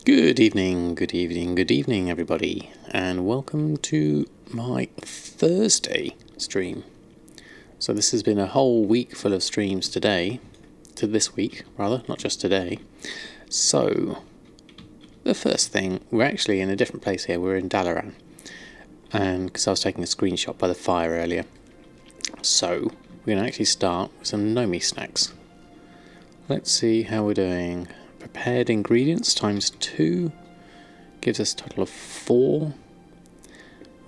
Good evening, everybody, and welcome to my Thursday stream. So this has been a whole week full of streams this week, not just today. So, the first thing, we're actually in a different place here. We're in Dalaran, and because I was taking a screenshot by the fire earlier. So, we're going to actually start with some Nomi snacks. Let's see how we're doing. Prepared ingredients times 2 gives us a total of 4. We're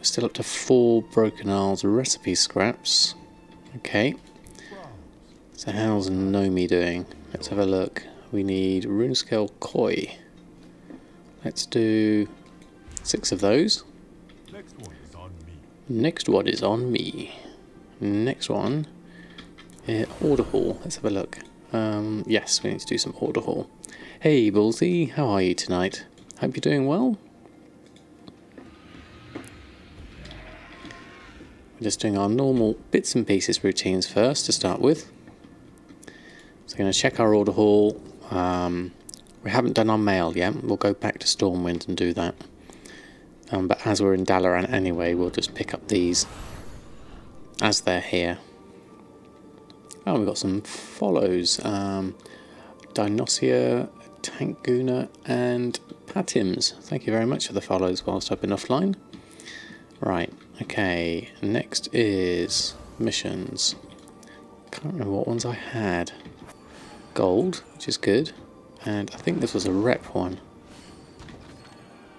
still up to 4 Broken Isles recipe scraps. Okay. So how's Nomi doing? Let's have a look. We need Runescale Koi. Let's do 6 of those. Next one is on me. Next one, Order Hall. Let's have a look. Yes, we need to do some Order Hall. Hey Ballsy, how are you tonight? Hope you're doing well. We're just doing our normal bits and pieces routines first to start with. So we're going to check our Order Hall. We haven't done our mail yet. We'll go back to Stormwind and do that. But as we're in Dalaran anyway, we'll just pick up these as they're here. Oh, we've got some follows. Dinosia, Tankguna and Patims. Thank you very much for the follows whilst I've been offline. Right, okay, next is missions. Can't remember what ones I had. Gold, which is good, and I think this was a rep one.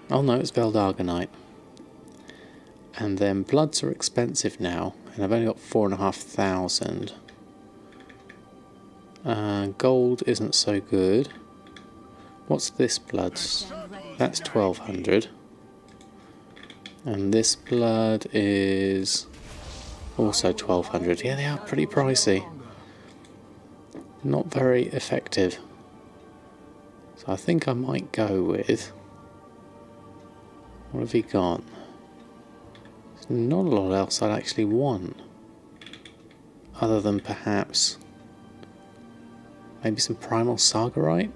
Oh no, it's Veldargonite. And then bloods are expensive now, and I've only got 4,500. Gold isn't so good. What's this bloods? That's 1,200. And this blood is also 1,200. Yeah, they are pretty pricey. Not very effective. So I think I might go with... What have we got? There's not a lot else I'd actually want. Other than perhaps... maybe some primal shal'dorei.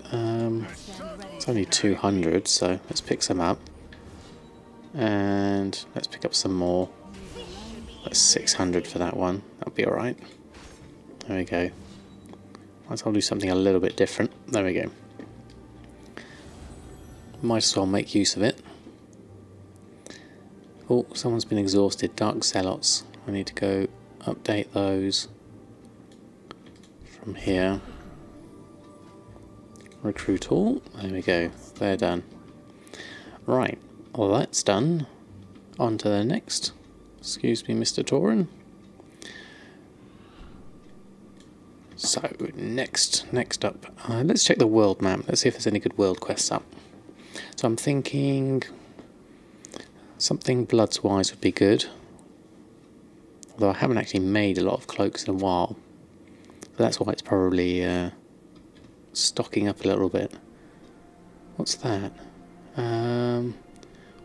It's only 200, so let's pick some up. And let's pick up some more. That's 600 for that one. That'll be alright. There we go. Might as well do something a little bit different. There we go. Might as well make use of it. Oh, someone's been exhausted. Dark Zealots. I need to go update those from here. Recruit all. There we go. They're done. Right. Well, that's done. On to the next. Excuse me, Mr. Tauren. So, next up. Let's check the world map. Let's see if there's any good world quests up. So I'm thinking something bloods-wise would be good. Although I haven't actually made a lot of cloaks in a while. So that's why it's probably... stocking up a little bit. What's that?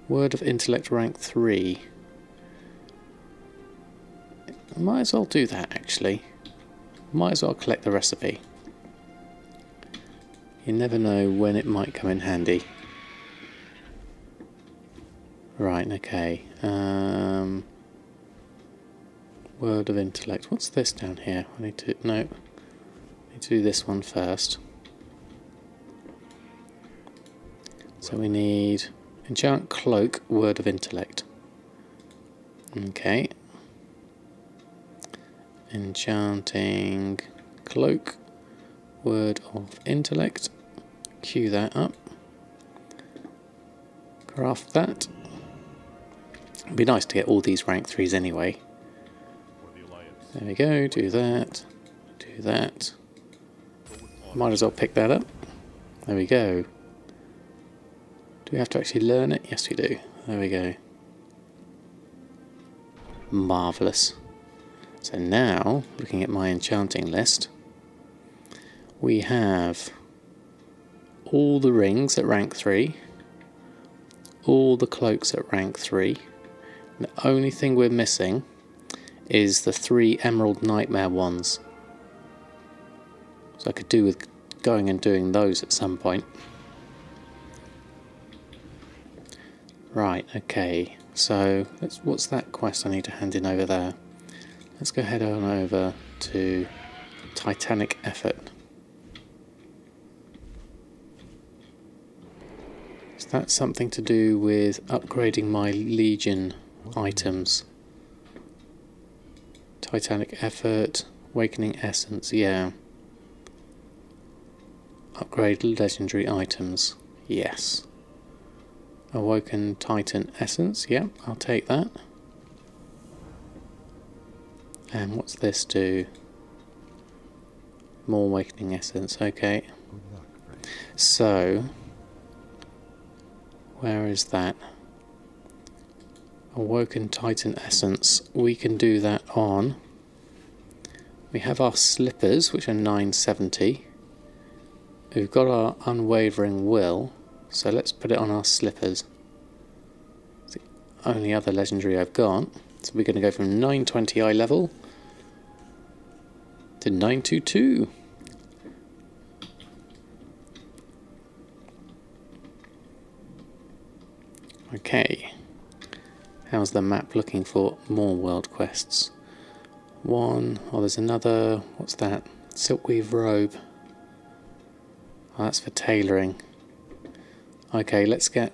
Word of Intellect rank 3. Might as well do that actually. Might as well collect the recipe. You never know when it might come in handy. Right, okay. Word of Intellect. What's this down here? I need to... no. I need to do this one first. So we need Enchant Cloak, Word of Intellect. Okay. Enchanting Cloak, Word of Intellect. Queue that up. Craft that. It'd be nice to get all these rank 3s anyway. There we go, do that. Do that. Might as well pick that up. There we go. Do we have to actually learn it? Yes we do. There we go. Marvellous. So now, looking at my enchanting list, we have all the rings at rank 3, all the cloaks at rank 3, and the only thing we're missing is the 3 Emerald Nightmare ones. So I could do with going and doing those at some point. Right, okay, so what's that quest I need to hand in over there? Let's go head on over to Titanic Effort. Is that something to do with upgrading my Legion items? Titanic Effort, Awakening Essence, yeah. Upgrade legendary items, yes. Awoken Titan Essence, yeah, I'll take that. And what's this do? More Awakening Essence, okay. So, where is that? Awoken Titan Essence, we can do that on... We have our slippers, which are 970. We've got our Unwavering Will, so let's put it on our slippers. It's the only other legendary I've got. So we're going to go from 920 eye level to 922. Okay. How's the map looking for more world quests? One, oh there's another, what's that? Silkweave Robe. Oh, that's for tailoring. Okay, let's get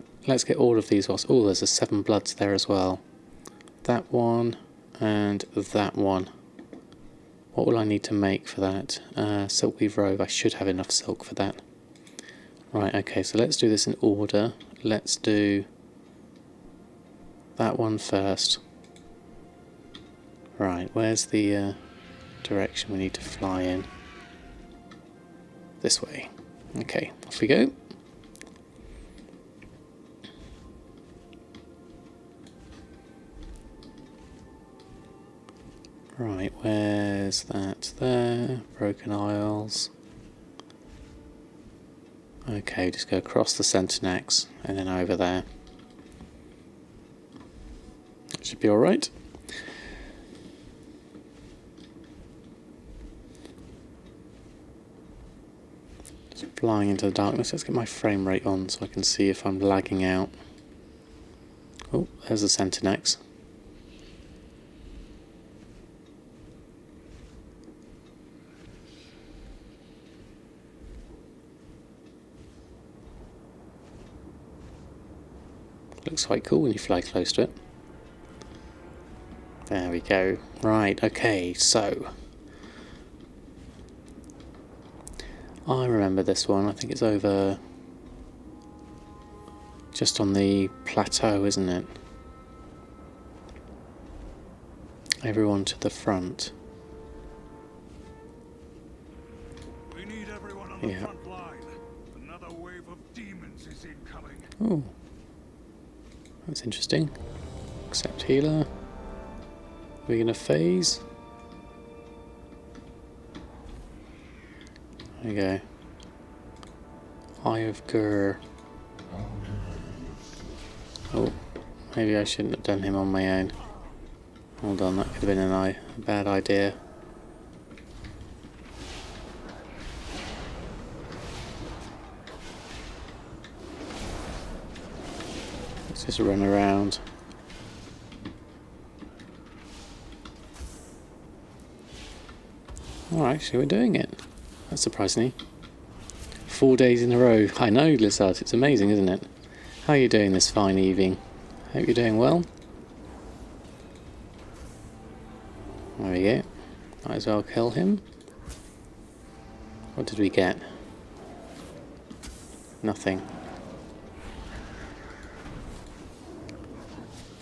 all of these. Oh, there's a 7 bloods there as well. That one and that one. What will I need to make for that? Silkweave Robe. I should have enough silk for that. Right, okay, so let's do this in order. Let's do that one first. Right, where's the direction we need to fly in? This way. Okay, off we go. Right, where's that there? Broken Isles. Okay, just go across the Centenax and then over there. That should be alright. Just flying into the darkness. Let's get my frame rate on so I can see if I'm lagging out. Oh, there's the Centenax. Looks quite cool when you fly close to it. There we go. Right, okay, so I remember this one. I think it's over just on the plateau, isn't it? Everyone to the front. We need everyone on the front line. Another wave of demons is incoming. Oh. That's interesting. Accept healer. Are we going to phase? There we go. Eye of Gur. Oh, maybe I shouldn't have done him on my own. Hold on, that could have been a bad idea. Let's just run around. Oh, actually, we're doing it. That's surprising. 4 days in a row. I know, Lizard. It's amazing, isn't it? How are you doing this fine evening? Hope you're doing well. There we go. Might as well kill him. What did we get? Nothing.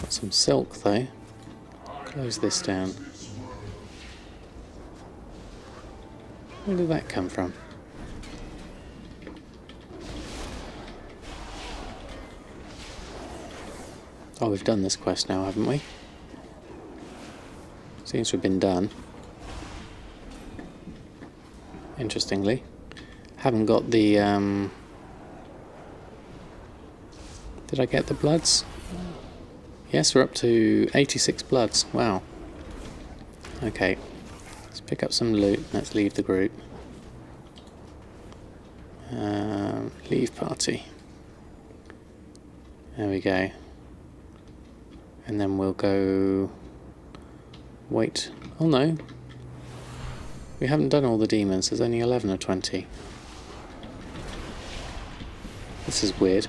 Got some silk though. Close this down. Where did that come from? Oh, we've done this quest now, haven't we? Seems to have been done. Interestingly. Haven't got the... Did I get the bloods? Yes, we're up to 86 bloods. Wow. Okay. Let's pick up some loot. Let's leave the group. Leave party. There we go. And then we'll go... Wait. Oh no. We haven't done all the demons. There's only 11 or 20. This is weird.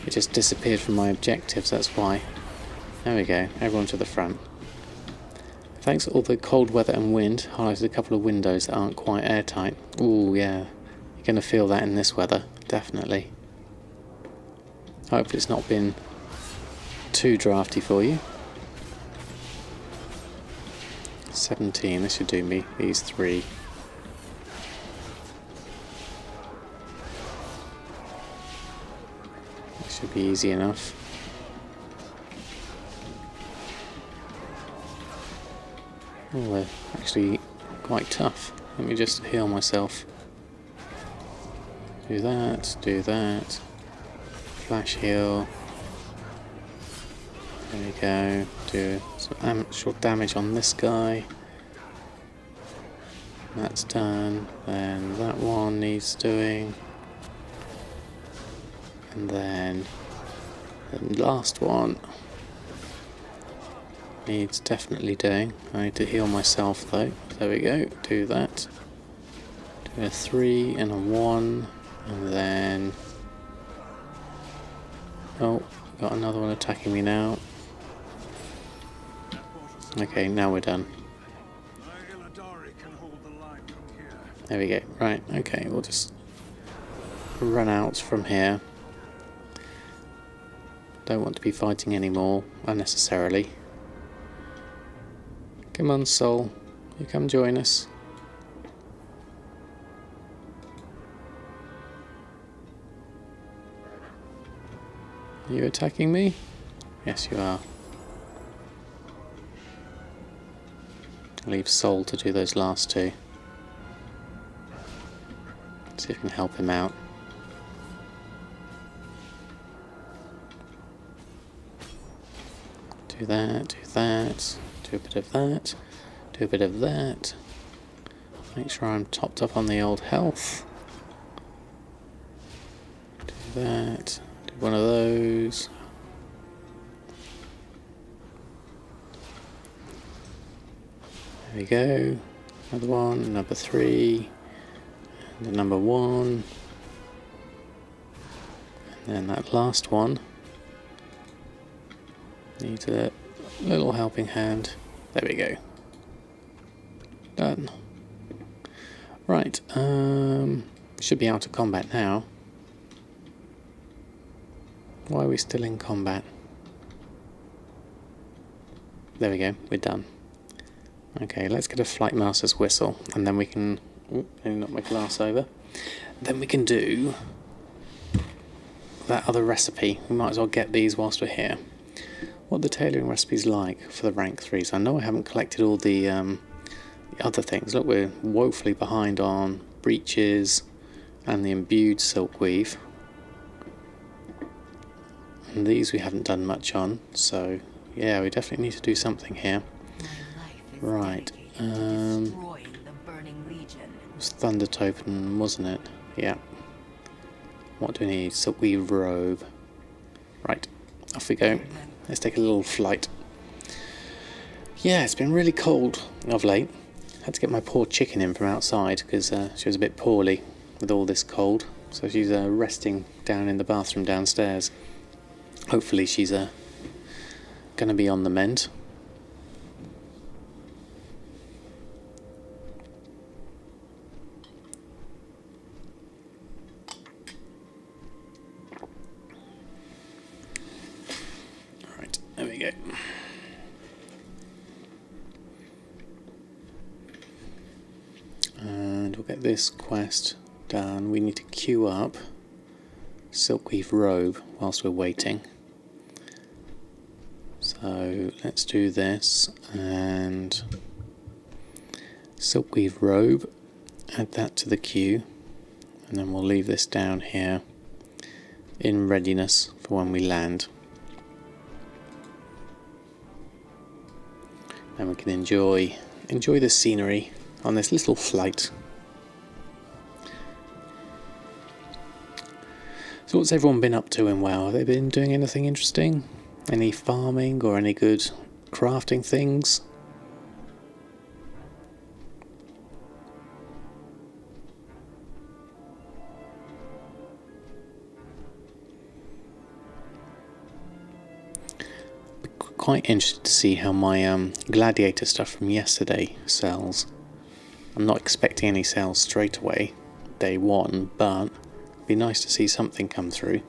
It just disappeared from my objectives, that's why. There we go. Everyone to the front. Thanks to all the cold weather and wind, highlighted a couple of windows that aren't quite airtight. Ooh, yeah. You're going to feel that in this weather. Definitely. Hopefully it's not been too drafty for you. 17, this should do me, these 3. This should be easy enough. Oh, they're actually quite tough. Let me just heal myself. Do that, do that. Flash heal. There we go. Do some short damage on this guy. That's done. Then that one needs doing. And then the last one needs definitely doing. I need to heal myself though. There we go. Do that. Do a 3 and a 1. And then... Oh, got another one attacking me now. Okay, now we're done. There we go. Right, okay, we'll just run out from here. Don't want to be fighting anymore, unnecessarily. Come on, Soul. You come join us. Are you attacking me? Yes, you are. I'll leave Soul to do those last 2. See if I can help him out. Do that, do that, do a bit of that, do a bit of that. Make sure I'm topped up on the old health. Do that, do one of those. There we go. Another one, number 3. And number 1. And then that last one needs a little helping hand. There we go. Done. Right, should be out of combat now. Why are we still in combat? There we go, we're done. Okay, let's get a Flight Master's whistle, and then we can... Oop, let me knock my glass over. Then we can do that other recipe. We might as well get these whilst we're here. What the tailoring recipe's like for the rank 3s. I know I haven't collected all the other things. Look, we're woefully behind on breeches and the imbued silk weave. And these we haven't done much on, so yeah, we definitely need to do something here. Right, it was Thunder Token, wasn't it? Yeah. What do we need? Silk weave robe. Right, off we go. Let's take a little flight. Yeah, it's been really cold of late. Had to get my poor chicken in from outside because she was a bit poorly with all this cold. So she's resting down in the bathroom downstairs. Hopefully she's going to be on the mend. Right, there we go. And we'll get this quest done. We need to queue up Silkweave robe whilst we're waiting. So let's do this and Silkweave robe, add that to the queue, and then we'll leave this down here in readiness for when we land. And we can enjoy the scenery on this little flight. So what's everyone been up to in WoW? Have they been doing anything interesting? Any farming or any good crafting things? Quite interested to see how my gladiator stuff from yesterday sells. I'm not expecting any sales straight away, day one, but it'd be nice to see something come through.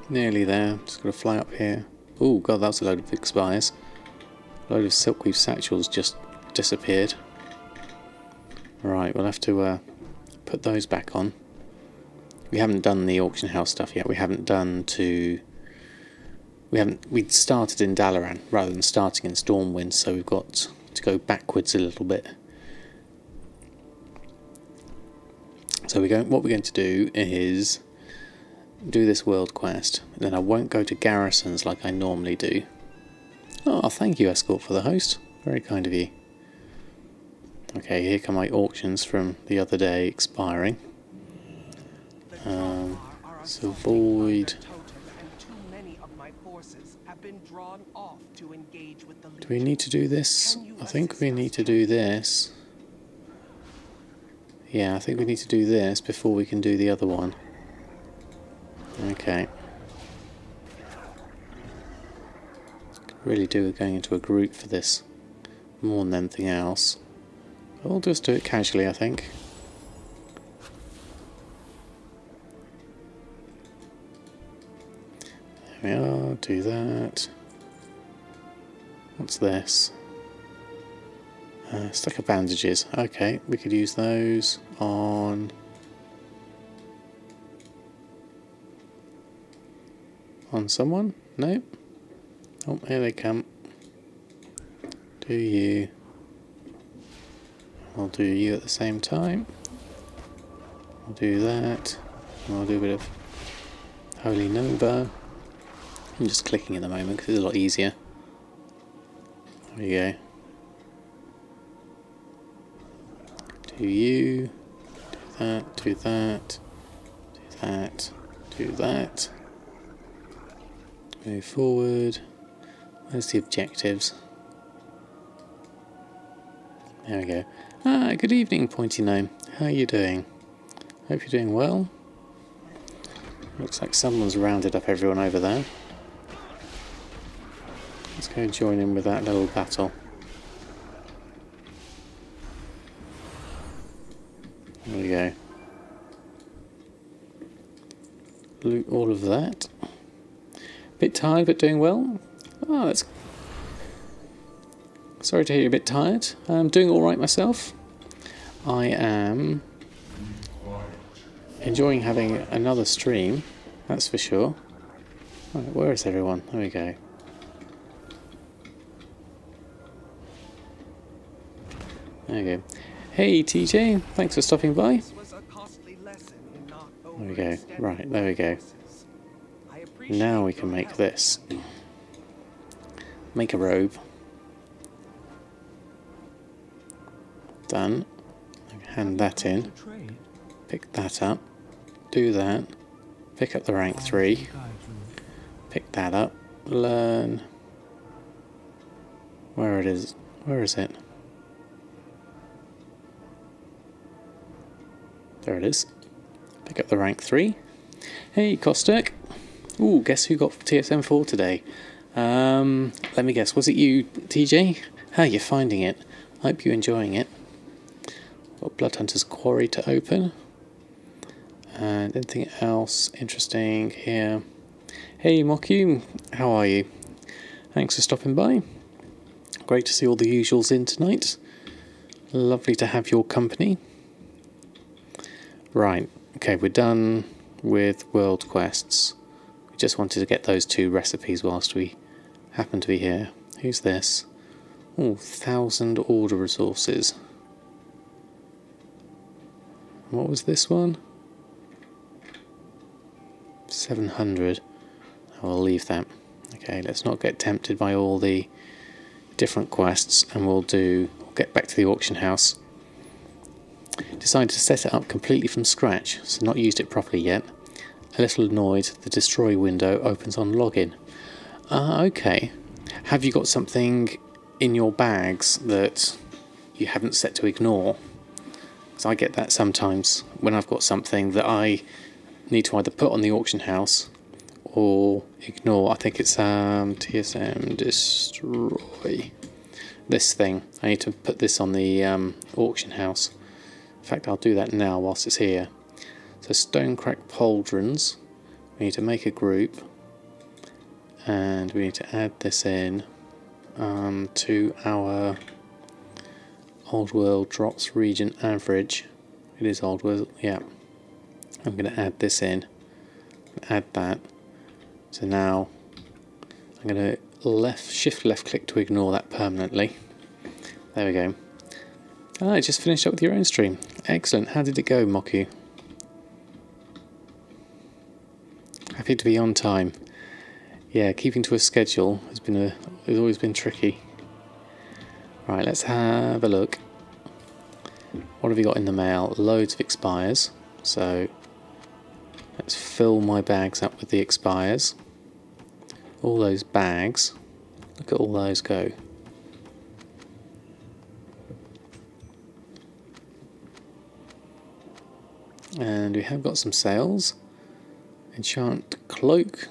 Nearly there, just got to fly up here. Oh god, that was a load of expires. A load of silkweave satchels just disappeared. Right, we'll have to put those back on. We haven't done the auction house stuff yet. We haven't done to... We'd started in Dalaran rather than starting in Stormwind, so we've got to go backwards a little bit. So what we're going to do is do this world quest, and then I won't go to garrisons like I normally do. Oh, thank you, Escort, for the host. Very kind of you. Okay, here come my auctions from the other day expiring. So void. Do we need to do this? I think we need to do this. Yeah, I think we need to do this before we can do the other one. Okay. Really do going into a group for this more than anything else. We'll just do it casually, I think. There we are, do that. What's this? Stack of bandages. Okay, we could use those on... on someone? No? Oh, here they come. Do you... I'll do you at the same time. I'll do that. I'll do a bit of Holy Nova. I'm just clicking at the moment because it's a lot easier. There we go. Do you. Do that, do that. Do that, do that. Move forward. Where's the objectives? There we go. Ah, good evening, Pointy Gnome. How are you doing? Hope you're doing well. Looks like someone's rounded up everyone over there. Let's go and join in with that little battle. There we go. Loot all of that. Bit tired, but doing well. Oh, that's... Sorry to hear you're a bit tired. I'm doing alright myself. I am enjoying having another stream, that's for sure. Right, where is everyone? There we go. There we go. Hey TJ, thanks for stopping by. There we go. Right, there we go. Now we can make this. Make a robe. Done. Hand that in. Pick that up. Do that. Pick up the rank 3. Pick that up. Learn. Where it is? Where is it? There it is. Pick up the rank 3. Hey, Kostek. Ooh, guess who got TSM 4 today? Let me guess. Was it you, TJ? How are you finding it? I hope you're enjoying it. Got Bloodhunter's Quarry to open. And anything else interesting here? Hey, Moku. How are you? Thanks for stopping by. Great to see all the usuals in tonight. Lovely to have your company. Right, okay, we're done with world quests. We just wanted to get those 2 recipes whilst we happen to be here. Who's this? Oh, 1,000 order resources. What was this one? 700. I'll leave that. Okay, let's not get tempted by all the different quests, and we'll get back to the auction house. Decided to set it up completely from scratch, so not used it properly yet. A little annoyed, the destroy window opens on login. Okay. Have you got something in your bags that you haven't set to ignore? Because I get that sometimes when I've got something that I need to either put on the auction house or ignore. I think it's TSM destroy. This thing. I need to put this on the auction house. In fact, I'll do that now whilst it's here. So Stonecrack Pauldrons. We need to make a group, and we need to add this in to our Old World Drops Region Average. It is Old World, yeah. I'm going to add this in. Add that. So now I'm going to shift left click to ignore that permanently. There we go. I just finished up with your own stream. Excellent. How did it go, Moku? Happy to be on time. Yeah, keeping to a schedule has always been tricky. Right, let's have a look. What have we got in the mail? Loads of expires. So let's fill my bags up with the expires. All those bags. Look at all those go. And we have got some sales. Enchant Cloak,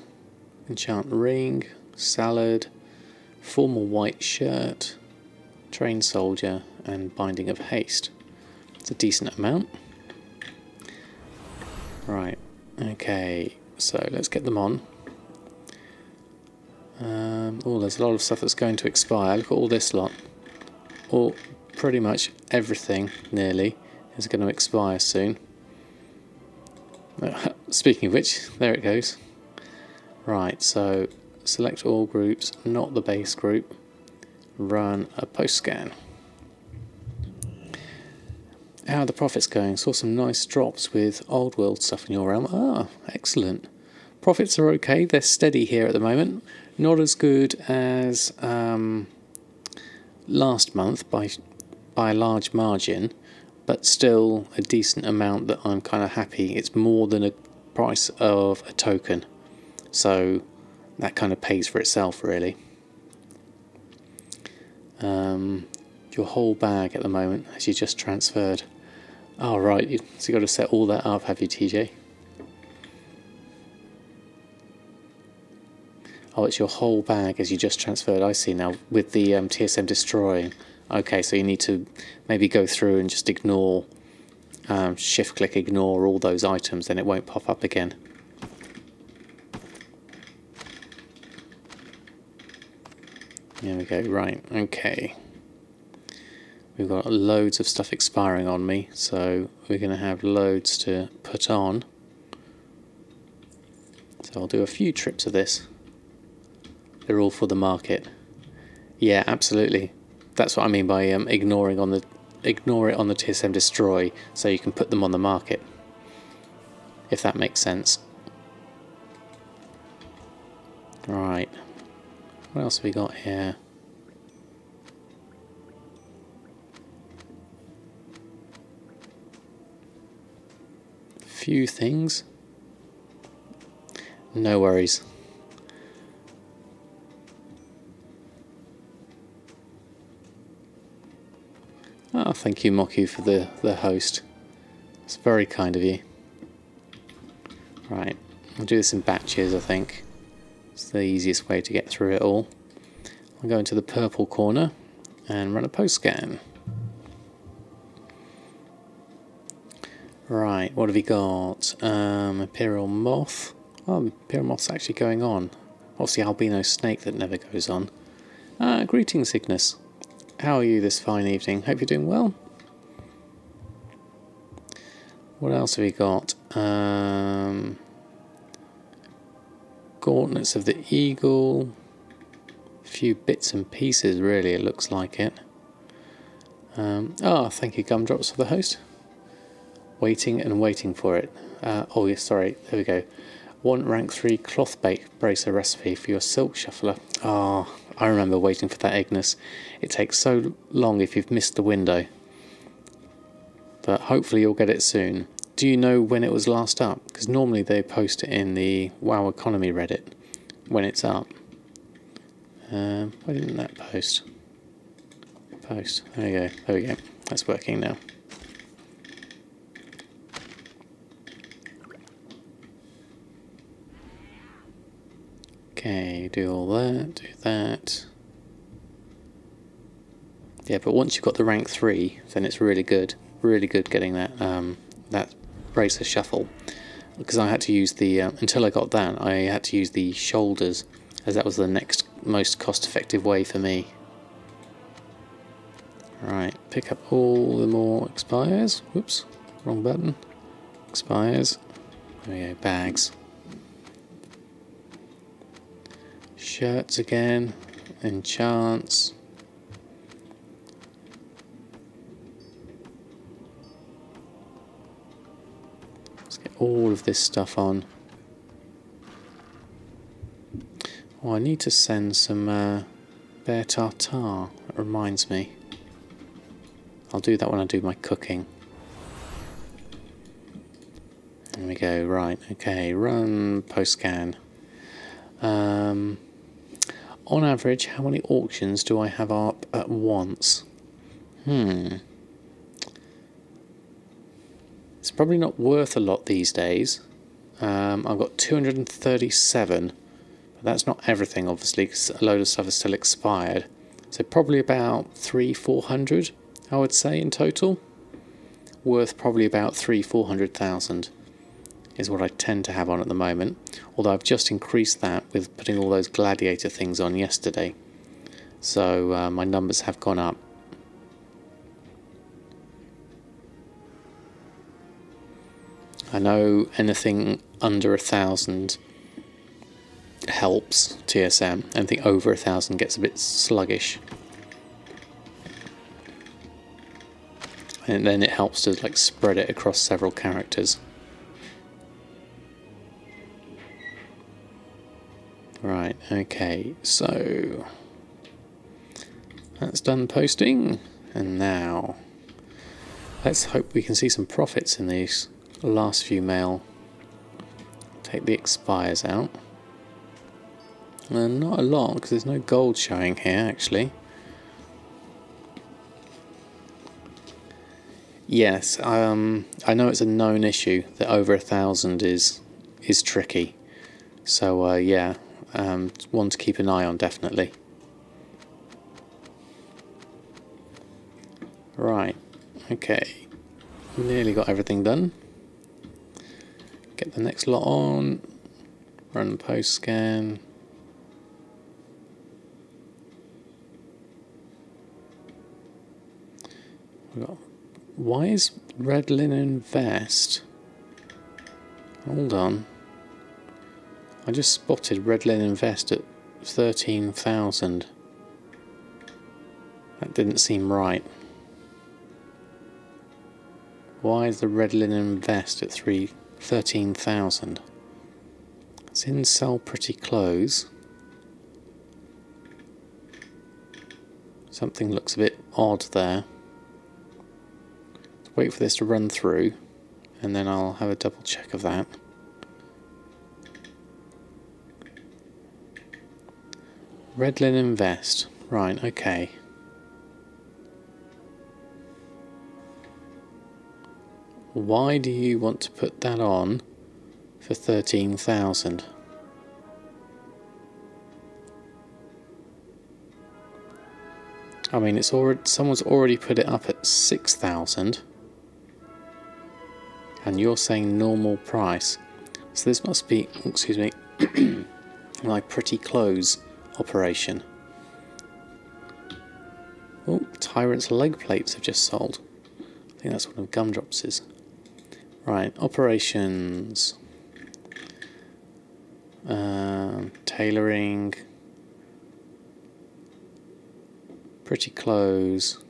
Enchant Ring, Salad, Formal White Shirt, Trained Soldier, and Binding of Haste. It's a decent amount. Right, okay, so let's get them on. Oh, there's a lot of stuff that's going to expire. Look at all this lot. Pretty much everything, nearly, is going to expire soon. Speaking of which, there it goes. Right, so select all groups, not the base group. Run a post scan. How are the profits going? Saw some nice drops with old world stuff in your realm. Ah, excellent. Profits are okay, they're steady here at the moment. Not as good as last month by a large margin, but still a decent amount that I'm kind of happy. It's more than a price of a token, so that kind of pays for itself, really. Your whole bag at the moment, as you just transferred. Oh, right, so you've got to set all that up, have you, TJ? Oh, it's your whole bag as you just transferred, I see now, with the TSM destroying. Okay, so you need to maybe go through and just ignore, shift-click ignore all those items, then it won't pop up again. There we go, right, okay. We've got loads of stuff expiring on me, so we're going to have loads to put on. So I'll do a few trips of this. They're all for the market. Yeah, absolutely. That's what I mean by ignore it on the TSM destroy, so you can put them on the market, if that makes sense. Right. What else have we got here? Few things. No worries. Oh, thank you, Moku, for the host. It's very kind of you. Right, I'll do this in batches, I think. It's the easiest way to get through it all. I'll go into the purple corner and run a post scan. Right, what have we got? Imperial Moth. Oh, Imperial Moth's actually going on. Obviously, Albino Snake that never goes on. Greetings, Cygnus. How are you this fine evening? Hope you're doing well. What else have we got? Gauntlets of the Eagle. A few bits and pieces, really, it looks like it. Thank you, Gumdrops, for the host. Waiting and waiting for it. Oh, yes, sorry, there we go. Want rank 3 cloth bracer recipe for your silk shuffler. Ah, oh, I remember waiting for that, Ignis. It takes so long if you've missed the window. But hopefully you'll get it soon. Do you know when it was last up? Because normally they post it in the WoW Economy Reddit when it's up. Why didn't that post? Post. There you go. There we go. That's working now. Okay, do all that, do that. Yeah, but once you've got the rank 3, then it's really good. Really good getting that that bracer shuffle. Because I had to use the, until I got that, I had to use the shoulders, as that was the next most cost-effective way for me. Right, pick up all the more expires. Whoops, wrong button. Expires. There we go, bags. Shirts again, enchants. Let's get all of this stuff on. Oh, I need to send some bear tartare. That reminds me. I'll do that when I do my cooking. There we go, right, okay, run post scan. On average, how many auctions do I have up at once? It's probably not worth a lot these days. I've got 237, but that's not everything, obviously, because a load of stuff is still expired. So probably about 300-400, I would say, in total. Worth probably about 300,000-400,000 is what I tend to have on at the moment. Although I've just increased that with putting all those gladiator things on yesterday. So my numbers have gone up. I know anything under 1,000 helps TSM. Anything over 1,000 gets a bit sluggish. And then it helps to like spread it across several characters. Right, okay, so that's done posting, and now let's hope we can see some profits in these last few mail. Take the expires out. Not a lot, because there's no gold showing here, actually. Yes, I know it's a known issue that over 1,000 is tricky. So yeah. One to keep an eye on, definitely. Right, okay, nearly got everything done. Get the next lot on, run post scan. Why is red linen vest? Hold on. I just spotted red linen vest at 13,000. That didn't seem right. Why is the red linen vest at 13,000? It's in sell pretty clothes. Something looks a bit odd there. Let's wait for this to run through, and then I'll have a double check of that. Red linen vest. Right, okay. Why do you want to put that on for 13,000? I mean, it's already, someone's already put it up at 6,000, and you're saying normal price. So this must be, excuse me, my pretty clothes operation. Oh, Tyrant's leg plates have just sold. I think that's one of Gumdrops's. Right, operations. Tailoring. Pretty clothes.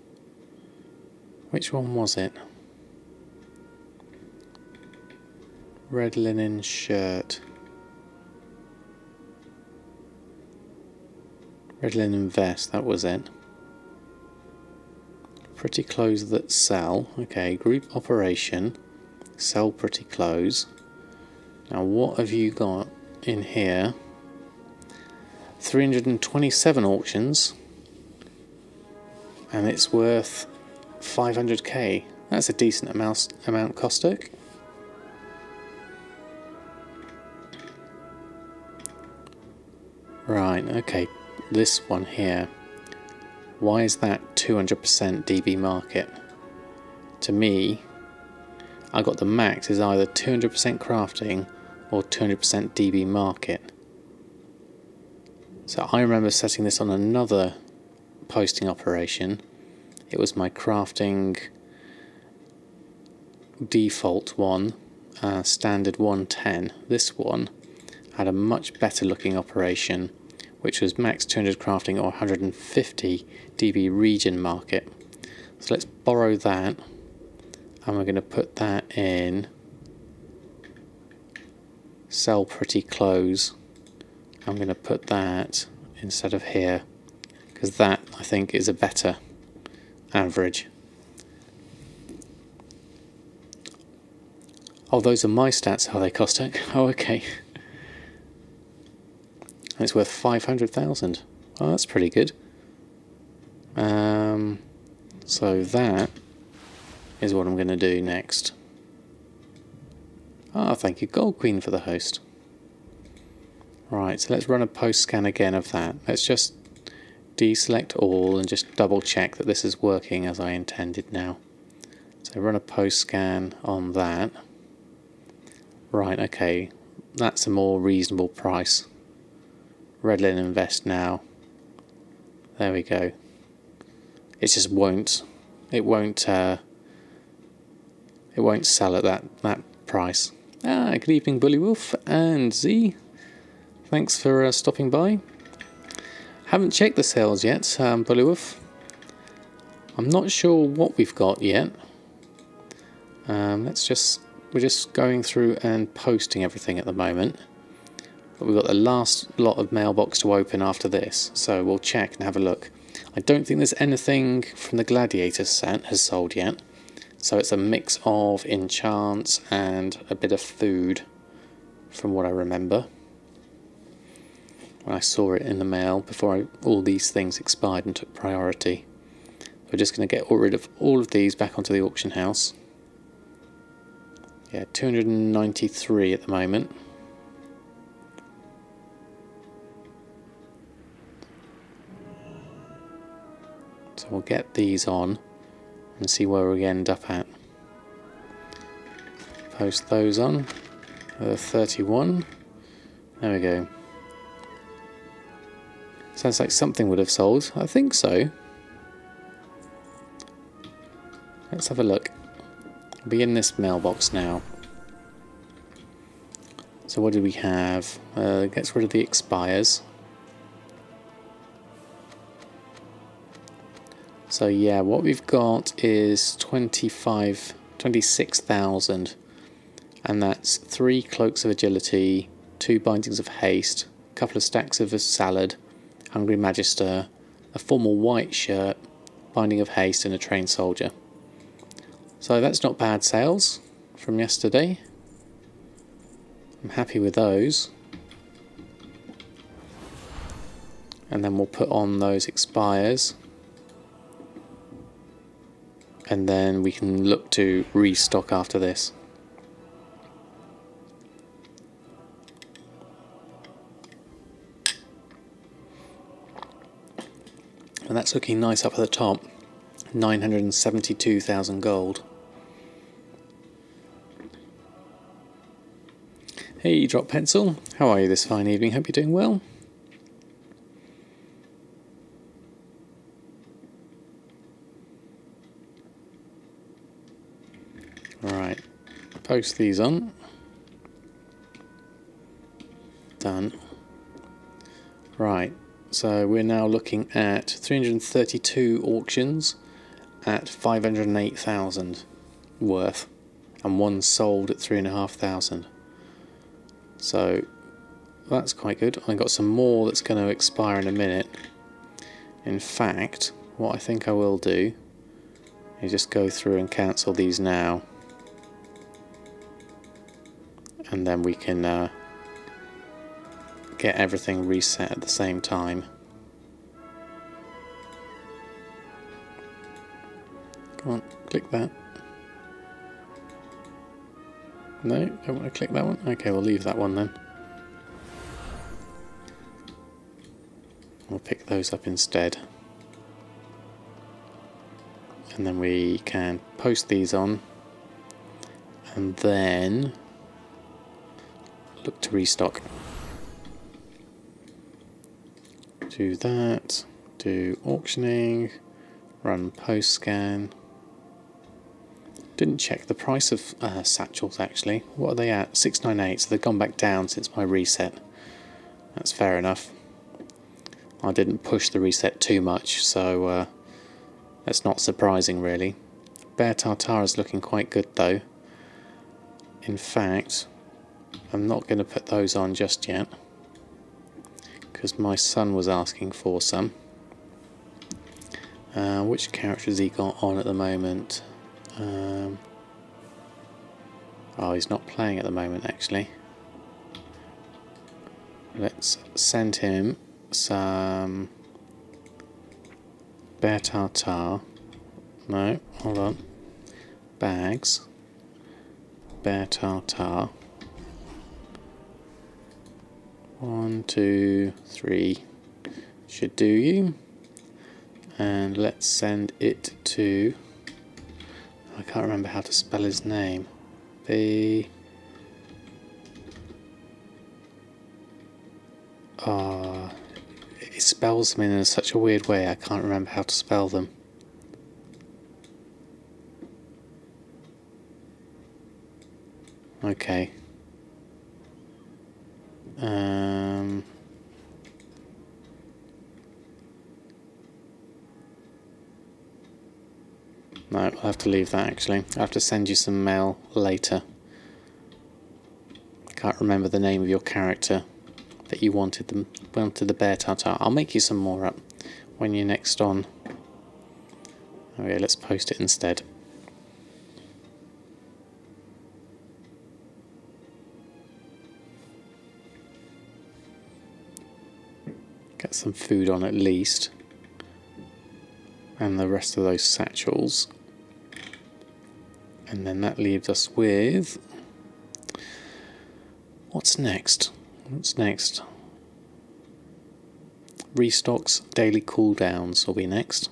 Which one was it? Red linen shirt. Redlin Invest, that was it. Pretty clothes that sell. Okay, group operation. Sell pretty clothes. Now what have you got in here? 327 auctions. And it's worth 500k. That's a decent amount caustic. Right, okay. This one here. Why is that 200% DB market? To me, I got the max is either 200% crafting or 200% DB market. So I remember setting this on another posting operation. It was my crafting default one, standard 110. This one had a much better looking operation, which was max 200 crafting or 150 DB region market. So let's borrow that, and we're going to put that in sell pretty clothes. I'm going to put that instead of here, because that I think is a better average. Oh, those are my stats. How they cost it? Oh, okay. And it's worth 500,000. Oh, that's pretty good. So that is what I'm going to do next. Ah, thank you, Gold Queen, for the host. Right, so let's run a post scan again of that. Let's just deselect all and just double check that this is working as I intended now. So run a post scan on that. Right, okay, that's a more reasonable price. Redlin Invest now. There we go. It just won't. It won't sell at that price. Ah, good evening, Bullywolf and Z. Thanks for stopping by. Haven't checked the sales yet, Bullywolf. I'm not sure what we've got yet. We're just going through and posting everything at the moment. But we've got the last lot of mailbox to open after this, so we'll check and have a look. I don't think there's anything from the Gladiator set has sold yet, so it's a mix of enchants and a bit of food, from what I remember. When I saw it in the mail before all these things expired and took priority. We're just going to get rid of all of these back onto the auction house. Yeah, 293 at the moment. So we'll get these on and see where we end up at. Post those on. 31. There we go. Sounds like something would have sold. I think so. Let's have a look. I'll be in this mailbox now. So what do we have? Gets rid of the expires. So yeah, what we've got is 26,000, and that's 3 cloaks of agility, 2 bindings of haste, a couple of stacks of a salad, hungry magister, a formal white shirt, binding of haste, and a trained soldier. So that's not bad sales from yesterday. I'm happy with those. And then we'll put on those expires. And then we can look to restock after this. And that's looking nice up at the top. 972,000 gold. Hey, Drop Pencil. How are you this fine evening? Hope you're doing well. Right, post these on. Done. Right, so we're now looking at 332 auctions at 508,000 worth, and one sold at 3,500. So that's quite good. I've got some more that's going to expire in a minute. In fact, what I think I will do is just go through and cancel these now, and then we can get everything reset at the same time. Come on, click that. No, don't want to click that one? Okay, we'll leave that one then. We'll pick those up instead. And then we can post these on. And then look to restock. Do that. Do auctioning. Run post scan. Didn't check the price of satchels actually. What are they at? 6.98, so they've gone back down since my reset. That's fair enough. I didn't push the reset too much, so that's not surprising really. Bear Tartare is looking quite good though. In fact, I'm not going to put those on just yet, because my son was asking for some. Which character has he got on at the moment? Oh, he's not playing at the moment actually. Let's send him some Bear Tartare. No, hold on. Bags. Bear Tartare. 1, 2, 3 should do you. And let's send it to, I can't remember how to spell his name. It spells them in such a weird way, I can't remember how to spell them. Okay. No, I'll have to leave that actually. I'll have to send you some mail later. I can't remember the name of your character that you wanted the Bear Tartare. I'll make you some more up when you're next on. Okay, let's post it instead. Get some food on at least. And the rest of those satchels. And then that leaves us with... What's next? What's next? Restocks, daily cooldowns will be next.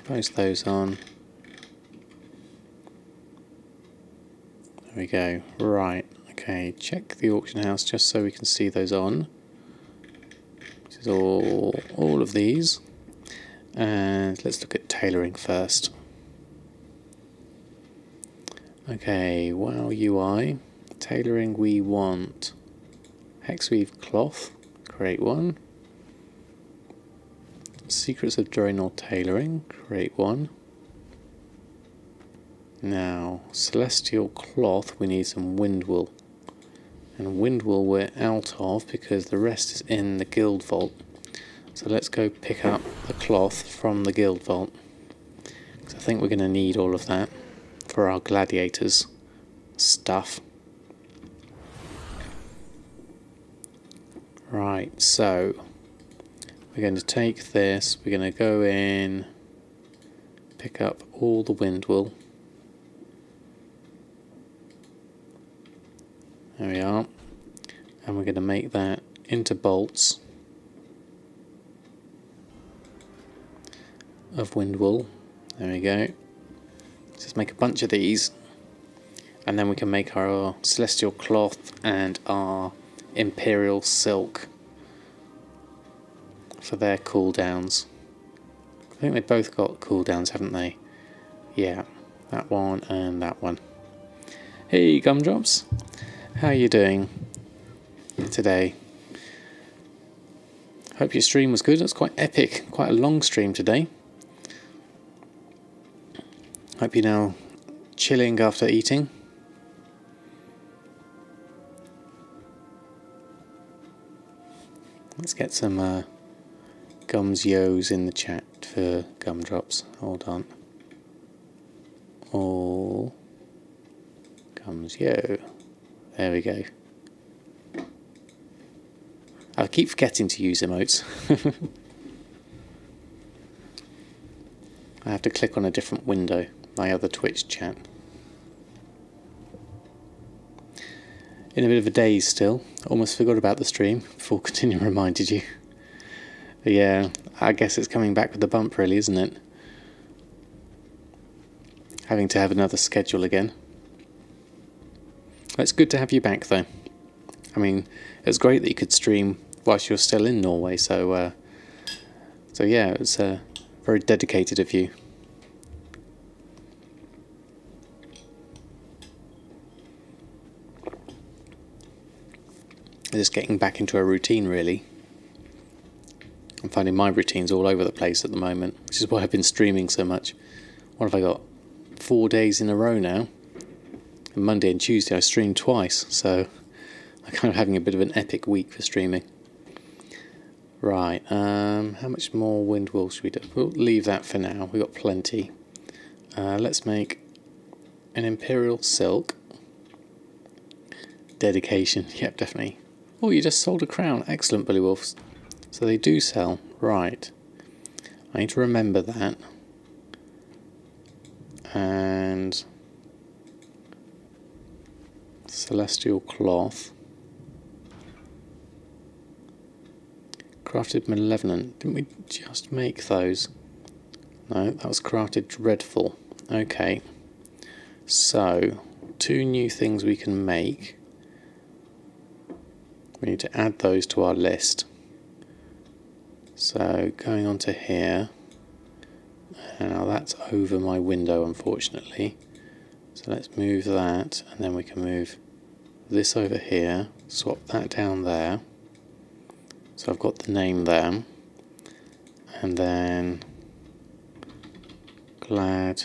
Post those on. There we go. Right. Okay. Check the auction house just so we can see those on. This is all of these. And let's look at tailoring first. Okay, WoW UI. Tailoring, we want hex weave cloth, create one. Secrets of Draenor tailoring, create one. Now, celestial cloth, we need some wind wool. And wind wool we're out of because the rest is in the guild vault. So let's go pick up the cloth from the guild vault, because I think we're going to need all of that for our gladiators stuff. Right, so we're going to take this, we're going to go in, pick up all the wind wool. There we are. And we're going to make that into bolts of wind wool. There we go. Let's just make a bunch of these, and then we can make our celestial cloth and our imperial silk for their cooldowns. I think they both got cooldowns, haven't they? Yeah, that one and that one. Hey Gumdrops, how are you doing today? Hope your stream was good. It's quite epic, quite a long stream today. Hope you're now chilling after eating. Let's get some gums yos in the chat for gumdrops. Hold on. All gums yo. There we go. I keep forgetting to use emotes. I have to click on a different window, my other Twitch chat. In a bit of a daze still. Almost forgot about the stream before Continuum reminded you. But yeah, I guess it's coming back with the bump really, isn't it? Having to have another schedule again. It's good to have you back though. I mean, it's great that you could stream whilst you're still in Norway, so yeah, it's very dedicated of you. Just getting back into a routine really. I'm finding my routine's all over the place at the moment, which is why I've been streaming so much. What have I got? 4 days in a row now. And Monday and Tuesday I streamed twice, so I'm kind of having a bit of an epic week for streaming. Right, how much more wind wool should we do? We'll leave that for now, we've got plenty. Let's make an Imperial Silk. Dedication, yep, definitely. Oh, you just sold a crown. Excellent, Bully Wolves. So they do sell. Right. I need to remember that. And Celestial Cloth. Crafted Malevolent. Didn't we just make those? No, that was Crafted Dreadful. Okay. So, 2 new things we can make. We need to add those to our list. So going on to here, and now that's over my window unfortunately, so let's move that, and then we can move this over here, swap that down there, so I've got the name there, and then glad,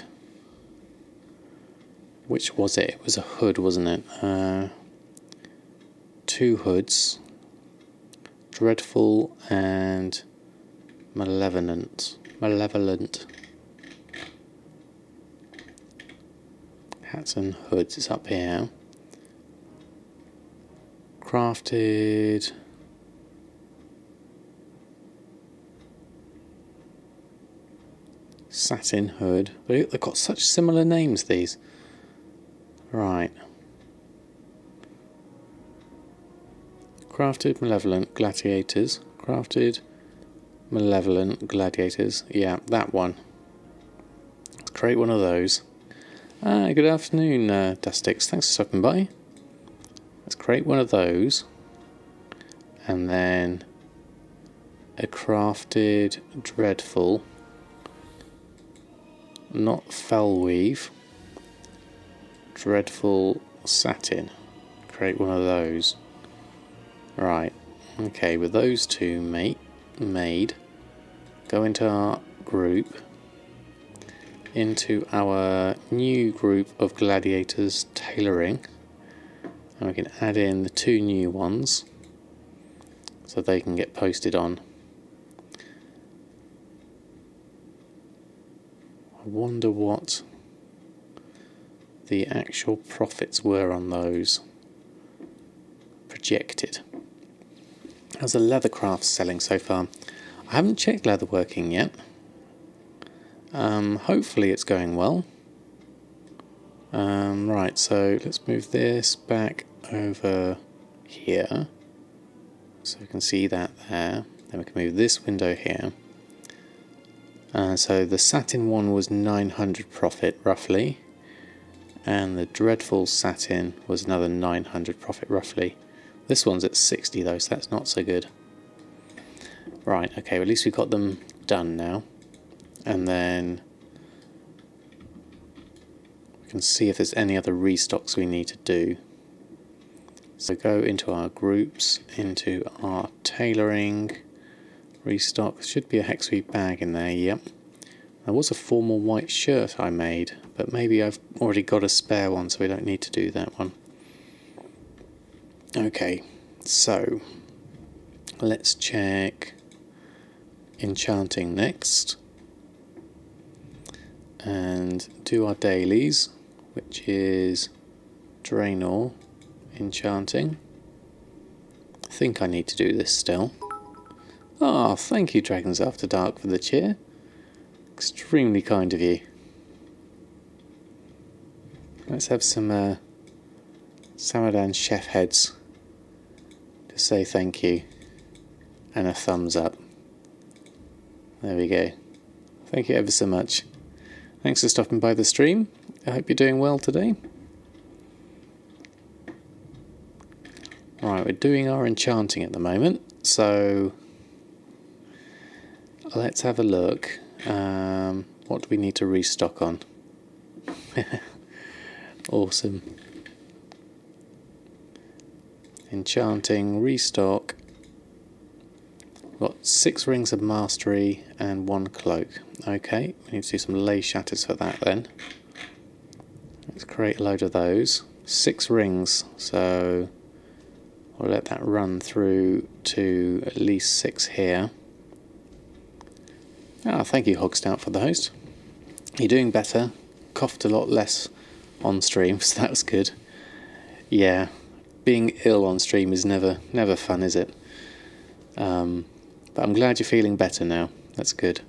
which was it? It was a hood, wasn't it? 2 hoods, Dreadful and Malevolent. Hats and hoods is up here. Crafted satin hood. They've got such similar names, these. Right. Crafted Malevolent Gladiators. Crafted Malevolent Gladiators. Yeah, that one. Let's create one of those. Good afternoon, Dustix. Thanks for stopping by. Let's create one of those. And then a Crafted Dreadful. Not Fellweave. Dreadful Satin. Create one of those. Right, okay, with those 2 made, go into our group, into our new group of gladiators tailoring, and we can add in the 2 new ones so they can get posted on. I wonder what the actual profits were on those projected. How's the leathercraft selling so far? I haven't checked leatherworking yet. Hopefully it's going well. Right, so let's move this back over here. So we can see that there. Then we can move this window here. So the satin one was 900 profit roughly. And the Dreadful Satin was another 900 profit roughly. This one's at 60 though, so that's not so good. Right, okay, well, at least we've got them done now. And then we can see if there's any other restocks we need to do. So go into our groups, into our tailoring, restock. Should be a hexweave bag in there, yep. There was a formal white shirt I made, but maybe I've already got a spare one, so we don't need to do that one. Okay, so let's check Enchanting next. And do our dailies, which is Draenor Enchanting. I think I need to do this still. Ah, thank you Dragons After Dark for the cheer. Extremely kind of you. Let's have some Samadan chef heads to say thank you and a thumbs up. There we go. Thank you ever so much. Thanks for stopping by the stream. I hope you're doing well today. Right, we're doing our enchanting at the moment, so let's have a look. What do we need to restock on? Awesome. Enchanting, restock. Got 6 rings of mastery and 1 cloak. Okay, we need to do some lay shatters for that then. Let's create a load of those. 6 rings, so we'll let that run through to at least 6 here. Ah, thank you Hogstout for the host. You're doing better. Coughed a lot less on stream, so that's good. Yeah, being ill on stream is never fun, is it? But I'm glad you're feeling better now. That's good.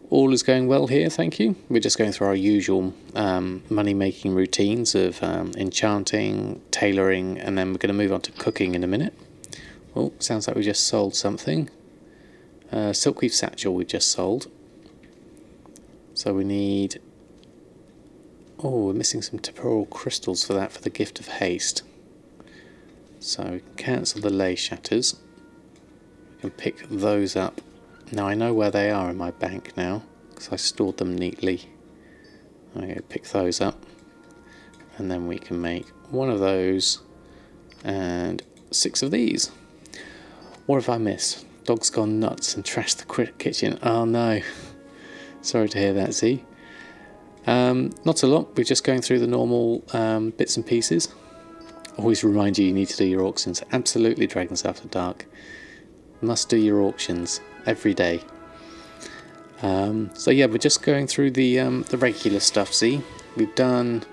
All is going well here, thank you. We're just going through our usual money-making routines of enchanting, tailoring, and then we're going to move on to cooking in a minute. Oh, sounds like we just sold something. Silkweave Satchel we just sold. So we need... Oh, we're missing some temporal crystals for that, for the Gift of Haste. So we can cancel the lay shatters. We can pick those up. Now I know where they are in my bank now, because I stored them neatly. I'm going to pick those up. And then we can make 1 of those and 6 of these. What have I missed? Dog's gone nuts and trashed the kitchen. Oh no. Sorry to hear that, Z. Not a lot, we're just going through the normal bits and pieces. Always remind you need to do your auctions. Absolutely, Dragons After Dark. Must do your auctions every day. So yeah, we're just going through the regular stuff, Z. We've done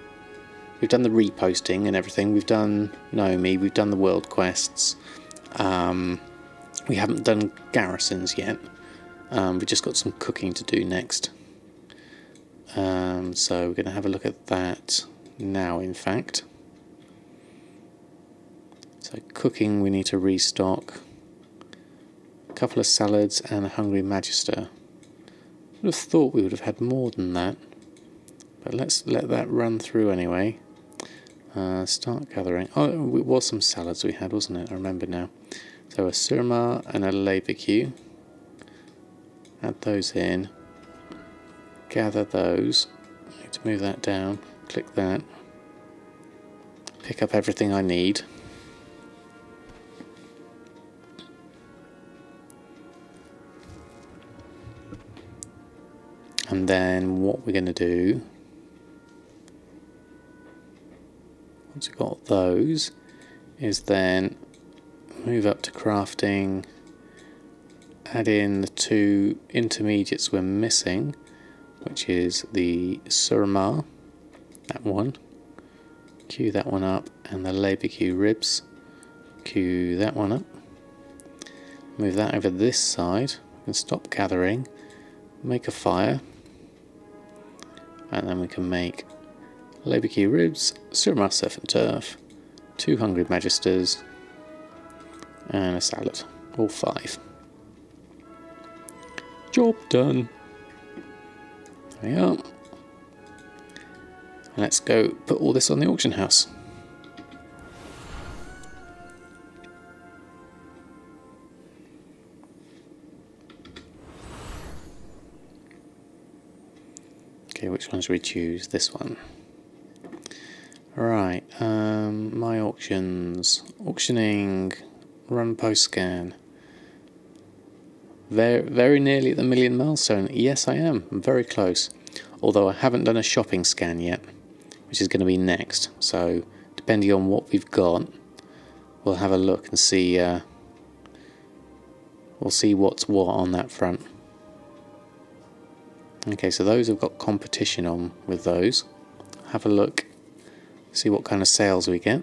the reposting and everything. We've done Naomi, we've done the world quests. We haven't done garrisons yet. We've just got some cooking to do next. So we're going to have a look at that now, in fact. So cooking, we need to restock a couple of salads and a hungry magister. I would have thought we would have had more than that, but let's let that run through anyway. Start gathering. Oh, it was some salads we had, wasn't it? I remember now. So a surma and a labicue. Add those in. Gather those. I need to move that down. Click that. Pick up everything I need. And then what we're going to do, once we've got those, is then move up to crafting, add in the 2 intermediates we're missing, which is the surma, that one, queue that one up, and the labicue ribs, queue that one up, move that over this side, we can stop gathering, make a fire, and then we can make labicue ribs, surma surf and turf, 2 hungry magisters, and a salad, all 5. Job done. There we are. Let's go put all this on the auction house. Okay, which one should we choose? This one. Right, my auctions. Auctioning, run post scan. Very nearly at the 1,000,000 milestone. Yes, I am. I'm very close. Although I haven't done a shopping scan yet, which is going to be next. So, depending on what we've got, we'll have a look and see we'll see what's what on that front. Okay, so those have got competition on with those. Have a look, see what kind of sales we get.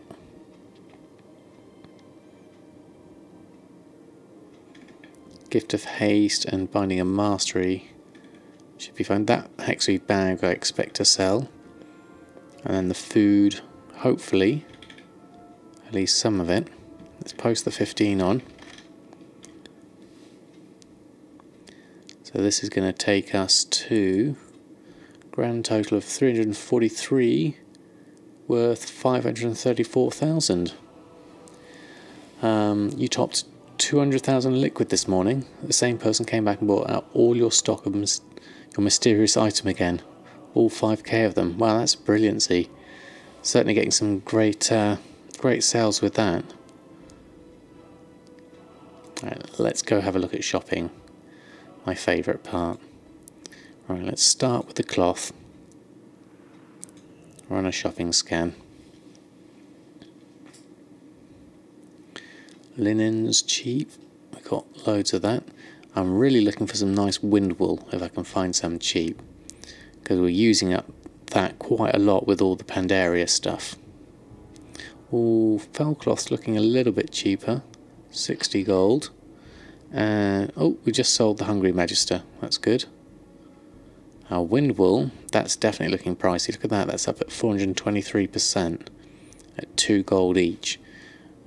Gift of Haste and Binding of Mastery should be fine. That Hexweave bag I expect to sell. And then the food, hopefully, at least some of it. Let's post the 15 on. So this is going to take us to grand total of 343, worth 534,000. You topped 200,000 liquid this morning. The same person came back and bought out all your stock of your mysterious item again. All 5k of them. Wow, that's brilliancy. Certainly getting some great great sales with that. Right, let's go have a look at shopping. My favourite part. Right, let's start with the cloth. Run a shopping scan. Linen's cheap. We've got loads of that. I'm really looking for some nice wind wool if I can find some cheap, because we're using up that quite a lot with all the Pandaria stuff. Oh, fell cloth's looking a little bit cheaper. 60 gold. And oh, we just sold the Hungry Magister. That's good. Our wind wool, that's definitely looking pricey. Look at that, that's up at 423% at 2 gold each.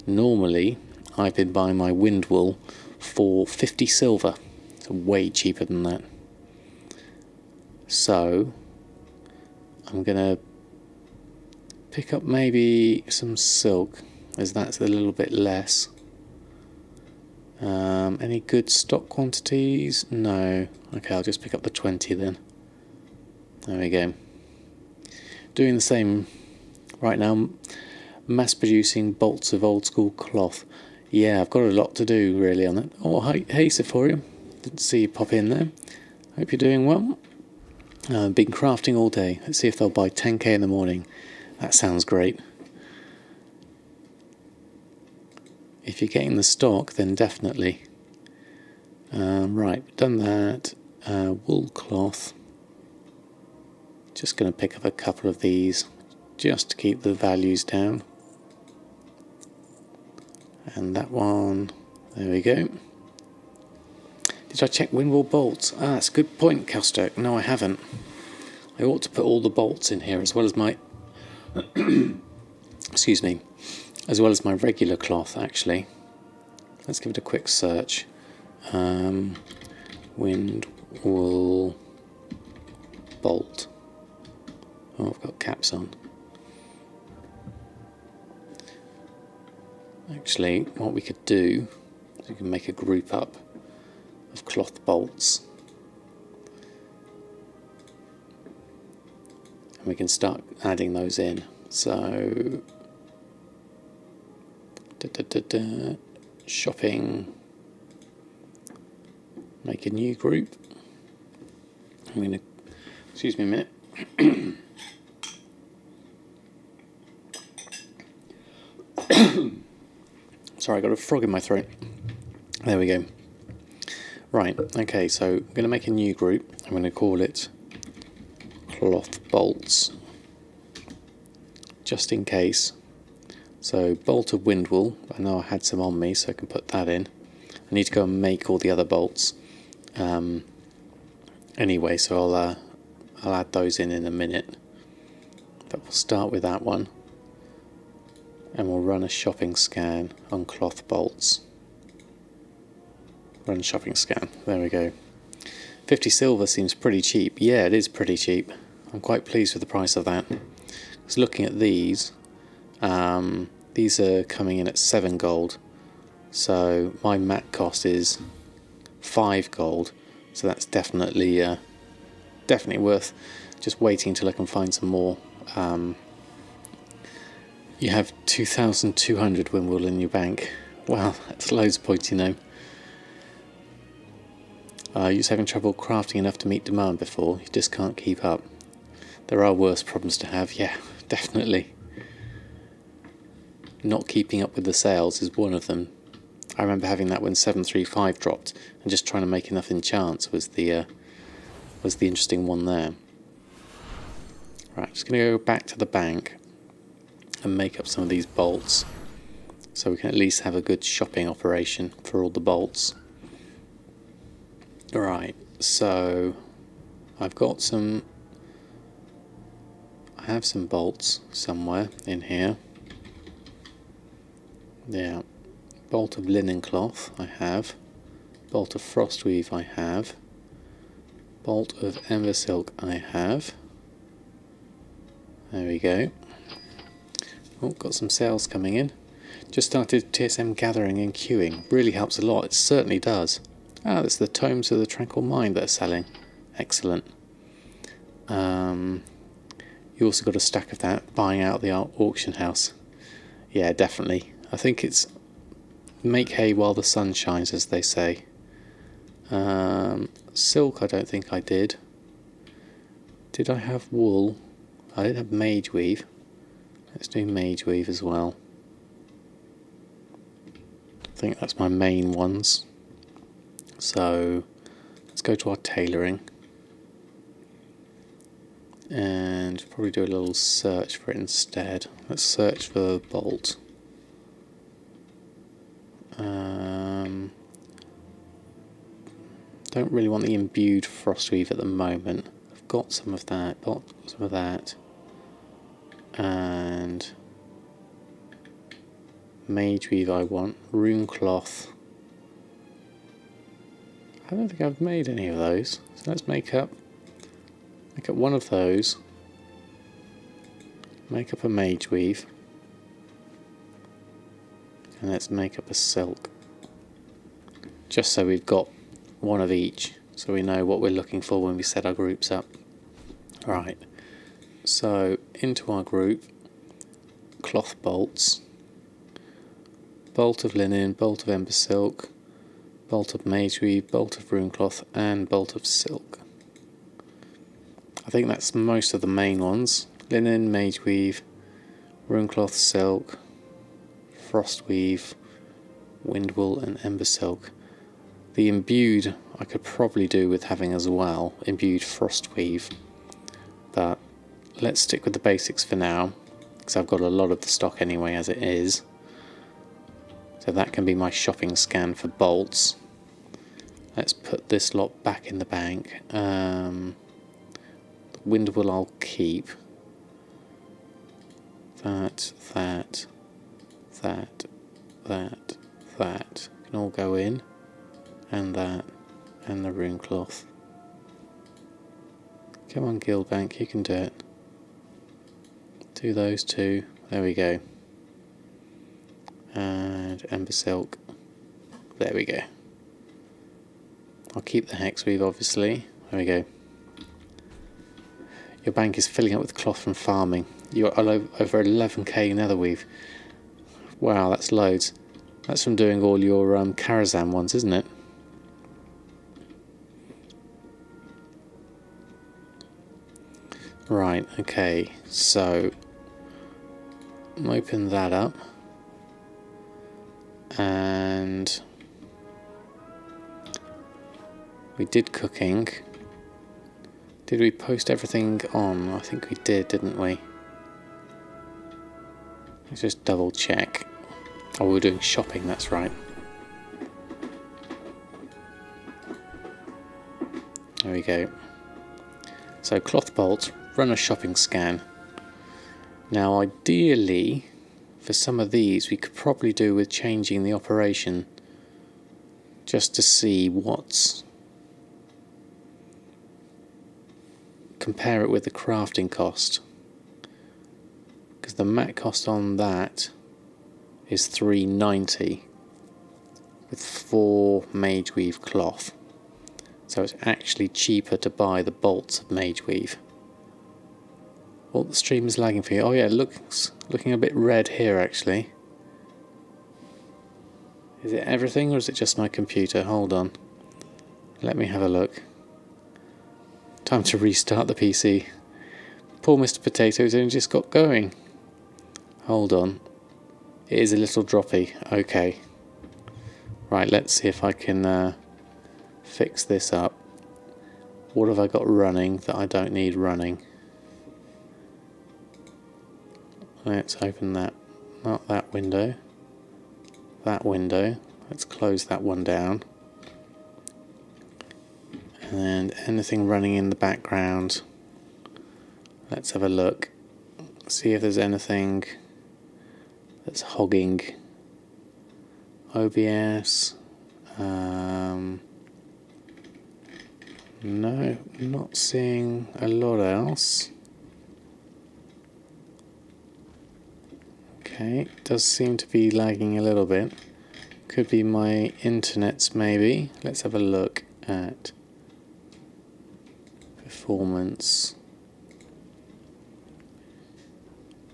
Normally, I've been buying my wind wool for 50 silver. It's way cheaper than that. So, I'm going to pick up maybe some silk, as that's a little bit less. Any good stock quantities? No. Okay, I'll just pick up the 20 then. There we go. Doing the same right now. Mass producing bolts of old school cloth. Yeah, I've got a lot to do really on that. Oh, hey Sephora. Didn't see you pop in there. Hope you're doing well. Been crafting all day. Let's see if they'll buy 10k in the morning. That sounds great. If you're getting the stock, then definitely. Right, done that. Wool cloth. Just going to pick up a couple of these just to keep the values down. And that one, there we go. Did I check windwall bolts? Ah, that's a good point, Castor. No, I haven't. I ought to put all the bolts in here as well as my excuse me, as well as my regular cloth actually. Let's give it a quick search. Wind wool bolt. Oh, I've got caps on. Actually, what we could do is we can make a group up of cloth bolts. And we can start adding those in. So, shopping, make a new group. I'm going to, excuse me a minute. Sorry, I got a frog in my throat. There we go. Right, okay, so I'm going to make a new group. I'm going to call it cloth bolts, just in case. So bolt of wind wool. I know I had some on me, so I can put that in. I need to go and make all the other bolts anyway, so I'll add those in a minute. But we'll start with that one. And we'll run a shopping scan on cloth bolts. Run a shopping scan. There we go. 50 silver seems pretty cheap. Yeah, it is pretty cheap. I'm quite pleased with the price of that. Because looking at these are coming in at 7 gold. So my mat cost is 5 gold. So that's definitely worth just waiting until I can find some more. You have 2,200 windwool in your bank. Wow, that's loads of points, you know. You're just having trouble crafting enough to meet demand before. You just can't keep up. There are worse problems to have, yeah, definitely. Not keeping up with the sales is one of them. I remember having that when 735 dropped, and just trying to make enough enchants was the interesting one there. Right, just going to go back to the bank and make up some of these bolts, so we can at least have a good shopping operation for all the bolts. Right, so I've got some. I have some bolts somewhere in here. Yeah, bolt of linen cloth I have, bolt of frost weave I have, bolt of ember silk I have. There we go. Oh, got some sales coming in. Just started TSM gathering and queuing. Really helps a lot, it certainly does. Ah, that's the Tomes of the Tranquil Mind that are selling. Excellent. You also got a stack of that, buying out the auction house. Yeah, definitely. I think it's make hay while the sun shines, as they say. Silk I don't think I did. Did I have wool? I didn't have mage weave. Let's do mage weave as well. I think that's my main ones. So let's go to our tailoring and probably do a little search for it instead. Let's search for bolt. Don't really want the imbued frost weave at the moment. I've got some of that, got some of that, and mage weave I want. Rune cloth. I don't think I've made any of those, so let's make up one of those. Make up a mage weave, and let's make up a silk. Just so we've got one of each, so we know what we're looking for when we set our groups up. Right, so into our group, cloth bolts, bolt of linen, bolt of ember silk, bolt of mage weave, bolt of rune cloth, and bolt of silk. I think that's most of the main ones. Linen, mage weave, rune cloth, silk, frost weave, wind wool, and ember silk. The imbued I could probably do with having as well, imbued frost weave, but let's stick with the basics for now, because I've got a lot of the stock anyway as it is. So that can be my shopping scan for bolts. Let's put this lot back in the bank. The wind wool I'll keep. That can all go in. And that, and the rune cloth. Come on, Guildbank, you can do it. Do those two. There we go. And ember silk. There we go. I'll keep the hex weave, obviously. There we go. Your bank is filling up with cloth from farming. You're over 11k nether weave. Wow, that's loads. That's from doing all your Karazhan ones, isn't it? Right, okay, so open that up, and we did cooking. Did we post everything on? I think we did, didn't we? Let's just double check. Oh, we were doing shopping, that's right. There we go. So cloth bolts, run a shopping scan. Now ideally, for some of these we could probably do with changing the operation just to see what's... compare it with the crafting cost. Because the mat cost on that is 390 with 4 mage weave cloth. So it's actually cheaper to buy the bolts of mage weave. Oh, the stream is lagging for you. Oh yeah, it looks looking a bit red here actually. Is it everything or is it just my computer? Hold on. Let me have a look. Time to restart the PC. Poor Mr. Potato's only just got going. Hold on. It is a little droppy. Okay. Right, let's see if I can fix this up. What have I got running that I don't need running? Let's open that, not that window, that window. Let's close that one down. And anything running in the background, let's have a look. See if there's anything that's hogging OBS. No, not seeing a lot else. Okay, does seem to be lagging a little bit. Could be my internet's maybe. Let's have a look at performance.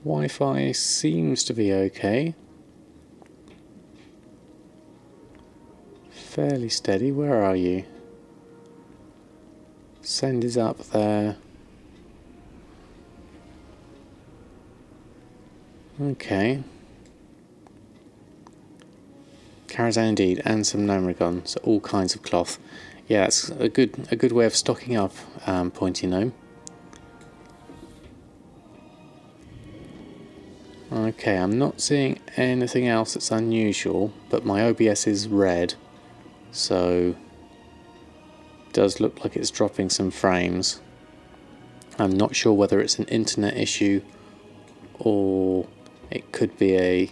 Wi-Fi seems to be okay. Fairly steady. Where are you? Send is up there. Okay. Carazan indeed, and some Gnomrigon, so all kinds of cloth. Yeah, that's a good way of stocking up, Pointy Gnome. Okay, I'm not seeing anything else that's unusual, but my OBS is red, so it does look like it's dropping some frames. I'm not sure whether it's an internet issue or it could be a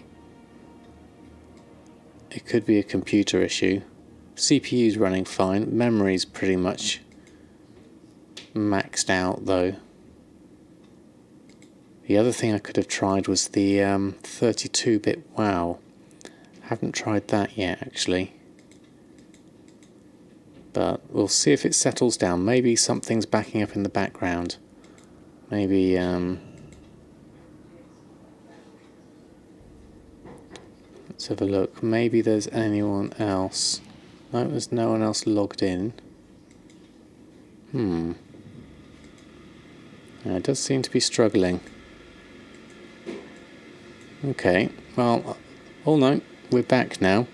computer issue. CPU's running fine. Memory's pretty much maxed out though. The other thing I could have tried was the 32-bit WoW. Haven't tried that yet actually. But we'll see if it settles down. Maybe something's backing up in the background. Maybe let's have a look. Maybe there's anyone else. No, there's no one else logged in. It does seem to be struggling. Okay, well, oh no, we're back now.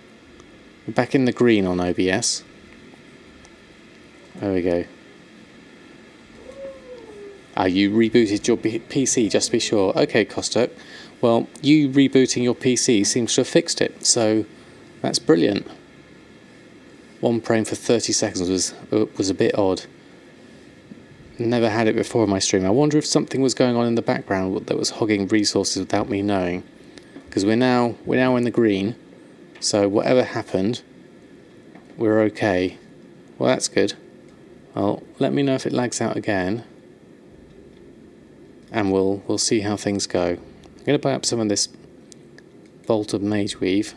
We're back in the green on OBS. There we go. You rebooted your PC, just to be sure. Okay, Costo. Well, you rebooting your PC seems to have fixed it, so that's brilliant. One frame for 30 seconds was a bit odd. Never had it before in my stream. I wonder if something was going on in the background that was hogging resources without me knowing. Because we're now in the green, so whatever happened, we're okay. Well, that's good. Well, let me know if it lags out again, and we'll see how things go. I'm going to buy up some of this Bolt of Mage Weave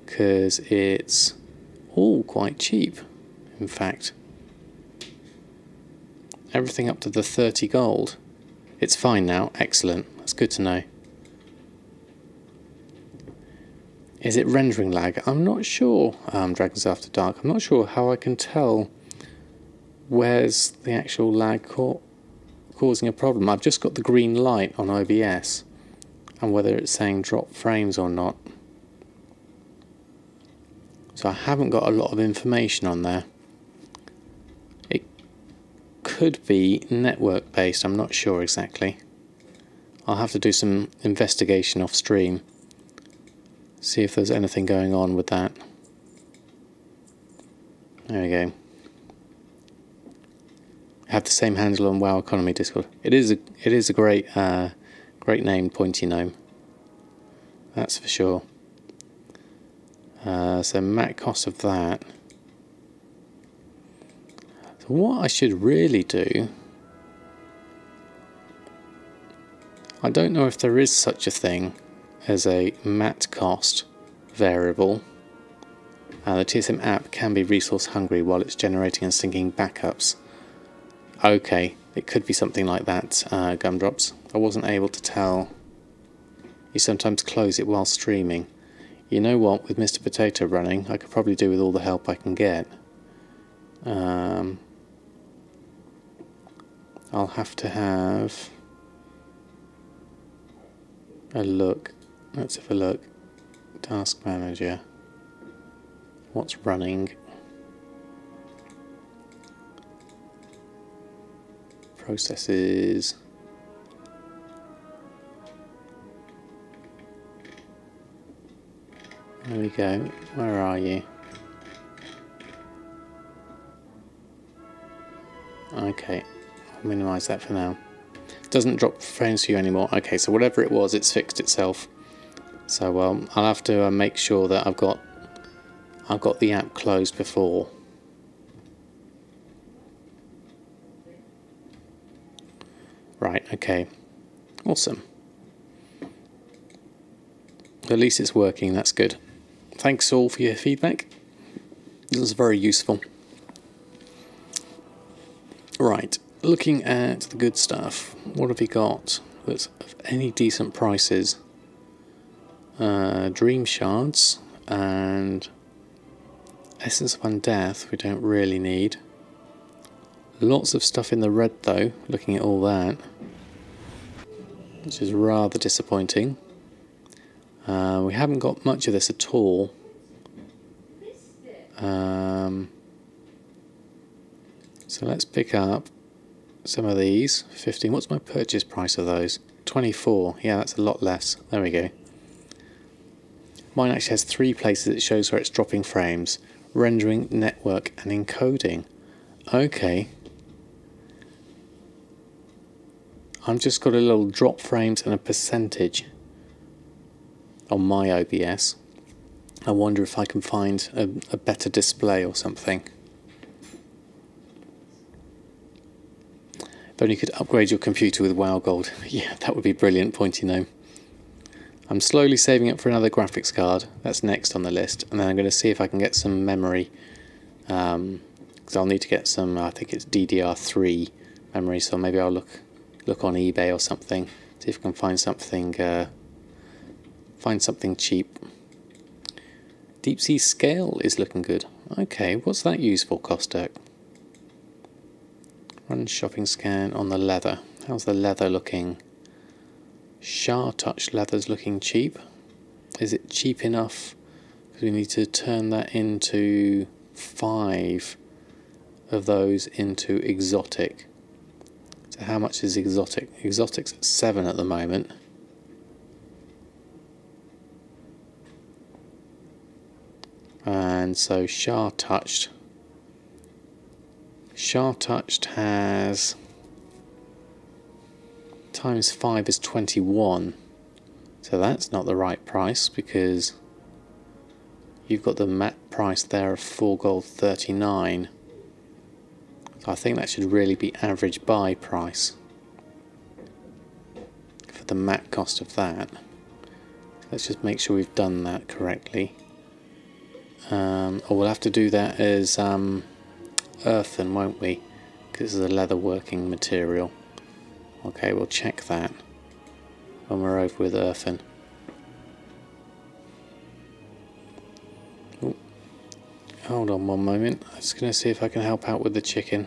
because it's all quite cheap. In fact, everything up to the 30 gold. It's fine now. Excellent. That's good to know. Is it rendering lag? I'm not sure, Dragons After Dark. I'm not sure how I can tell where's the actual lag causing a problem. I've just got the green light on OBS and whether it's saying drop frames or not. So I haven't got a lot of information on there. It could be network based, I'm not sure exactly. I'll have to do some investigation off stream. See if there's anything going on with that. There we go. I have the same handle on WoW Economy Discord. It is a great great name, Pointy Gnome. That's for sure. So mat cost of that. So what I should really do, I don't know if there is such a thing as a mat cost variable. The TSM app can be resource hungry while it's generating and syncing backups. Okay, it could be something like that, Gumdrops. I wasn't able to tell. You sometimes close it while streaming. You know what, with Mr. Potato running, I could probably do with all the help I can get. I'll have to have a look. Let's have a look. Task Manager. What's running? Processes. There we go. Where are you? Okay, I'll minimise that for now. Doesn't drop frames for you anymore. Okay, so whatever it was, it's fixed itself. So I'll have to make sure that I've got the app closed before. Right, okay. Awesome. At least it's working, that's good. Thanks all for your feedback. This was very useful. Right, looking at the good stuff. What have we got that's of any decent prices? Dream Shards and Essence of Undeath we don't really need. Lots of stuff in the red though, looking at all that, which is rather disappointing. We haven't got much of this at all. So let's pick up some of these. 15. What's my purchase price of those? 24. Yeah, that's a lot less. There we go. Mine actually has 3 places it shows where it's dropping frames. Rendering, network and encoding. Okay. I've just got a little drop frames and a percentage on my OBS. I wonder if I can find a better display or something. If only you could upgrade your computer with WoW Gold. Yeah, that would be brilliant, Pointy Gnome. I'm slowly saving up for another graphics card. That's next on the list. And then I'm going to see if I can get some memory. Because I'll need to get some, I think it's DDR3 memory. So maybe I'll look on eBay or something. See if I can find something cheap. Deep Sea Scale is looking good. Okay, what's that used for, Kostek? Run shopping scan on the leather. How's the leather looking? Touch leather's looking cheap. Is it cheap enough? Because we need to turn that into 5 of those into exotic. So how much is exotic? Exotic's at 7 at the moment. And so Touched has times 5 is 21. So that's not the right price because you've got the matte price there of 4 gold 39. So I think that should really be average buy price for the matte cost of that. Let's just make sure we've done that correctly. Or we'll have to do that as earthen, won't we? Because this is a leatherworking material. Okay, we'll check that when we're over with earthen. Ooh. Hold on one moment. I'm just going to see if I can help out with the chicken.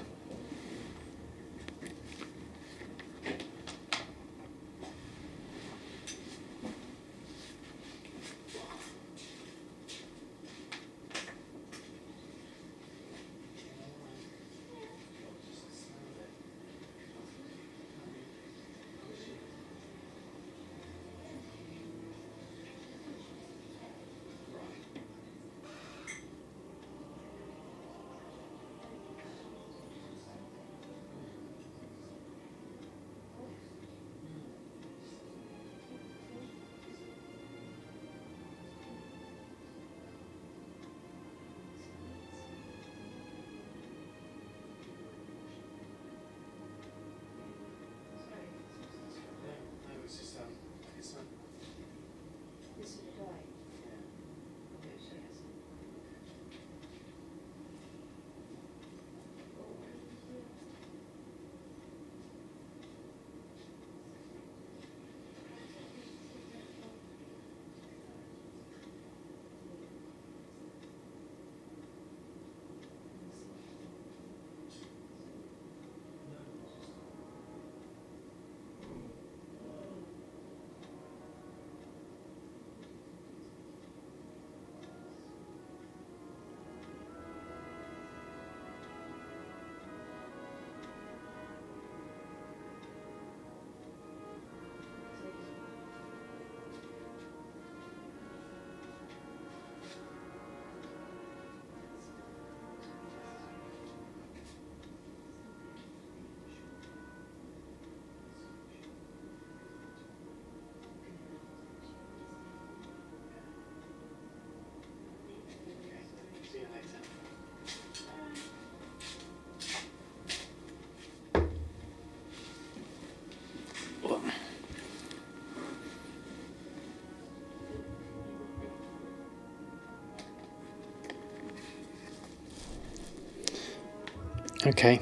Okay,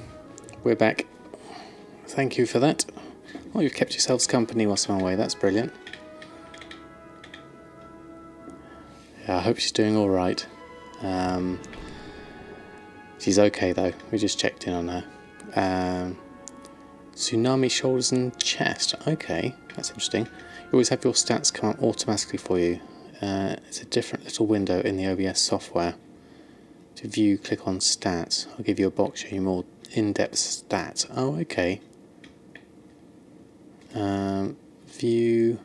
we're back. Thank you for that. Oh, you've kept yourselves company whilst I'm away, that's brilliant. Yeah, I hope she's doing alright. She's okay though, we just checked in on her. Tsunami shoulders and chest, okay, that's interesting. You always have your stats come up automatically for you. It's a different little window in the OBS software. To view, click on stats. I'll give you a box showing you more in-depth stats. Oh, okay. View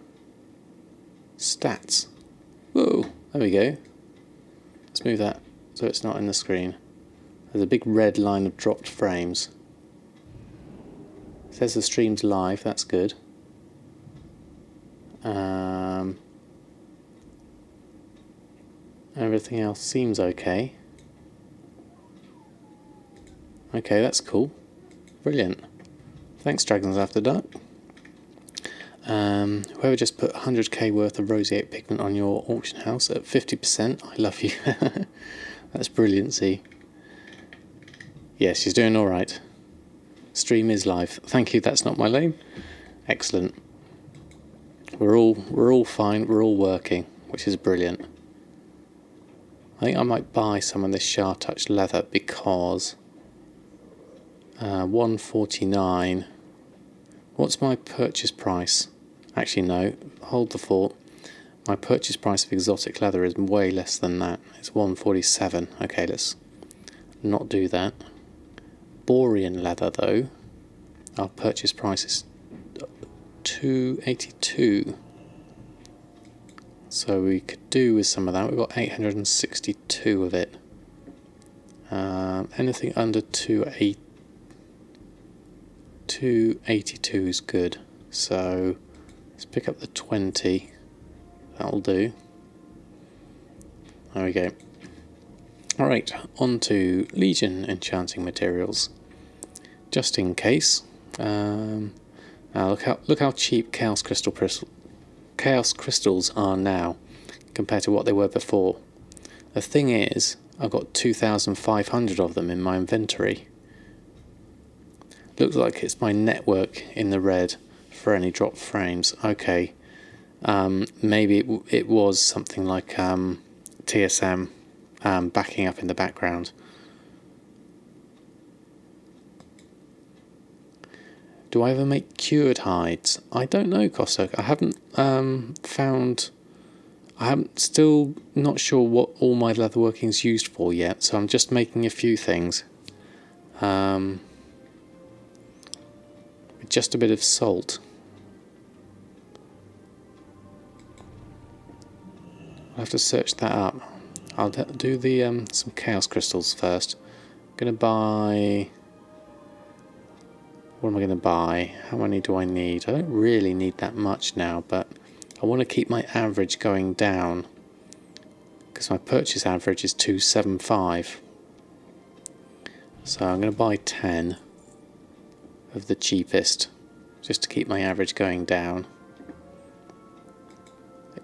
stats. Whoa, there we go. Let's move that so it's not in the screen. There's a big red line of dropped frames. It says the stream's live, that's good. Everything else seems okay. Okay, that's cool. Brilliant. Thanks, Dragons After Dark. Whoever just put 100k worth of roseate pigment on your auction house at 50%, I love you. That's brilliancy. Yes, she's doing alright. Stream is live. Thank you, that's not my name. Excellent. We're all fine, we're all working, which is brilliant. I think I might buy some of this Chartouch leather because 149. What's my purchase price? Actually no, hold the fort. My purchase price of exotic leather is way less than that. It's 147. Okay, let's not do that. Borean leather though, our purchase price is 282. So we could do with some of that. We've got 862 of it. Anything under 282 is good. So let's pick up the 20. That'll do. There we go. Alright, on to Legion enchanting materials. Just in case. Look how cheap Chaos crystals are now compared to what they were before. The thing is, I've got 2,500 of them in my inventory. Looks like it's my network in the red for any dropped frames. Okay, maybe it was something like TSM backing up in the background. Do I ever make cured hides? I don't know, Kostok. I haven't still not sure what all my leatherworking is used for yet, so I'm just making a few things. With just a bit of salt. I'll have to search that up. I'll do the some chaos crystals first. I'm gonna buy. What am I going to buy? How many do I need? I don't really need that much now, but I want to keep my average going down because my purchase average is 275. So I'm going to buy 10 of the cheapest just to keep my average going down.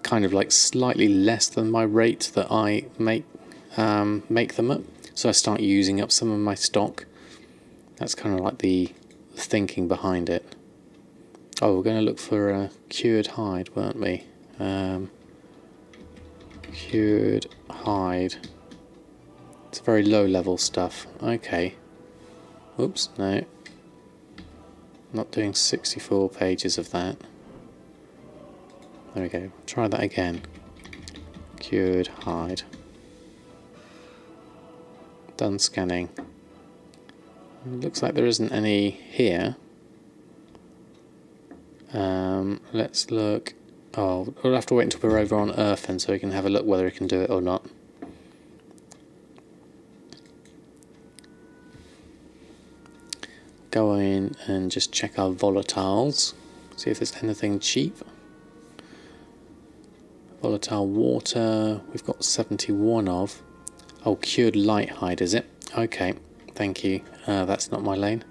Kind of like slightly less than my rate that I make them at. So I start using up some of my stock. That's kind of like the thinking behind it. Oh, we're going to look for a cured hide, weren't we? Cured hide. It's very low level stuff. Okay. Oops, no. Not doing 64 pages of that. There we go. Try that again. Cured hide. Done scanning. It looks like there isn't any here. Let's look. Oh, we'll have to wait until we're over on Earth and so we can have a look whether we can do it or not. Go in and just check our volatiles. See if there's anything cheap. Volatile water, we've got 71 of. Oh, cured light hide, is it? Okay, thank you. That's not my lane.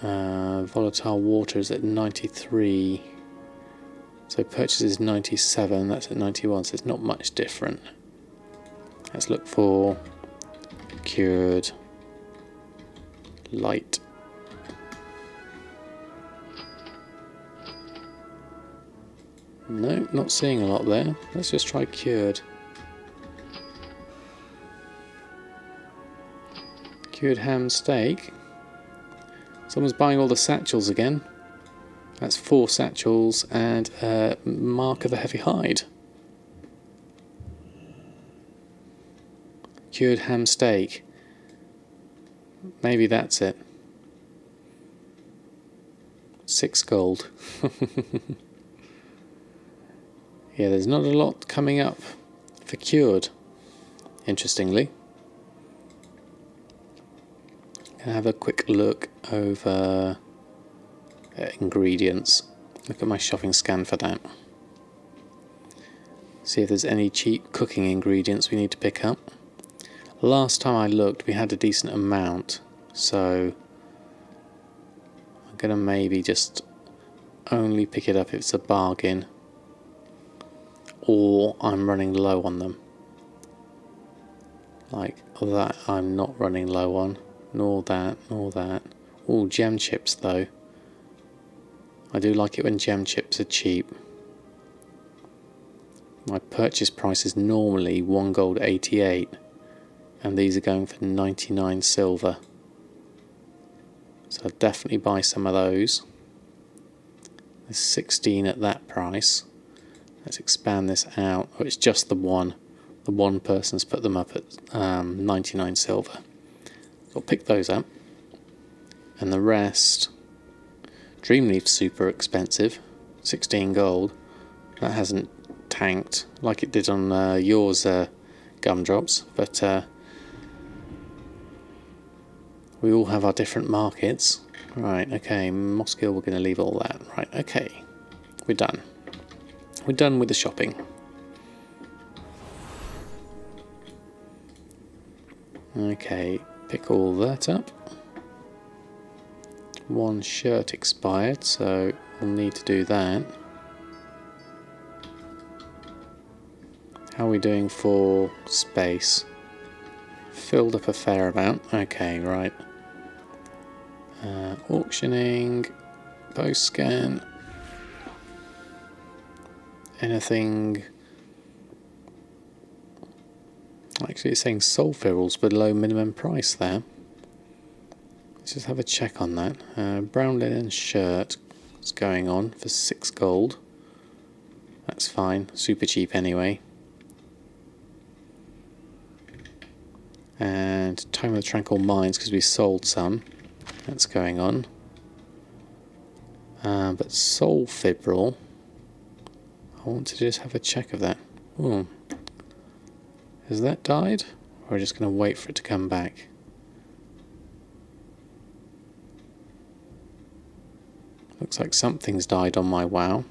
Volatile water is at 93. So purchase is 97, that's at 91, so it's not much different. Let's look for cured light. No, not seeing a lot there. Let's just try cured. Cured ham steak. Someone's buying all the satchels again. That's 4 satchels and a mark of the heavy hide. Cured ham steak. Maybe that's it. 6 gold. Yeah, there's not a lot coming up for cured, interestingly. Gonna have a quick look over ingredients. Look at my shopping scan for that. See if there's any cheap cooking ingredients we need to pick up. Last time I looked, we had a decent amount, so I'm gonna maybe just only pick it up if it's a bargain, or I'm running low on them. Like that I'm not running low on, nor that, nor that. Oh, gem chips though. I do like it when gem chips are cheap. My purchase price is normally 1 gold 88, and these are going for 99 silver. So I'll definitely buy some of those. There's 16 at that price. Let's expand this out. Oh, it's just the one. The one person's put them up at 99 silver. So I'll pick those up. And the rest... Dreamleaf's super expensive. 16 gold. That hasn't tanked like it did on yours gumdrops. But we all have our different markets. Right, okay. Moskill, we're going to leave all that. Right, okay. We're done. We're done with the shopping. Okay, pick all that up. 1 shirt expired, so we'll need to do that. How are we doing for space? Filled up a fair amount. Okay, right. Auctioning, post scan. Anything? Actually, it's saying soul ferrules below minimum price there. Let's just have a check on that. Brown linen shirt is going on for 6 gold. That's fine, super cheap anyway. And Time of the Tranquil Mines, because we sold some. That's going on. But soul fibril, I want to just have a check of that. Oh, has that died? Or are we just going to wait for it to come back? Looks like something's died on my WoW.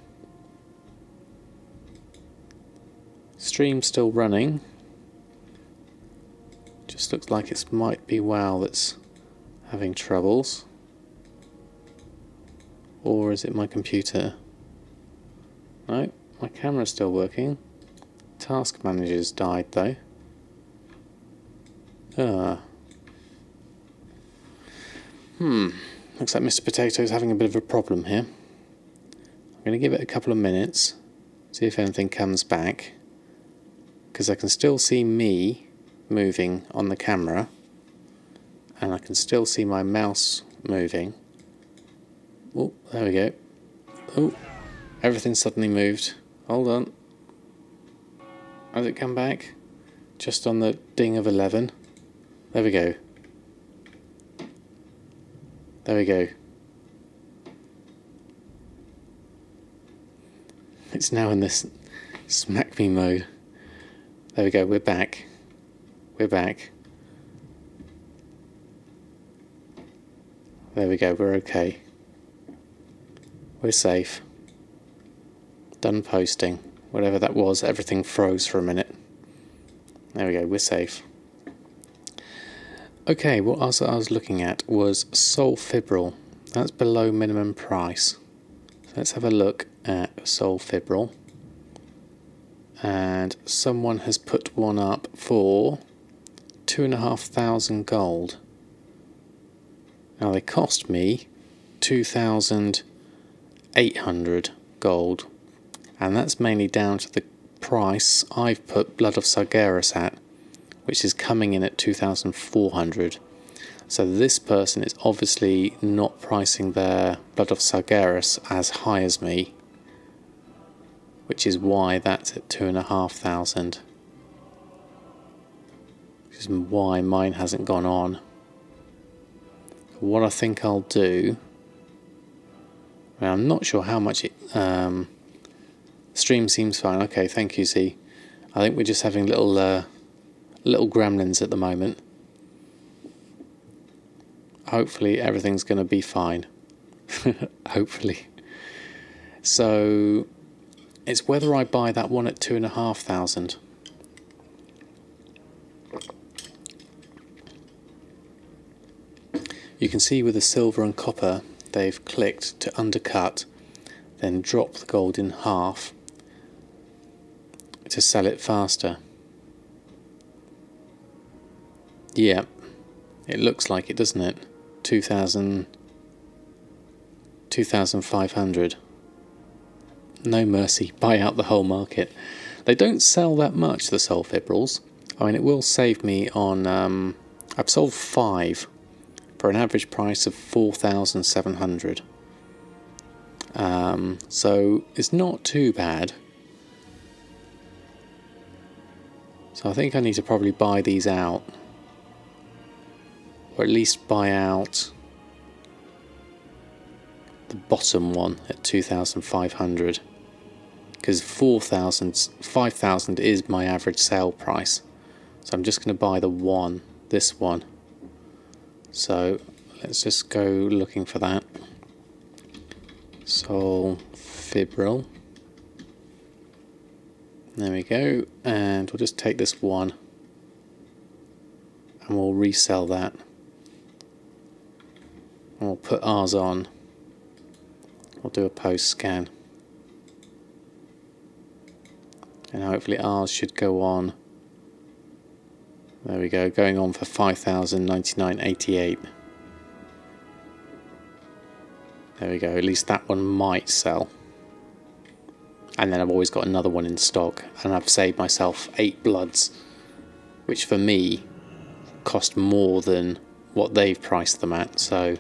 Stream's still running. Just looks like it might be WoW that's having troubles. Or is it my computer? No, my camera's still working. Task Manager's died though. Looks like Mr. Potato's having a bit of a problem here. I'm going to give it a couple of minutes, see if anything comes back, because I can still see me moving on the camera, and I can still see my mouse moving. Oh, there we go. Oh, everything suddenly moved. Hold on. Has it come back? Just on the ding of 11. There we go. There we go. It's now in this smack me mode. There we go, we're back. We're back. There we go, we're okay. We're safe. Done posting. Whatever that was, everything froze for a minute. There we go, we're safe. Okay, what else I was looking at was soul fibril. That's below minimum price. So let's have a look at soul fibril. And someone has put one up for 2,500 gold. Now they cost me 2,800 gold, and that's mainly down to the price I've put Blood of Sargeras at, which is coming in at 2,400. So this person is obviously not pricing their Blood of Sargeras as high as me, which is why that's at 2,500. Which is why mine hasn't gone on. What I think I'll do, well, I'm not sure how much it, stream seems fine. Okay, thank you, Z. I think we're just having little gremlins at the moment. Hopefully everything's going to be fine. Hopefully. So it's whether I buy that one at 2,500. You can see with the silver and copper they've clicked to undercut, then drop the gold in half to sell it faster. Yeah, it looks like it, doesn't it? 2,500. No mercy, buy out the whole market. They don't sell that much, the soul fibrils. I mean, it will save me on, I've sold 5 for an average price of 4,700. So it's not too bad. So I think I need to probably buy these out, or at least buy out the bottom one at 2,500, because 5,000 is my average sale price. So I'm just going to buy this one. So let's just go looking for that. Soul fibril. There we go, and we'll just take this one and we'll resell that. And we'll put ours on. We'll do a post scan. And hopefully ours should go on. There we go, going on for 5,099.88. There we go, at least that one might sell. And then I've always got another one in stock, and I've saved myself 8 bloods, which for me cost more than what they've priced them at, so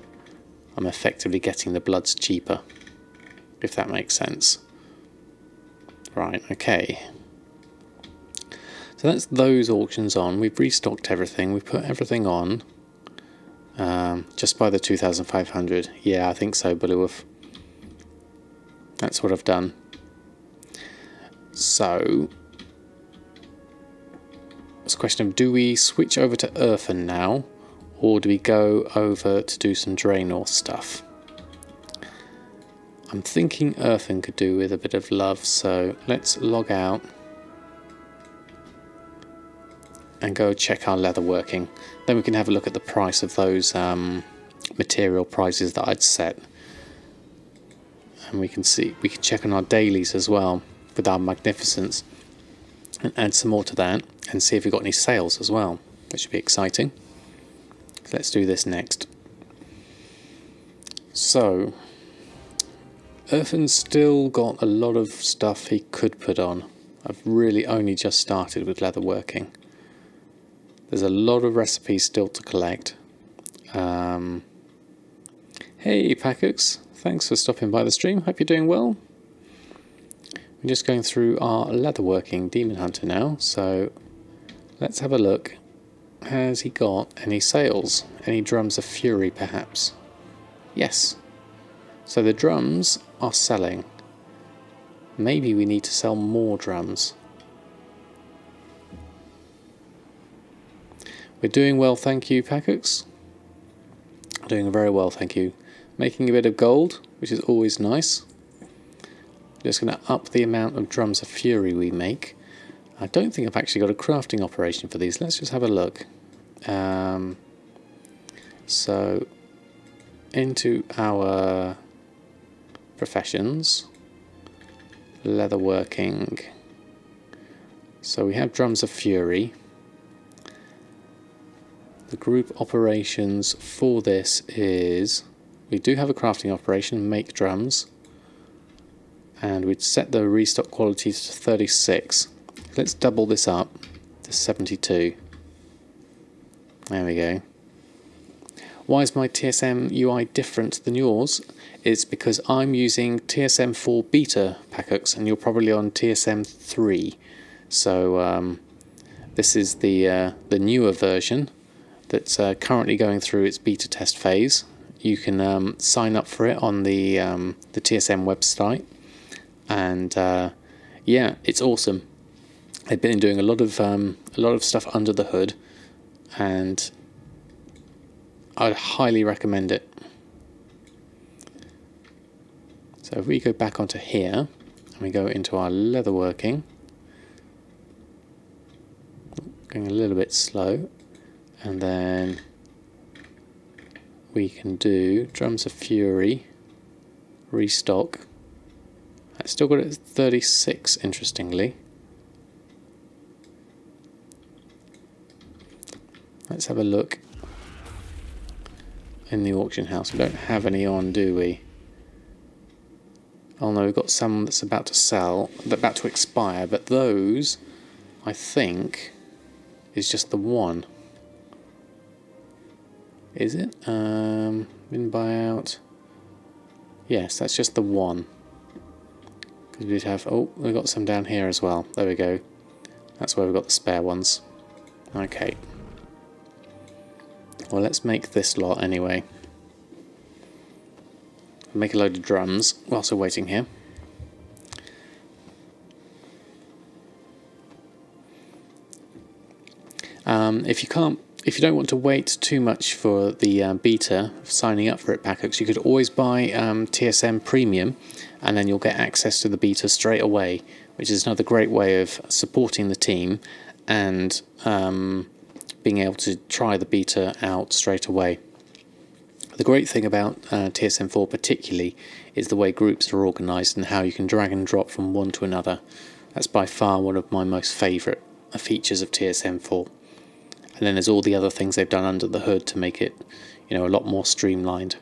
I'm effectively getting the bloods cheaper, if that makes sense. Right, okay. So that's those auctions on. We've restocked everything, we've put everything on. Just by the 2,500. Yeah, I think so, Bullywolf. That's what I've done. So it's a question of, do we switch over to Earthen now, or do we go over to do some Draenor stuff? I'm thinking Earthen could do with a bit of love, so let's log out and go check our leatherworking. Then we can have a look at the price of those material prices that I'd set, and we can check on our dailies as well with our magnificence and add some more to that and see if we've got any sales as well, which should be exciting. So let's do this next. So Earthen's still got a lot of stuff he could put on. I've really only just started with leatherworking. There's a lot of recipes still to collect. Hey Packux, thanks for stopping by the stream, hope you're doing well. We're just going through our leatherworking demon hunter now, so let's have a look. Has he got any sales? Any drums of fury perhaps? Yes. So the drums are selling. Maybe we need to sell more drums. We're doing well, thank you, Packux. Doing very well, thank you. Making a bit of gold, which is always nice. Just going to up the amount of drums of fury we make. I don't think I've actually got a crafting operation for these. Let's just have a look. So into our professions, leatherworking. So we have drums of fury. the group operations for this is, we do have a crafting operation, make drums, and we'd set the restock quality to 36. Let's double this up to 72. There we go. Why is my TSM UI different than yours? It's because I'm using TSM 4 beta packhooks and you're probably on TSM 3. So this is the newer version that's currently going through its beta test phase. You can sign up for it on the TSM website, and yeah, it's awesome. They've been doing a lot of stuff under the hood, and I'd highly recommend it. So if we go back onto here and we go into our leatherworking, going a little bit slow, and then we can do Drums of Fury, restock. It's still got it at 36, interestingly. Let's have a look in the auction house. We don't have any on, do we? Oh no, we've got some that's about to sell, about to expire, but those, I think, is just the one. Is it? Bin buyout. Yes, that's just the one. Because we'd have, oh, we've got some down here as well. There we go. That's where we've got the spare ones. Okay. Well, let's make this lot anyway. Make a load of drums whilst we're waiting here. If you don't want to wait too much for the beta, signing up for it packhooks, you could always buy TSM Premium, and then you'll get access to the beta straight away, which is another great way of supporting the team and being able to try the beta out straight away. The great thing about TSM4 particularly is the way groups are organised and how you can drag and drop from one to another. That's by far one of my most favourite features of TSM4. And then there's all the other things they've done under the hood to make it, you know, a lot more streamlined.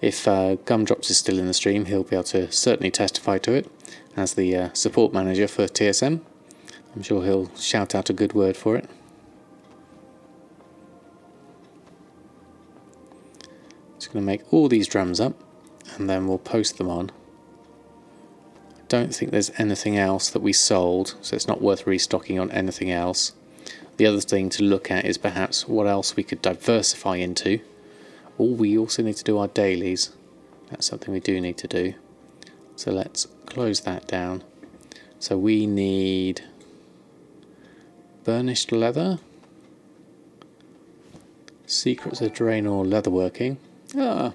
If Gumdrops is still in the stream, he'll be able to certainly testify to it as the support manager for TSM. I'm sure he'll shout out a good word for it. Just going to make all these drums up and then we'll post them on. I don't think there's anything else that we sold, so it's not worth restocking on anything else. The other thing to look at is perhaps what else we could diversify into. Oh, we also need to do our dailies. That's something we do need to do. So let's close that down. So we need Burnished Leather, Secrets of Draenor Leatherworking. Ah,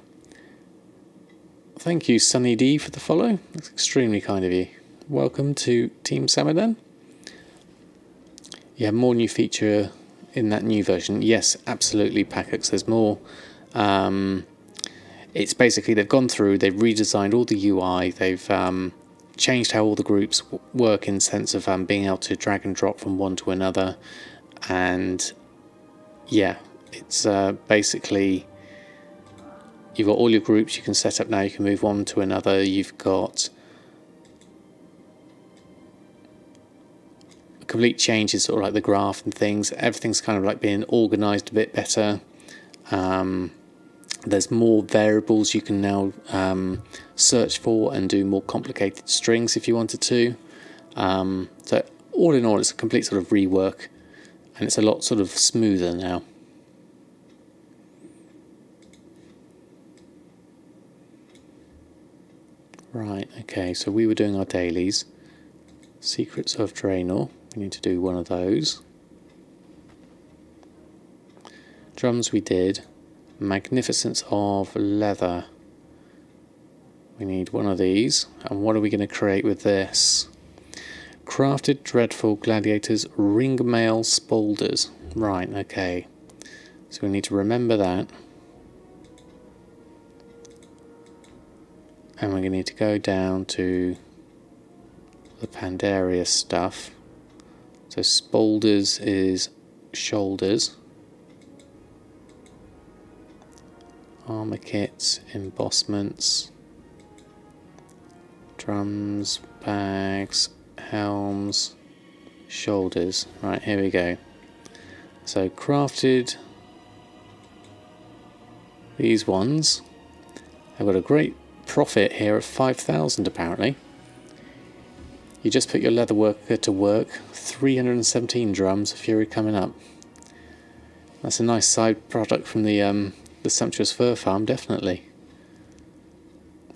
thank you Sunny D for the follow. That's extremely kind of you. Welcome to Team Samadan. You have more new feature in that new version. Yes, absolutely, Packox. There's more. It's basically they've gone through, they've redesigned all the UI, they've changed how all the groups work in the sense of being able to drag and drop from one to another, and yeah, it's basically you've got all your groups you can set up now, you can move one to another, you've got complete changes, sort of like the graph and things, everything's kind of like being organised a bit better. There's more variables you can now search for and do more complicated strings if you wanted to. So all in all, it's a complete sort of rework, and it's a lot sort of smoother now. Right, okay, so we were doing our dailies. Secrets of Draenor, we need to do one of those. Drums we did. Magnificence of Leather. We need one of these. And what are we going to create with this? Crafted Dreadful Gladiators Ringmail Spolders. Right, okay. So we need to remember that. And we're going to need to go down to the Pandaria stuff. So spoulders is shoulders. Armour kits, embossments, drums, bags, helms, shoulders. Right, here we go. So crafted these ones. I've got a great profit here of 5,000 apparently. You just put your leather worker to work. 317 drums of fury coming up. That's a nice side product from the sumptuous fur farm, definitely.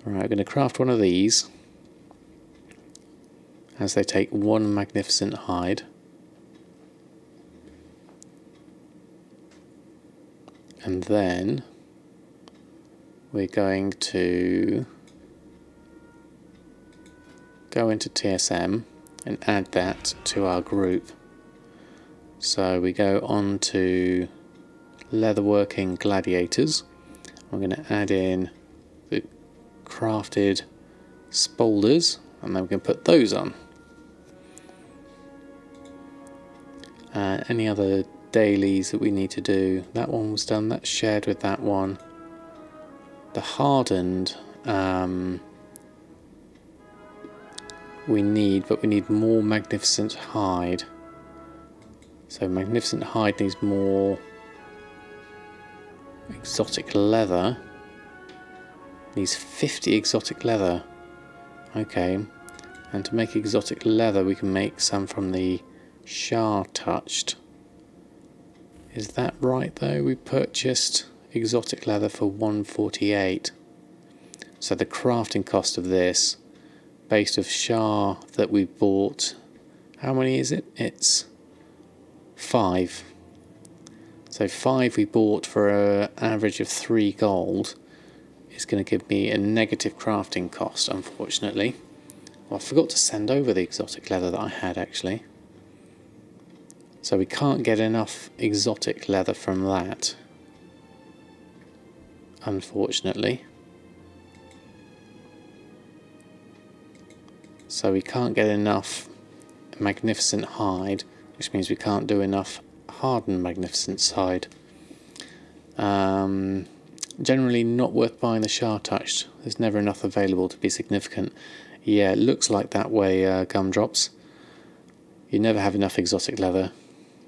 Alright, I'm going to craft one of these, as they take one magnificent hide. And then we're going to go into TSM and add that to our group. So we go on to Leatherworking Gladiators. I'm going to add in the crafted spoulders, and then we can put those on. Any other dailies that we need to do? That one was done, that's shared with that one. The hardened we need, but we need more magnificent hide. So magnificent hide needs more exotic leather. Needs 50 exotic leather. Okay, and to make exotic leather we can make some from the touched. Is that right though? We purchased exotic leather for 148. So the crafting cost of this, based of that we bought, how many is it? It's 5. So 5 we bought for an average of 3 gold is going to give me a negative crafting cost, unfortunately. Well, I forgot to send over the exotic leather that I had actually. So we can't get enough exotic leather from that, unfortunately. So we can't get enough magnificent hide, which means we can't do enough hardened magnificent hide. Generally not worth buying the touched. There's never enough available to be significant. Yeah, it looks like that way, Gumdrops. You never have enough exotic leather.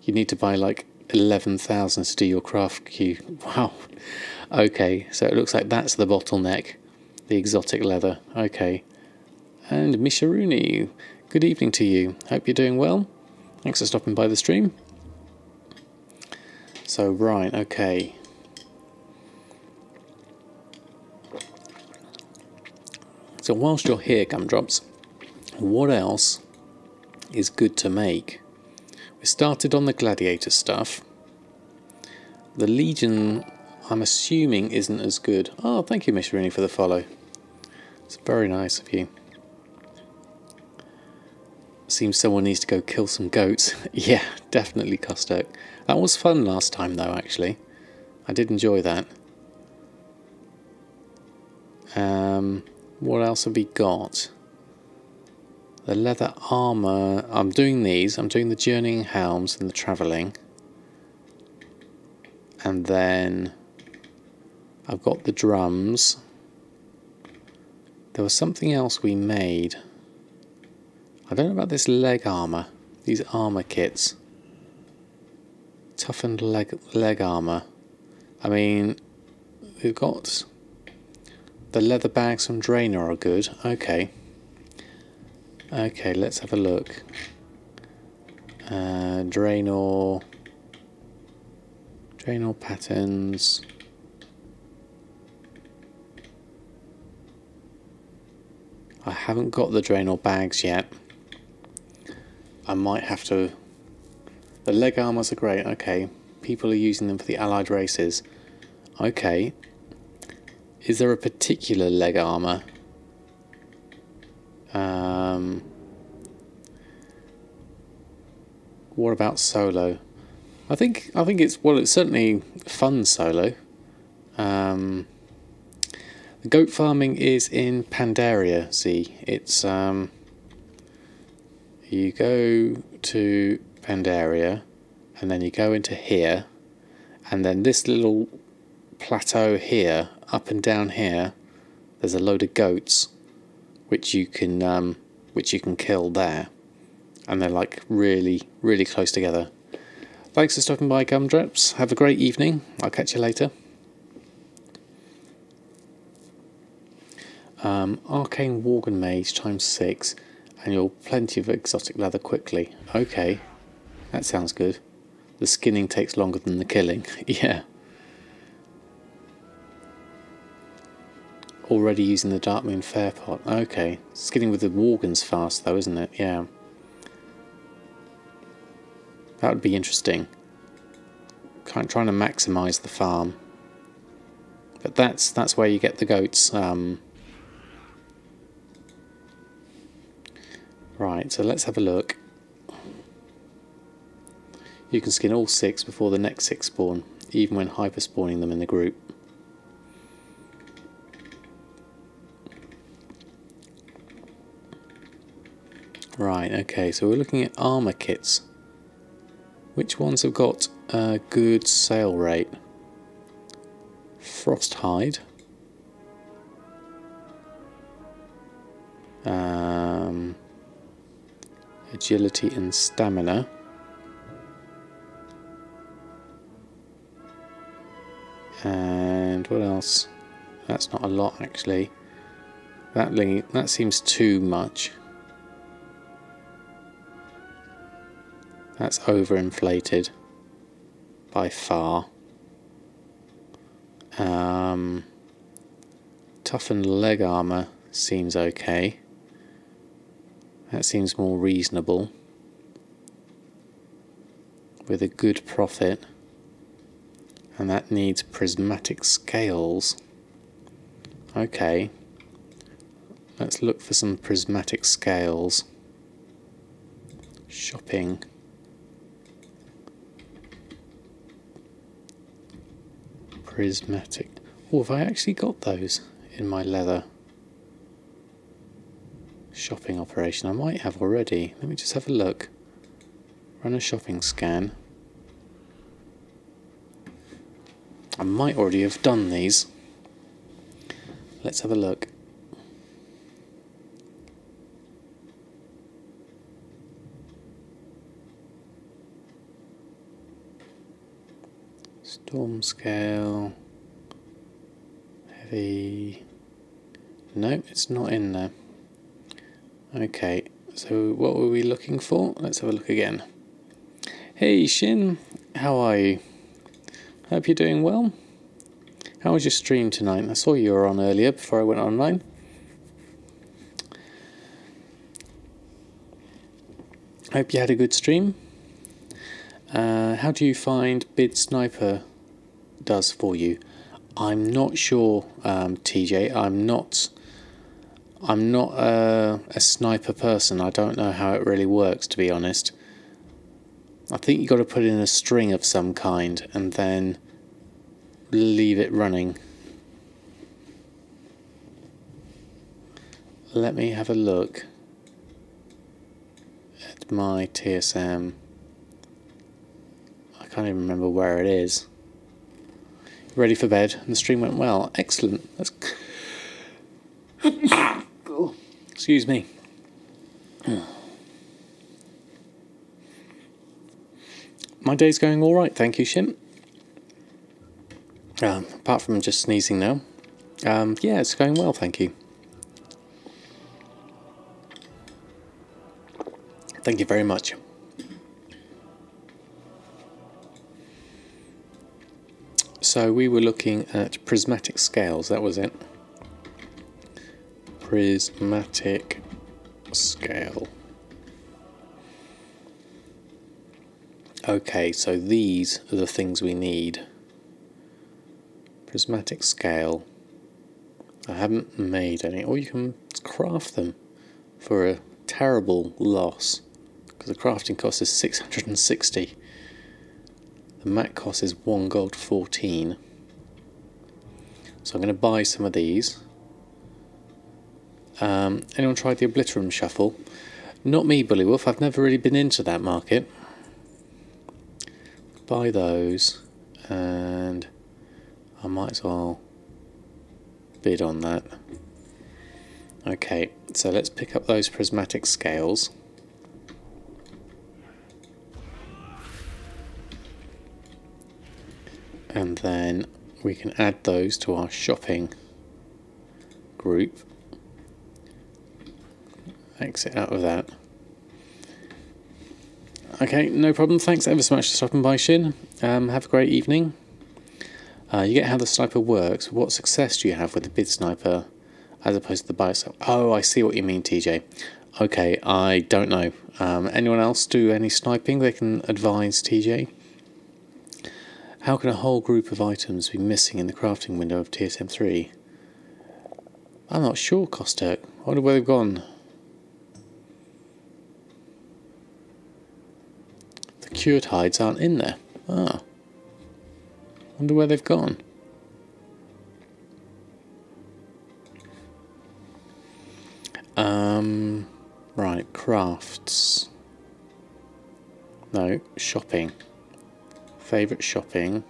You need to buy like 11,000 to do your craft queue. Wow. Okay, so it looks like that's the bottleneck, the exotic leather. Okay. And Misharuni, good evening to you. Hope you're doing well. Thanks for stopping by the stream. So, right, okay. So whilst you're here, Gumdrops, what else is good to make? We started on the gladiator stuff. The Legion, I'm assuming, isn't as good. Oh, thank you, Misharuni, for the follow. It's very nice of you. Seems someone needs to go kill some goats. Yeah, definitely, Kostek. That was fun last time though, actually. I did enjoy that. What else have we got? The leather armour. I'm doing these. I'm doing the journeying helms and the travelling. And then I've got the drums. There was something else we made. I don't know about this leg armour, these armour kits. Toughened leg armour. I mean, we've got the leather bags from Draenor are good. Okay. Okay, let's have a look. Draenor patterns. I haven't got the Draenor bags yet. I might have to. The leg armors are great. Okay, people are using them for the allied races. Okay, is there a particular leg armor? What about solo? I think it's certainly fun solo. The goat farming is in Pandaria. See, it's you go to penned area, and then you go into here, and then this little plateau here, up and down here, there's a load of goats which you can kill there, and they're like really, really close together. Thanks for stopping by, Gumdrops. Have a great evening. I'll catch you later. Arcane Worgen Mage ×6, and you'll plenty of exotic leather quickly. Okay, that sounds good. The skinning takes longer than the killing. Yeah. Already using the Darkmoon Fairpot. Okay, skinning with the Worgen's fast though, isn't it? Yeah. That would be interesting. Kind of trying to maximise the farm. But that's where you get the goats. Right, so let's have a look. You can skin all 6 before the next 6 spawn, even when hyper spawning them in the group. Right, okay, so we're looking at armour kits. Which ones have got a good sale rate? Frosthide. Agility and stamina. And what else? That's not a lot actually. That seems too much. That's overinflated by far. Toughened leg armour seems okay. That seems more reasonable, with a good profit. And that needs prismatic scales. Okay, let's look for some prismatic scales. Shopping. Prismatic. Oh, have I actually got those in my leather shopping operation? I might have already. Let me just have a look. Run a shopping scan. I might already have done these. Let's have a look. Storm scale. Heavy. No, it's not in there. Okay, so what were we looking for? Let's have a look again. Hey Shin, how are you? Hope you're doing well. How was your stream tonight? I saw you were on earlier before I went online. Hope you had a good stream. How do you find Bid Sniper does for you? I'm not sure, TJ. I'm not a sniper person. I don't know how it really works, to be honest. I think you got to put in a string of some kind and then leave it running. Let me have a look at my TSM. I can't even remember where it is. Ready for bed, and the stream went well. Excellent. That's excuse me. My day's going all right, thank you, Shim. Apart from just sneezing now. Yeah, it's going well, thank you. Thank you very much. So we were looking at prismatic scales, that was it. Prismatic scale. Okay, so these are the things we need. Prismatic scale. I haven't made any. Or you can craft them for a terrible loss, because the crafting cost is 660. The mat cost is 1 gold 14. So I'm going to buy some of these. Anyone tried the Obliterum Shuffle? Not me, Bullywolf. I've never really been into that market. buy those, and I might as well bid on that. Okay, so let's pick up those prismatic scales. And then we can add those to our shopping group. Exit out of that. Okay, no problem. Thanks ever so much for stopping by, Shin. Have a great evening. You get how the sniper works. What success do you have with the bid sniper as opposed to the bicep? Oh, I see what you mean, TJ. Okay, I don't know. Anyone else do any sniping they can advise TJ? How can a whole group of items be missing in the crafting window of TSM 3? I'm not sure, Kostek. I wonder where they've gone. The cured hides aren't in there. Ah. Wonder where they've gone. Right, crafts. No, shopping. Favourite shopping.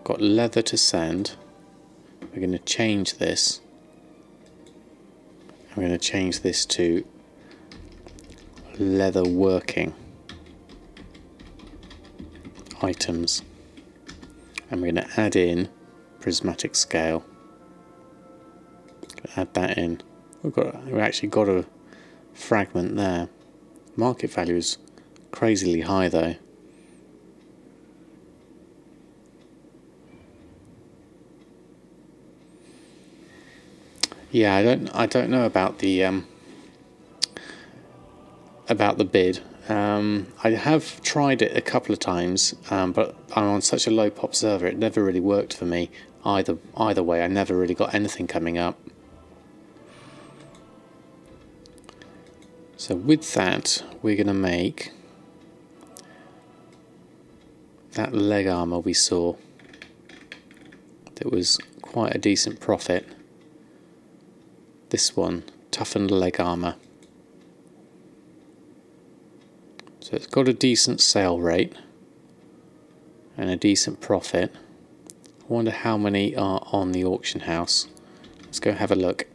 Got leather to send. We're going to change this. I'm going to change this to leatherworking items. And we're going to add in prismatic scale. Add that in. We've actually got a fragment there. Market value is crazily high though. Yeah, I don't know about the bid. I have tried it a couple of times, but I'm on such a low pop server. It never really worked for me either way. I never really got anything coming up. So with that, we're going to make that leg armour we saw. That was quite a decent profit. This one, toughened leg armour. So it's got a decent sale rate and a decent profit. I wonder how many are on the auction house. Let's go have a look.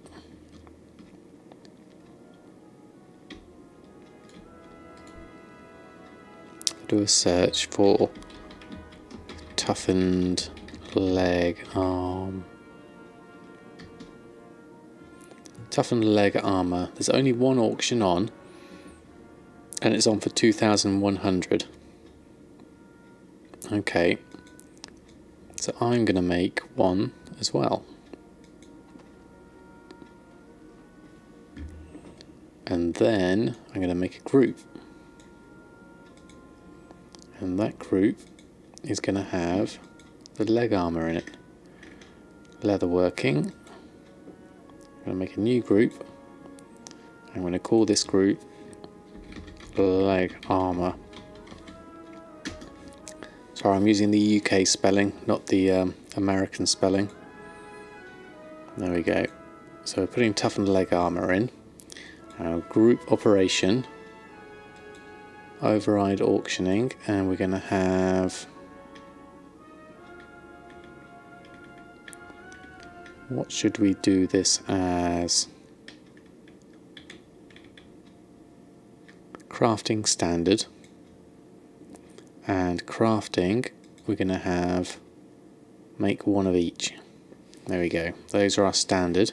Do a search for toughened leg arm. Toughened leg armour. There's only one auction on, and it's on for 2,100. Okay, so I'm going to make one as well. And then I'm going to make a group. And that group is going to have the leg armour in it. Leatherworking. I'm going to make a new group. I'm going to call this group leg armour. Sorry, I'm using the UK spelling, not the American spelling. There we go. So we're putting toughened leg armour in. Group operation. Override auctioning, and we're going to have what should we do this as? Crafting standard, and crafting we're going to have make one of each. There we go. Those are our standard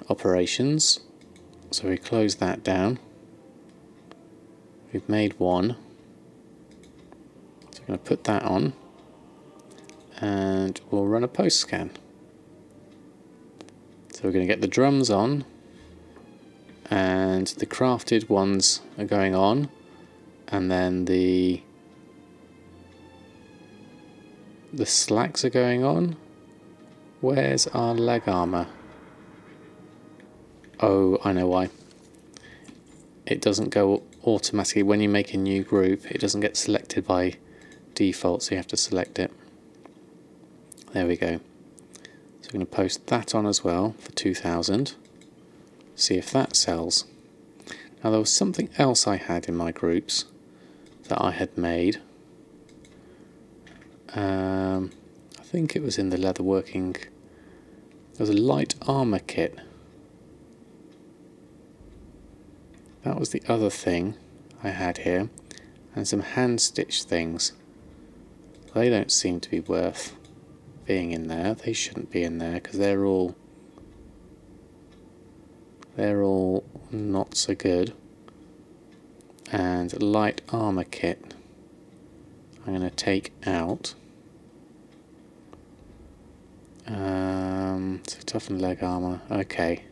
operations. So we close that down. We've made one, so I'm going to put that on, and we'll run a post scan. So we're going to get the drums on, and the crafted ones are going on, and then the slacks are going on. Where's our leg armour? Oh, I know why. It doesn't go automatically when you make a new group. It doesn't get selected by default, so you have to select it. There we go. So we're going to post that on as well for 2,000. See if that sells. Now there was something else I had in my groups that I had made. I think it was in the leatherworking. There was a light armour kit. That was the other thing I had here. And some hand-stitched things. They don't seem to be worth being in there. They shouldn't be in there because they're all not so good. And light armour kit I'm going to take out. So toughened leg armour, okay.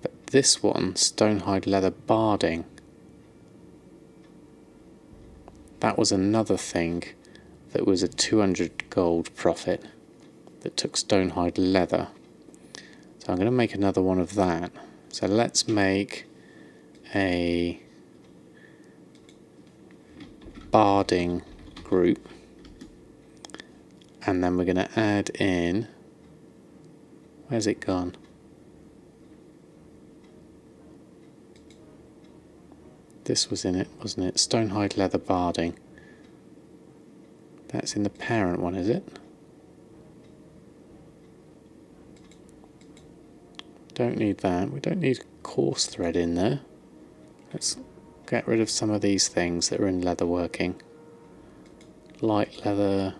But this one, stonehide leather barding, that was another thing that was a 200 gold profit that took stonehide leather. So I'm going to make another one of that. So let's make a barding group, and then we're going to add in, where's it gone? This was in it, wasn't it? Stonehide leather barding. That's in the parent one, is it? Don't need that. We don't need coarse thread in there. Let's get rid of some of these things that are in leatherworking. Light leather.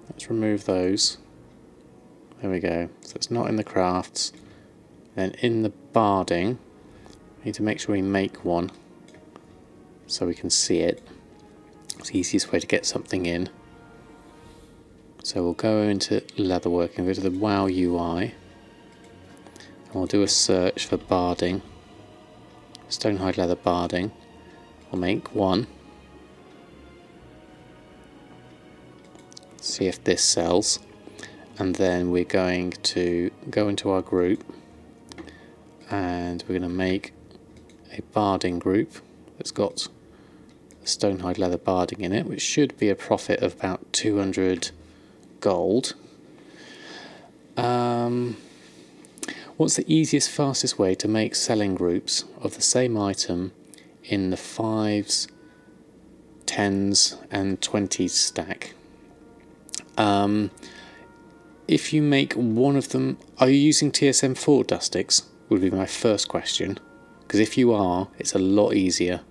Let's remove those. There we go. So it's not in the crafts. Then in the barding, we need to make sure we make one so we can see it. It's the easiest way to get something in. So we'll go into leatherworking, go to the WoW UI, and we'll do a search for barding. Stonehide leather barding. We'll make one. See if this sells. And then we're going to go into our group, and we're going to make a barding group that's got stonehide leather barding in it, which should be a profit of about 200 gold. What's the easiest, fastest way to make selling groups of the same item in the 5s, 10s and 20s stack? If you make one of them, are you using TSM4 dust sticks? Would be my first question, because if you are, it's a lot easier.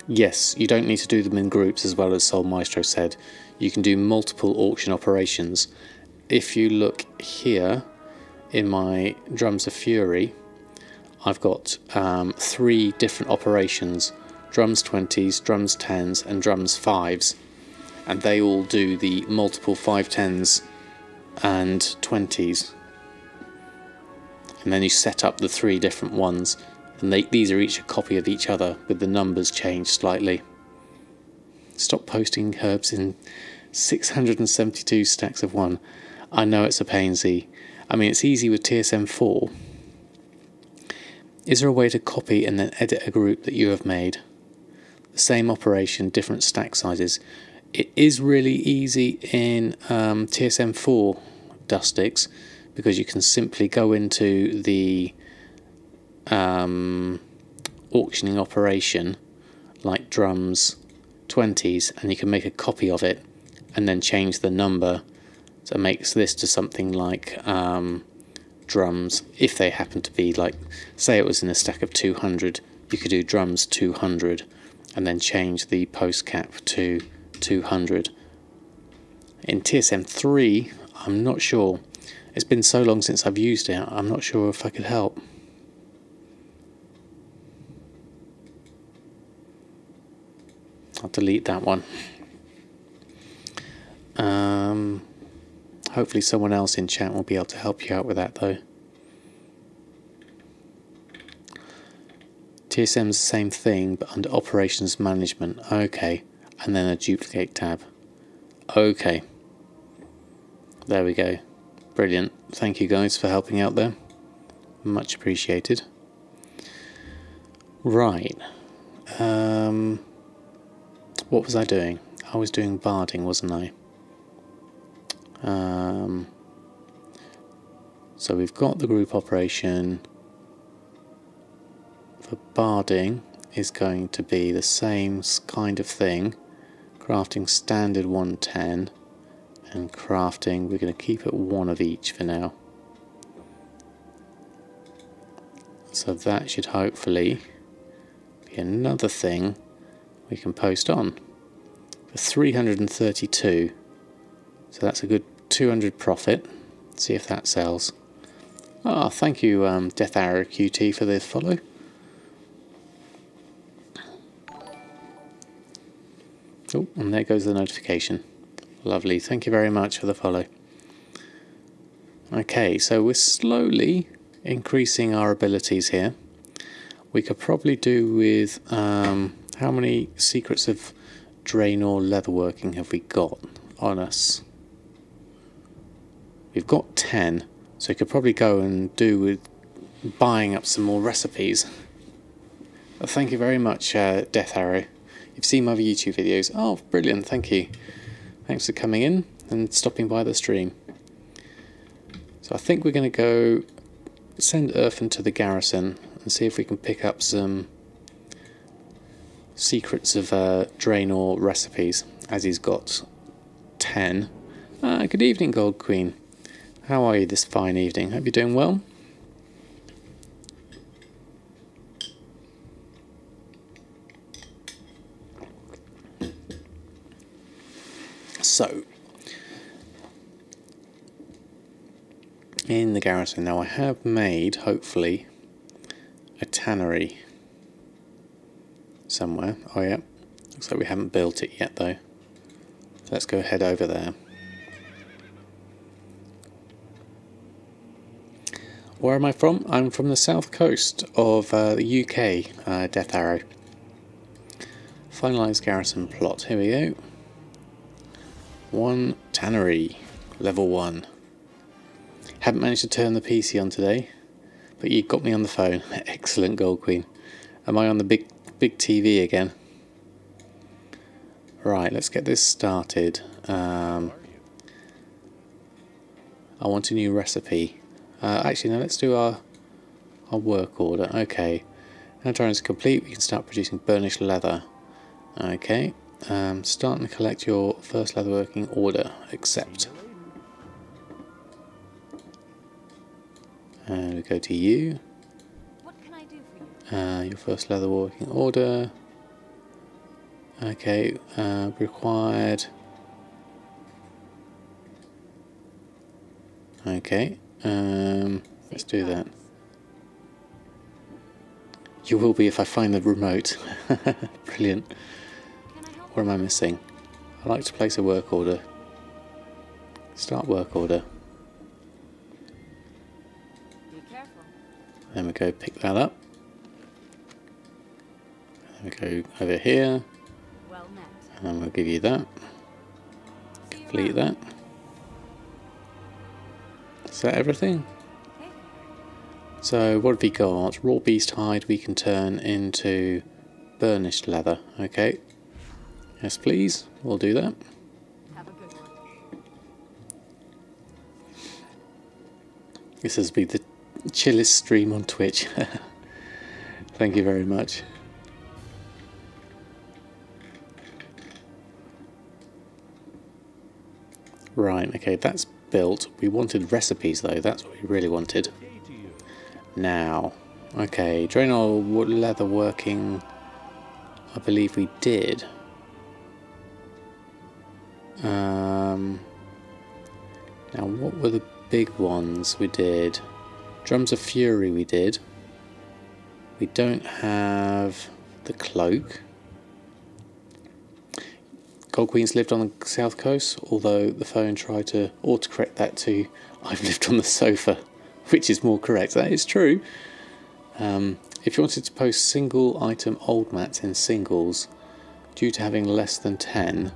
Yes, you don't need to do them in groups, as well as Soul Maestro said. You can do multiple auction operations. If you look here in my Drums of Fury, I've got 3 different operations: Drums 20s, Drums 10s and Drums 5s, and they all do the multiple 510s and 20s. And then you set up the 3 different ones, and these are each a copy of each other with the numbers changed slightly. Stop posting herbs in 672 stacks of 1. I know it's a painsy. I mean, it's easy with TSM4. Is there a way to copy and then edit a group that you have made? The same operation, different stack sizes. It is really easy in TSM4 dust sticks, because you can simply go into the auctioning operation like Drums 20s, and you can make a copy of it and then change the number, so it makes this to something like Drums, if they happen to be, like, say it was in a stack of 200, you could do Drums 200 and then change the post cap to 200. In TSM3, I'm not sure. It's been so long since I've used it, I'm not sure if I could help. I'll delete that one. Hopefully someone else in chat will be able to help you out with that, though. TSM's the same thing, but under operations management. Okay, and then a duplicate tab. Okay, there we go. Brilliant. Thank you guys for helping out there. Much appreciated. Right. What was I doing? I was doing barding, wasn't I? So we've got the group operation for barding is going to be the same kind of thing. Crafting standard 110 and crafting we're going to keep it one of each for now. So that should hopefully be another thing we can post on for 332. So that's a good 200 profit. See if that sells. Ah, thank you Death Arrow QT for the follow. Oh, and there goes the notification. Lovely, thank you very much for the follow. Okay, so we're slowly increasing our abilities here. We could probably do with how many secrets of Draenor Leatherworking have we got on us? We've got 10, so we could probably go and do with buying up some more recipes. Well, thank you very much, Death Arrow. You've seen my YouTube videos. Oh, brilliant, thank you. Thanks for coming in and stopping by the stream. So I think we're going to go send Earthen to the Garrison and see if we can pick up some secrets of Draenor recipes, as he's got 10. Good evening, Gold Queen. How are you this fine evening? Hope you're doing well. So, in the Garrison now I have made, hopefully, a tannery somewhere. Oh yeah, looks like we haven't built it yet though. So let's go head over there. Where am I from? I'm from the south coast of the UK, Death Arrow. Finalised Garrison plot, here we go. 1 tannery, level 1. Haven't managed to turn the PC on today, but you got me on the phone. Excellent, Gold Queen. Am I on the big TV again? Right, let's get this started. I want a new recipe. Actually, no, let's do our work order. Okay. Now drawing is complete, we can start producing burnished leather. Okay. Starting to collect your first leatherworking order. Accept. And we go to you. What can I do for you? Your first leatherworking order. Okay. Required. Okay. Let's do that. You will be if I find the remote. Brilliant. What am I missing? I'd like to place a work order. Start work order. Be careful. Then we go pick that up. Then we go over here. Well met. And then we'll give you that. Complete that. Is that everything? Okay. So what have we got? Raw beast hide we can turn into burnished leather. Okay. Yes please, we'll do that. Have a good one. This has been the chillest stream on Twitch. Thank you very much. Right, okay, that's built. We wanted recipes though, that's what we really wanted. Now, okay, Draenor Leatherworking, I believe we did. Now what were the big ones we did? Drums of Fury we did. We don't have the cloak. Gold Queen's lived on the south coast, although the phone tried to autocorrect that to I've lived on the sofa, which is more correct. That is true. If you wanted to post single item old mats in singles due to having less than 10,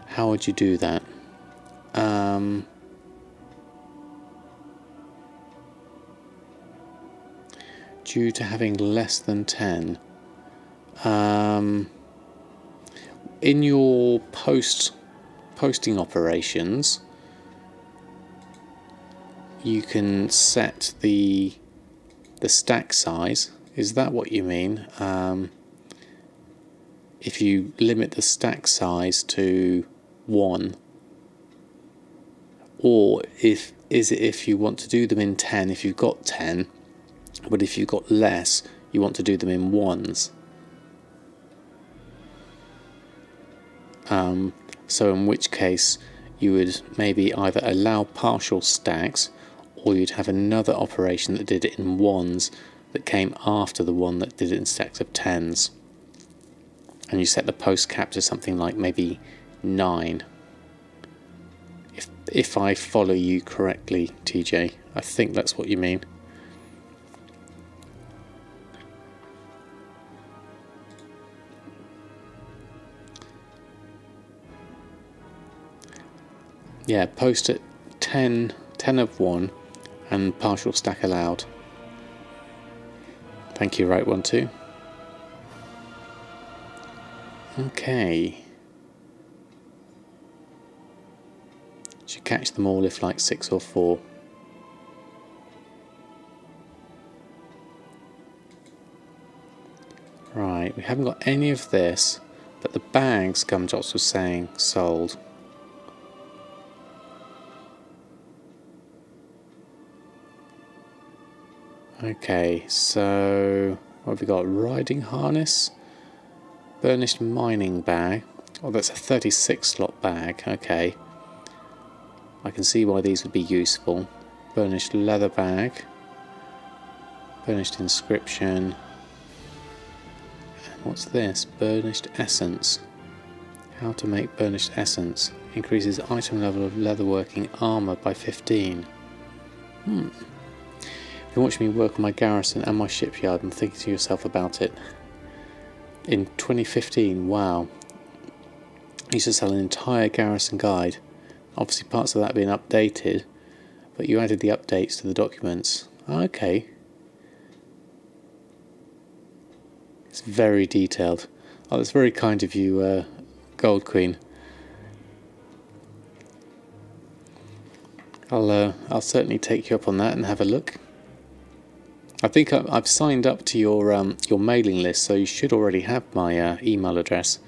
how would you do that? Due to having less than 10. In your posting operations, you can set the stack size. Is that what you mean? If you limit the stack size to 1, or is it if you want to do them in 10, if you've got 10, but if you've got less, you want to do them in 1s. So in which case you would maybe either allow partial stacks, or you'd have another operation that did it in 1s that came after the one that did it in stacks of 10s. And you set the post cap to something like maybe 9. If I follow you correctly, TJ, I think that's what you mean. Yeah, post at 10 of 1 and partial stack allowed. Thank you, right one too. Okay. Should catch them all if like 6 or 4. Right, we haven't got any of this, but the bags Gumdrops was saying sold. Okay, so what have we got? Riding harness, burnished mining bag. Oh, that's a 36 slot bag. Okay, I can see why these would be useful. Burnished leather bag, burnished inscription, and what's this? Burnished essence. How to make burnished essence. Increases item level of leatherworking armour by 15. If you're watching me work on my garrison and my shipyard and thinking to yourself about it. In 2015, wow, I used to sell an entire garrison guide. Obviously parts of that being updated, but you added the updates to the documents. Okay. It's very detailed. Oh, that's very kind of you, Gold Queen. I'll certainly take you up on that and have a look. I think I've signed up to your mailing list, so you should already have my email address.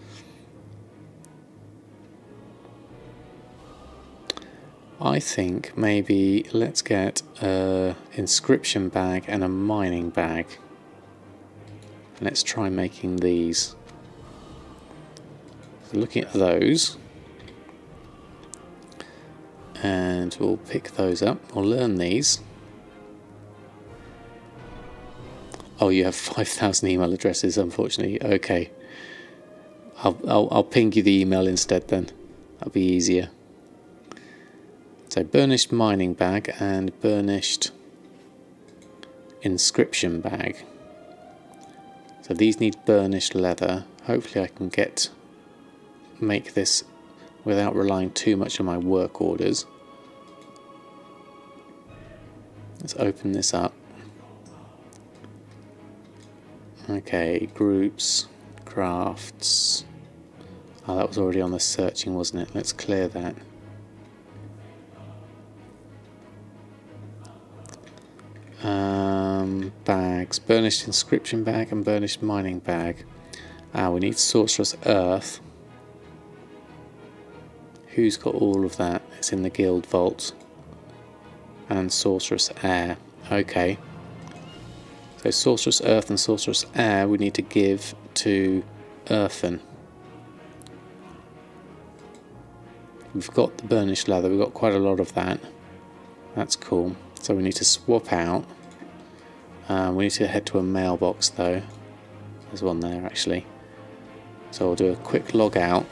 I think maybe let's get an inscription bag and a mining bag. Let's try making these. So looking at those, and we'll pick those up. We'll learn these. Oh, you have 5,000 email addresses, unfortunately. Okay, I'll ping you the email instead then. That'll be easier. So burnished mining bag and burnished inscription bag. So these need burnished leather. Hopefully I can make this without relying too much on my work orders. Let's open this up. Okay, groups, crafts. Oh, that was already on the searching, wasn't it? Let's clear that. Bags, burnished inscription bag and burnished mining bag. We need sorceress earth. Who's got all of that? It's in the guild vault. And sorceress air. Okay. So sorceress earth and sorceress air we need to give to Earthen. We've got the burnished leather, we've got quite a lot of that. That's cool. So we need to swap out. We need to head to a mailbox though. There's one there actually. So we'll do a quick log out.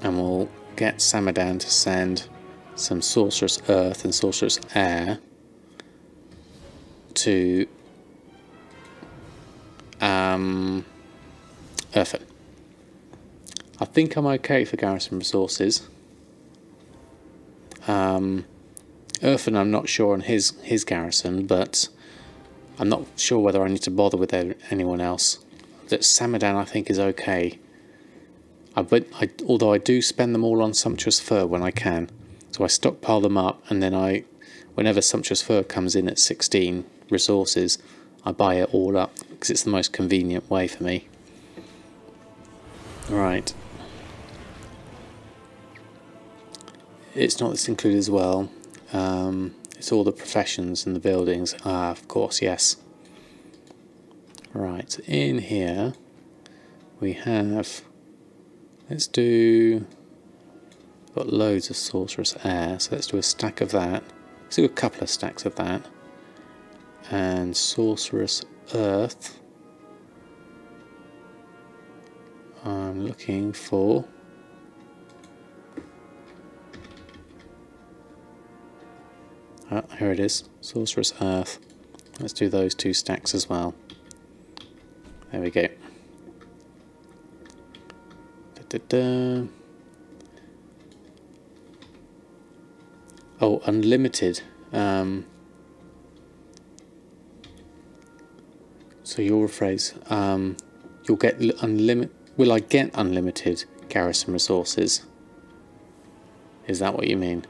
And we'll get Samadan to send some sorceress earth and sorceress air to Earthen. I think I'm okay for garrison resources. Earthen I'm not sure on his garrison, but I'm not sure whether I need to bother with anyone else. That Samadan I think is okay. Although I do spend them all on sumptuous fur when I can. So I stockpile them up, and then whenever Sumptuous Fur comes in at 16 resources, I buy it all up because it's the most convenient way for me. Right. It's not this included as well. It's all the professions and the buildings. Ah, of course, yes. Right, in here we have, let's do, got loads of Sorcerous Air, so let's do a stack of that. Let's do a couple of stacks of that. And Sorcerous Earth, I'm looking for here it is, Sorcerous Earth. Let's do those 2 stacks as well. There we go. Oh, unlimited. So your phrase, you'll get unlimited. Will I get unlimited garrison resources? Is that what you mean?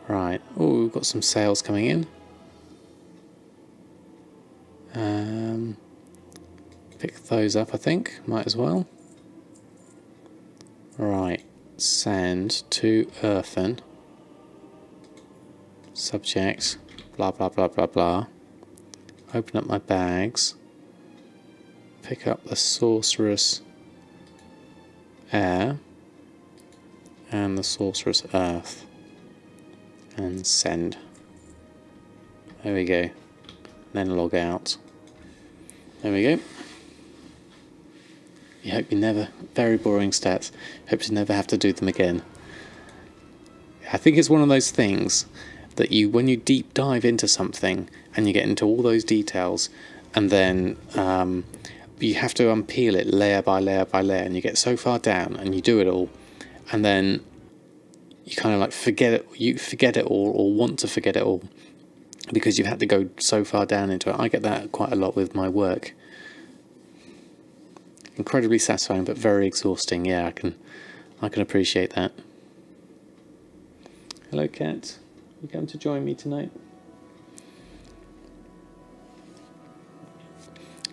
Right. Oh, we've got some sales coming in. Pick those up, I think. Might as well. Right. Send to Earthen. Subject. Blah, blah, blah, blah, blah. Open up my bags. Pick up the Sorcerous Air. And the Sorcerous Earth. And send. There we go. Then log out. There we go. You hope you never, very boring stats, hope to never have to do them again. I think it's one of those things that when you deep dive into something and you get into all those details, and then you have to unpeel it layer by layer by layer, and you get so far down and you do it all, and then you kind of like forget it, you forget it all or want to forget it all because you've had to go so far down into it. I get that quite a lot with my work. Incredibly satisfying but very exhausting. Yeah, I can appreciate that. Hello Cat, you come to join me tonight?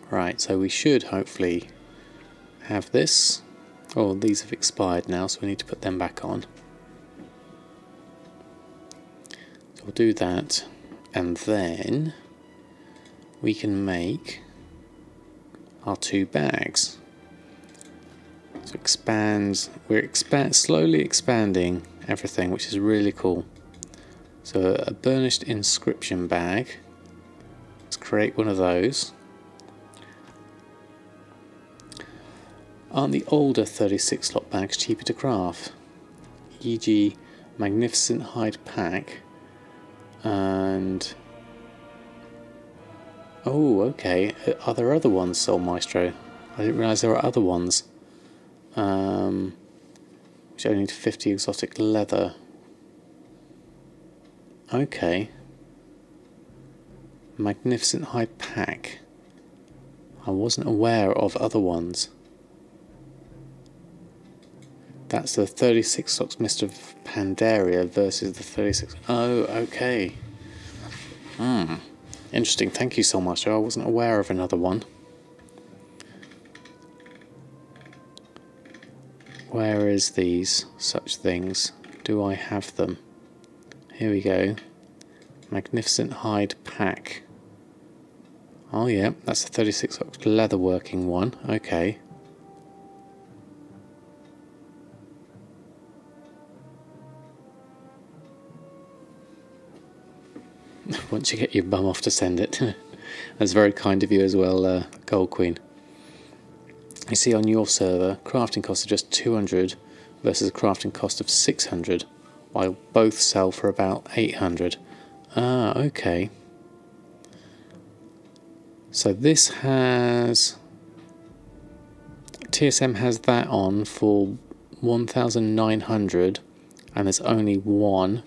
Right, so we should hopefully have this. Oh, these have expired now, so we need to put them back on. So we'll do that, and then we can make our 2 bags. So we're slowly expanding everything, which is really cool. So a burnished inscription bag. Let's create one of those. Aren't the older 36 slot bags cheaper to craft? E.g. Magnificent Hide Pack and... Oh, okay. Are there other ones, Soul Maestro? I didn't realise there were other ones. Which only need 50 exotic leather. Okay. Magnificent Hide Pack. I wasn't aware of other ones. That's the 36 stocks Mist of Pandaria versus the 36... Oh, okay. Interesting. Thank you so much. I wasn't aware of another one. Where is these such things? Do I have them? Here we go. Magnificent Hide Pack. Oh yeah, that's the 36 leatherworking one. Okay. Once you get your bum off to send it. That's very kind of you as well, Gold Queen. You see on your server, crafting costs are just 200 versus a crafting cost of 600, while both sell for about 800. Ah, okay. So this has... TSM has that on for 1,900, and there's only one.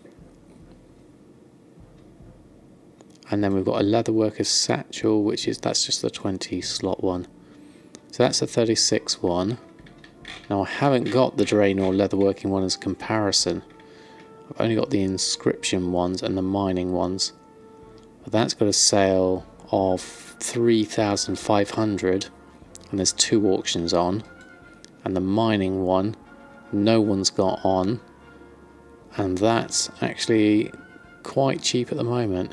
And then we've got a leatherworker's satchel, that's just the 20 slot one. So that's a 36 one. Now I haven't got the Draenor Leatherworking one as a comparison. I've only got the inscription ones and the mining ones. But that's got a sale of 3,500 and there's 2 auctions on. And the mining one, no one's got on. And that's actually quite cheap at the moment.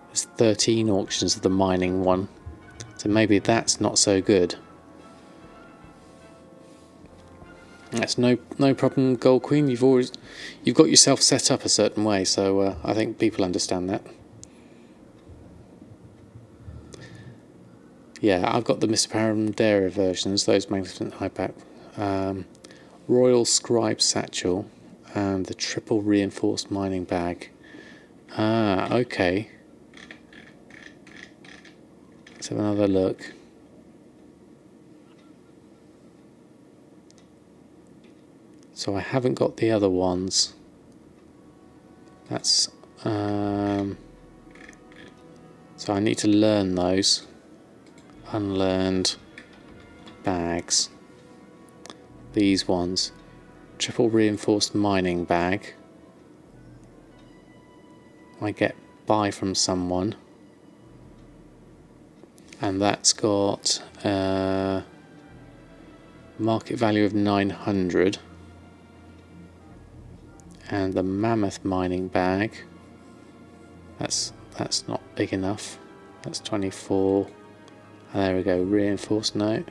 There's 13 auctions of the mining one. So maybe that's not so good. That's no problem, Gold Queen. You've got yourself set up a certain way, so I think people understand that. Yeah, I've got the Mr. Paramdera versions, those magnificent high-back. Royal Scribe Satchel and the triple reinforced mining bag. Ah, okay. Let's have another look. So I haven't got the other ones. That's so I need to learn those. Unlearned bags. These ones. Triple reinforced mining bag. I get buy from someone. And that's got market value of 900. And the mammoth mining bag, that's not big enough. That's 24. And there we go, reinforced note.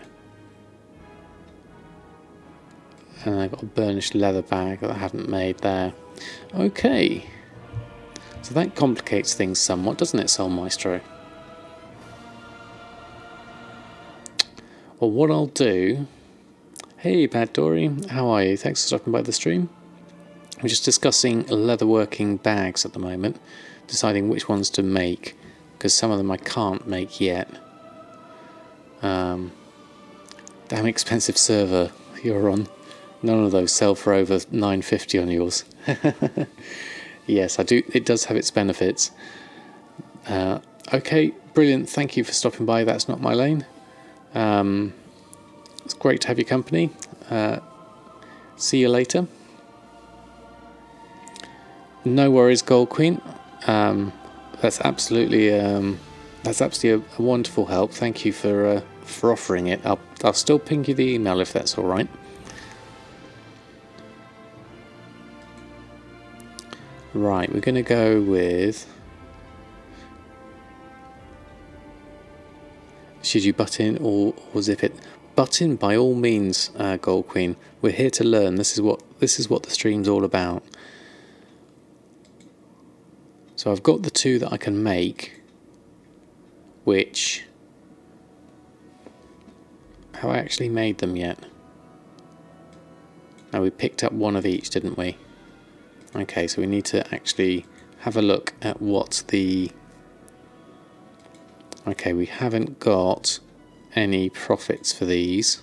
And I've got a burnished leather bag that I haven't made there. Okay, so that complicates things somewhat, doesn't it, Soul Maestro? Well, what I'll do. Hey, Bad Dory, how are you? Thanks for stopping by the stream. We're just discussing leatherworking bags at the moment, deciding which ones to make, because some of them I can't make yet. Damn expensive server you're on. None of those sell for over 950 on yours. Yes, I do. It does have its benefits. Okay, brilliant. Thank you for stopping by. That's not my lane. It's great to have your company. See you later. No worries, Gold Queen. That's absolutely a wonderful help. Thank you for offering it. I'll still ping you the email if that's all right. Right, we're going to go with. Should you butt in or zip it? Butt in by all means, Gold Queen. We're here to learn. This is what the stream's all about. So I've got the 2 that I can make, which have I actually made them yet? Now we picked up 1 of each, didn't we? Okay, so we need to actually have a look at what the. Okay, we haven't got any profits for these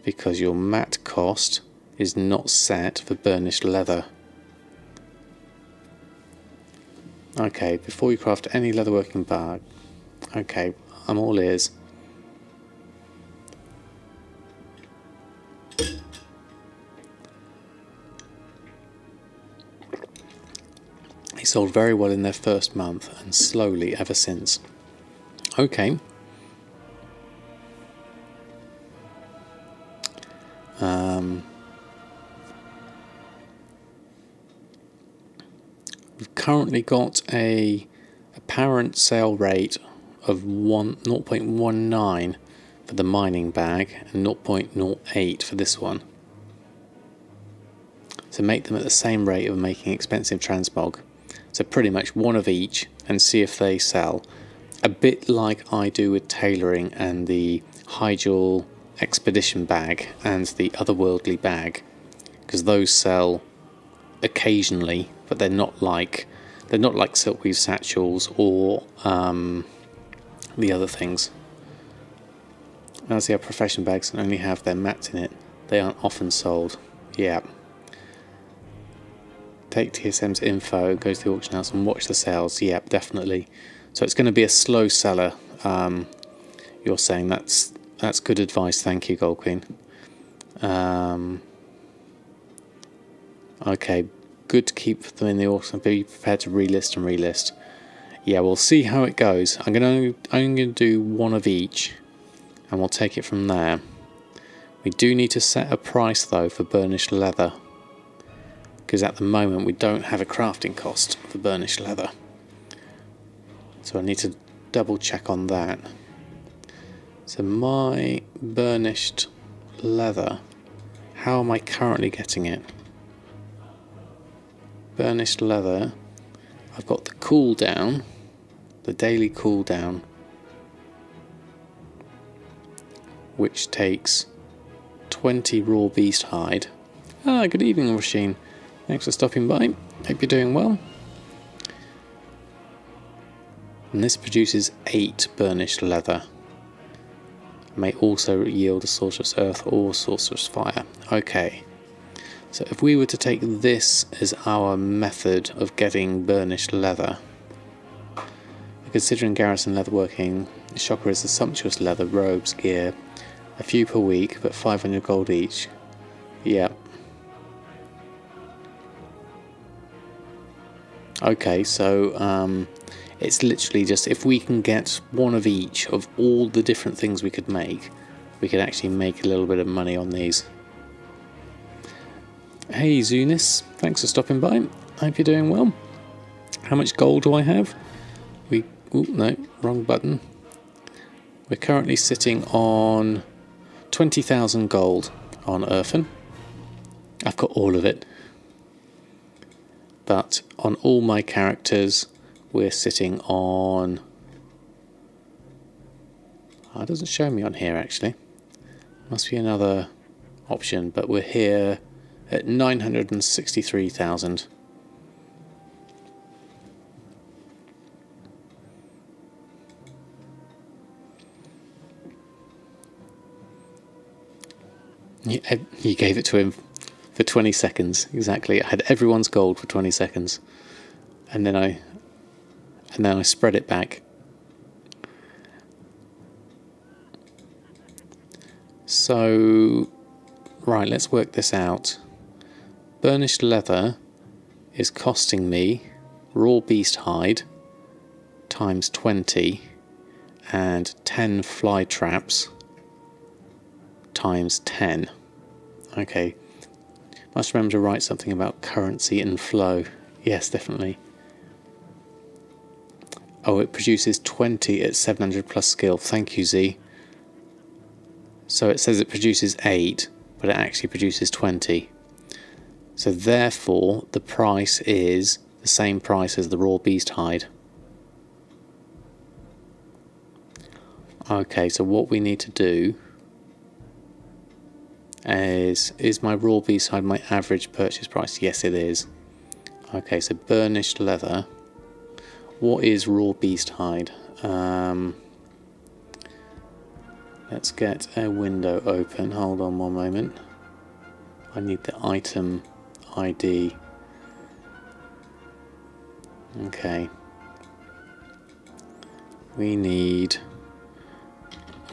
because your mat cost is not set for burnished leather. Okay, before you craft any leatherworking bag. Okay, I'm all ears. They sold very well in their first month and slowly ever since. Okay. We've currently got a apparent sale rate of 0.19 for the mining bag and 0.08 for this one. So make them at the same rate of making expensive transmog. So pretty much 1 of each and see if they sell. A bit like I do with tailoring and the Hyjal expedition bag and the otherworldly bag, because those sell occasionally, but they're not like silkweave satchels or the other things. As the profession bags can only have their mats in it, they aren't often sold. Yeah. Take TSM's info, go to the auction house and watch the sales. Yep, definitely. So it's going to be a slow seller. You're saying that's good advice. Thank you, Gold Queen. Okay, good to keep them in the auction. Be prepared to relist and relist. Yeah, we'll see how it goes. I'm gonna do one of each, and we'll take it from there. We do need to set a price though for burnished leather, because at the moment we don't have a crafting cost for burnished leather. So I need to double check on that. So my burnished leather, how am I currently getting it? Burnished leather, I've got the cooldown, the daily cooldown, which takes 20 raw beast hide. Ah, good evening, Rasheen. Thanks for stopping by. Hope you're doing well. And this produces 8 burnished leather. May also yield a sorcerous earth or sorcerous fire. Okay. So if we were to take this as our method of getting burnished leather, considering Garrison Leatherworking, Shocker is a sumptuous leather, robes, gear, a few per week, but 500 gold each. Yeah. Okay, so it's literally just if we can get one of each of all the different things we could make, we could actually make a little bit of money on these. Hey Zunis, thanks for stopping by. I hope you're doing well. How much gold do I have? Oh no, wrong button. We're currently sitting on 20,000 gold on Earthen. I've got all of it. But on all my characters, we're sitting on... Oh, it doesn't show me on here actually. Must be another option, but we're here at 963,000. You gave it to him for 20 seconds, exactly. I had everyone's gold for 20 seconds. And then I spread it back. So, right, let's work this out. Burnished leather is costing me raw beast hide times 20 and 10 fly traps times 10. Okay, must remember to write something about currency and flow. Yes, definitely. Oh, it produces 20 at 700 plus skill. Thank you, Z. So it says it produces 8, but it actually produces 20. So therefore, the price is the same price as the raw beast hide. Okay, so what we need to do is my raw beast hide my average purchase price? Yes, it is. Okay, so burnished leather. What is raw beast hide? Let's get a window open. Hold on one moment. I need the item ID. Okay. We need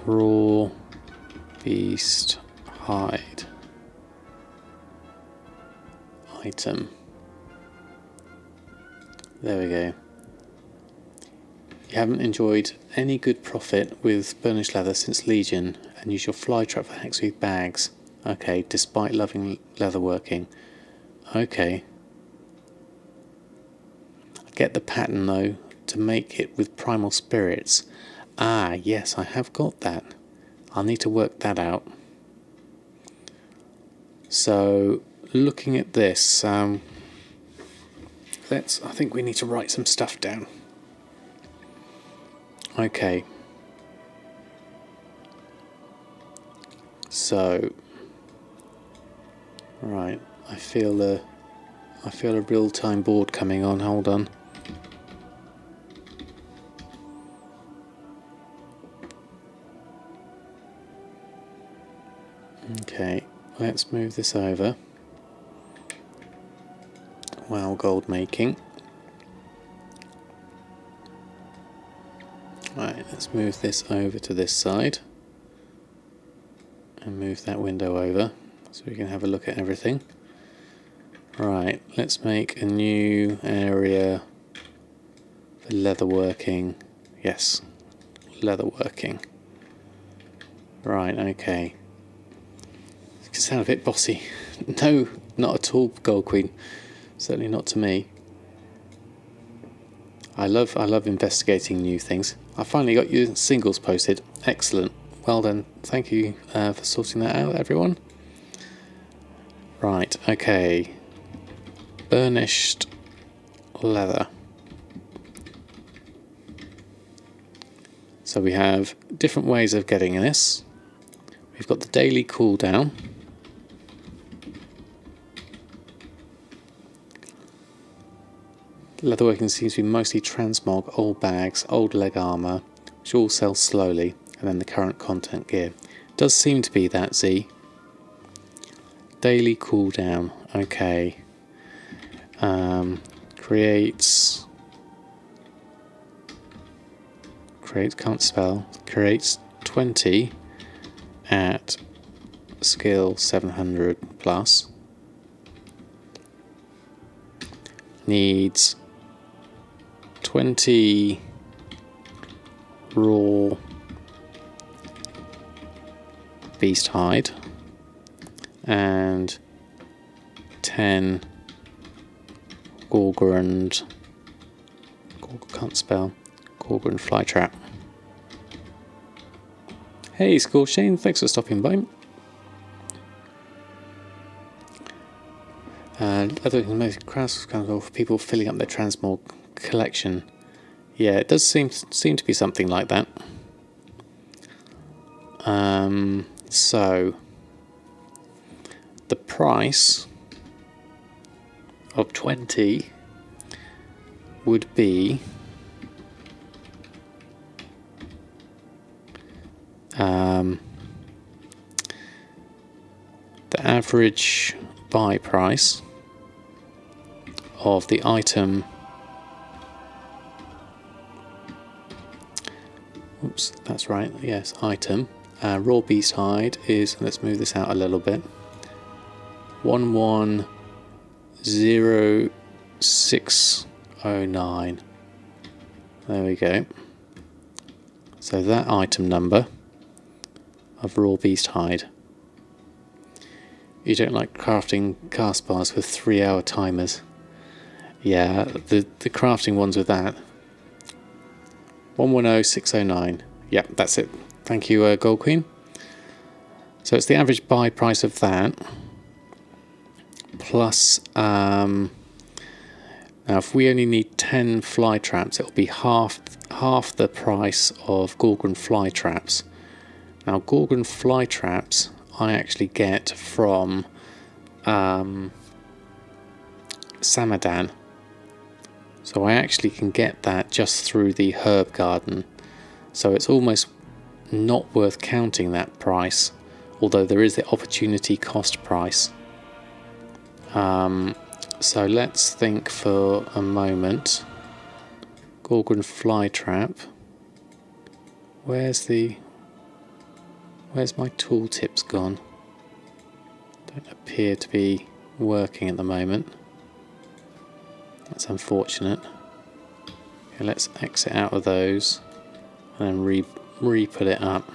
raw beast hide item. There we go. You haven't enjoyed any good profit with burnished leather since Legion, and use your fly trap for hexweed bags. Okay, despite loving leatherworking. Okay. I get the pattern though, to make it with primal spirits. Ah, yes, I have got that. I'll need to work that out. So, looking at this, I think we need to write some stuff down. Okay. So, right, I feel a real-time board coming on. Hold on. Okay, let's move this over. WoW gold making. Right, let's move this over to this side. And move that window over so we can have a look at everything. Right, let's make a new area for leatherworking. Yes, leatherworking. Right, okay. It can sound a bit bossy. No, not at all, Gold Queen. Certainly not to me. I love investigating new things. I finally got your singles posted. Excellent. Well done. Thank you for sorting that out, everyone. Right, okay. Burnished leather. So we have different ways of getting this. We've got the daily cooldown. Leatherworking seems to be mostly transmog, old bags, old leg armour, which all sell slowly, and then the current content gear. Does seem to be that, Z. Daily cooldown, okay. Creates, can't spell, creates 20 at skill 700 plus. Needs 20 raw beast hide and 10 Gorgrand, can't spell, Gorgrand flytrap. Hey Scorchane, thanks for stopping by. Leatherworking most crafts kind of for people filling up their transmog collection. Yeah, it does seem to be something like that. So the price of 20 would be the average buy price of the item. Oops, that's right, yes, item. Raw beast hide is, let's move this out a little bit, 110609. There we go. So that item number of raw beast hide. You don't like crafting cast bars with 3-hour timers. Yeah, the crafting ones with that. 110609. Yep, that's it. Thank you, Gold Queen. So it's the average buy price of that. Plus, now if we only need 10 fly traps, it'll be half the price of Gorgon fly traps. Now, Gorgon fly traps I actually get from Samadan. So I actually can get that just through the herb garden. So it's almost not worth counting that price, although there is the opportunity cost price. So let's think for a moment. Gorgon fly trap. Where's my tooltips gone? Don't appear to be working at the moment. That's unfortunate. Okay, let's exit out of those and then re-put it up.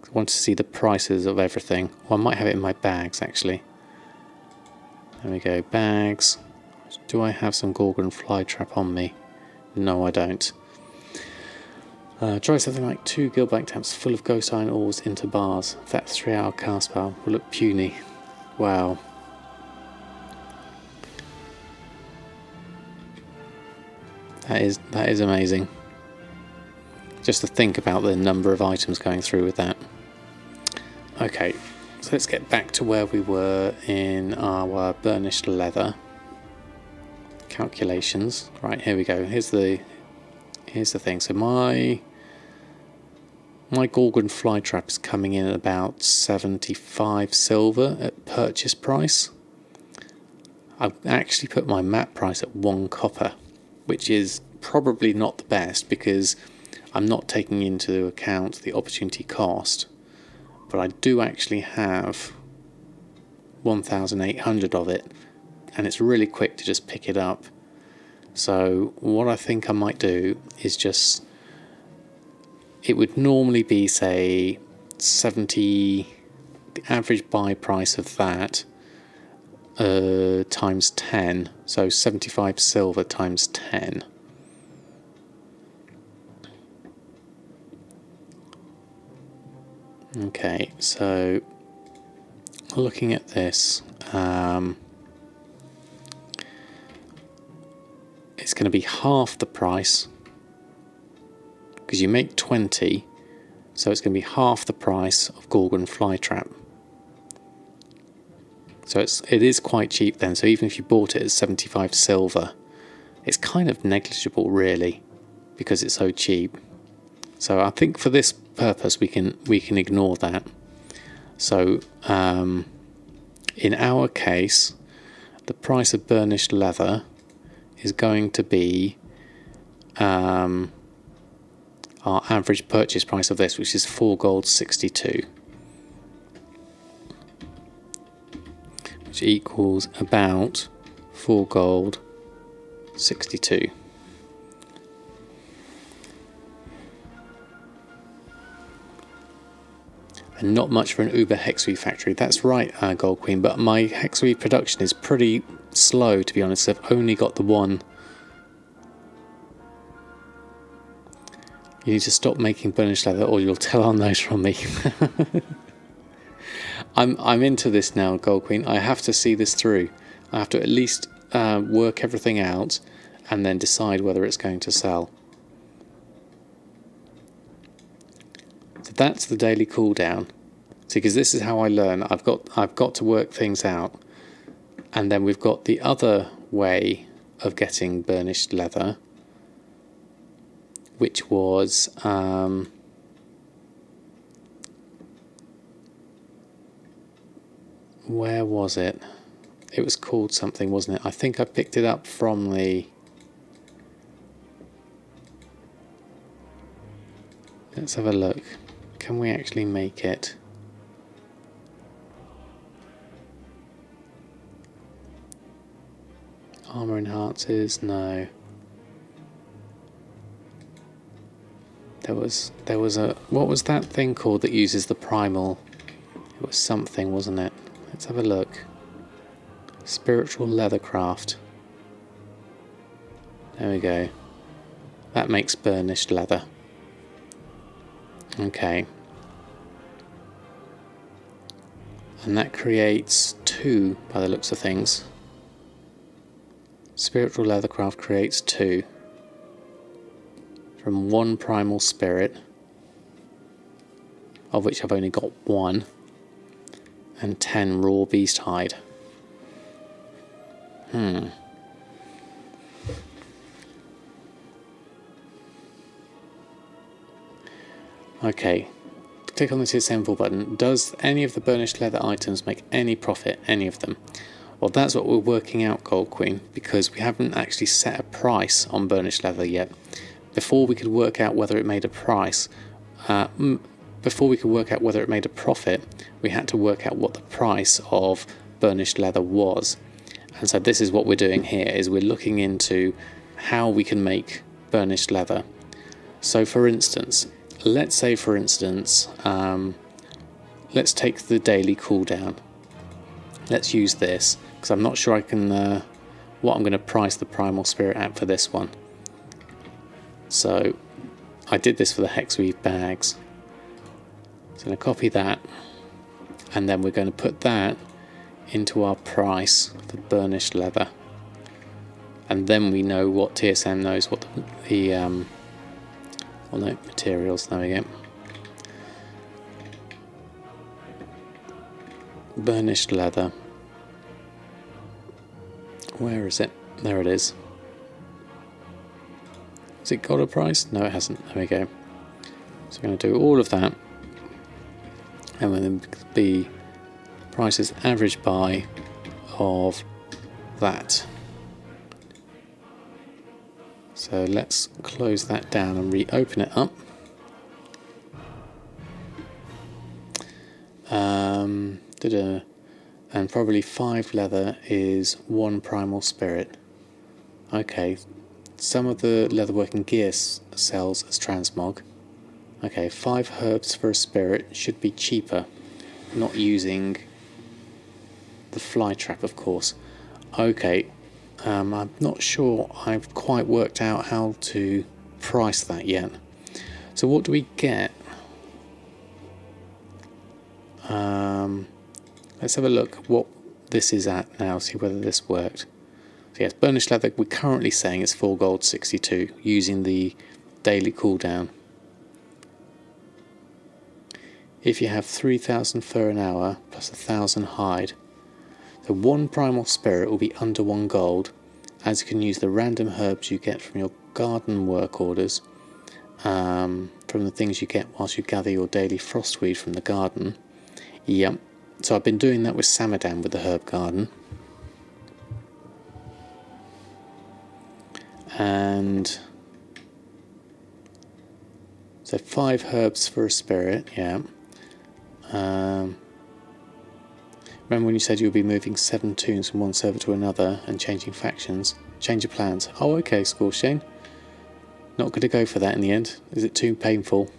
I want to see the prices of everything. Well, I might have it in my bags actually. There we go, bags. Do I have some Gorgon fly trap on me? No, I don't. Try something like 2 gilbank taps full of ghost iron ores into bars. That 3-hour cast bar will look puny. Wow. That is amazing. Just to think about the number of items going through with that. Okay, so let's get back to where we were in our burnished leather calculations. Right, here we go. Here's the thing. So my Gorgon fly trap is coming in at about 75 silver at purchase price. I've actually put my map price at 1 copper, which is probably not the best because I'm not taking into account the opportunity cost, but I do actually have 1,800 of it, and it's really quick to just pick it up. So what I think I might do is just, it would normally be say 70, the average buy price of that times 10, so 75 silver times 10. Okay, so looking at this, it's going to be half the price, because you make 20, so it's going to be half the price of Gorgon Flytrap. So it is quite cheap then, so even if you bought it at 75 silver, it's kind of negligible really, because it's so cheap. So I think for this purpose we can ignore that. So in our case, the price of burnished leather is going to be our average purchase price of this, which is 4 gold 62, which equals about 4 gold 62. And not much for an Uber Hexweave factory. That's right, Gold Queen, but my Hexweave production is pretty slow, to be honest. I've only got the one. You need to stop making burnished leather or you'll tell our nose from me. I'm into this now, Gold Queen. I have to see this through. I have to at least work everything out and then decide whether it's going to sell. So that's the daily cooldown. See, because this is how I learn. I've got to work things out, and then we've got the other way of getting burnished leather, which was where was it? It was called something, wasn't it? I think I picked it up from the... Let's have a look. Can we actually make it? Armour enhances? No. There was a... What was that thing called that uses the primal? It was something, wasn't it? Let's have a look. Spiritual leathercraft. There we go. That makes burnished leather. Okay. And that creates 2 by the looks of things. Spiritual leathercraft creates 2 from 1 primal spirit, of which I've only got 1, and 10 raw beast hide. Okay, click on the assemble button. Does any of the burnished leather items make any profit? Any of them? Well, that's what we're working out, Gold Queen, because we haven't actually set a price on burnished leather yet. Before we could work out whether it made a price, before we could work out whether it made a profit, we had to work out what the price of burnished leather was. And so this is what we're doing here, is we're looking into how we can make burnished leather. So for instance, let's say for instance, let's take the daily cooldown. Let's use this, because I'm not sure I can, what I'm going to price the primal spirit at for this one. So I did this for the hexweave bags. So I'm going to copy that, and then we're going to put that into our price for burnished leather. And then we know what TSM knows what the well, no, materials, there we go. Burnished leather. Where is it? There it is. Has it got a price? No, it hasn't. There we go. So we're going to do all of that, and then the prices average buy of that. So let's close that down and reopen it up. And probably 5 leather is 1 primal spirit. Okay, some of the leatherworking gear sells as transmog. Okay, 5 herbs for a spirit should be cheaper, not using the fly trap, of course. Okay, I'm not sure I've quite worked out how to price that yet. So what do we get? Let's have a look what this is at now, see whether this worked. So yes, Burnished Leather, we're currently saying it's 4 gold 62, using the daily cooldown. If you have 3,000 fur an hour, plus 1,000 hide, so 1 primal spirit will be under 1 gold, as you can use the random herbs you get from your garden work orders, from the things you get whilst you gather your daily frostweed from the garden. Yep. So I've been doing that with Samadan with the herb garden. And so 5 herbs for a spirit, yeah. Remember when you said you'll be moving 7 toons from one server to another and changing factions? Change of plans. Oh, okay, Scorchane. Not going to go for that in the end. Is it too painful?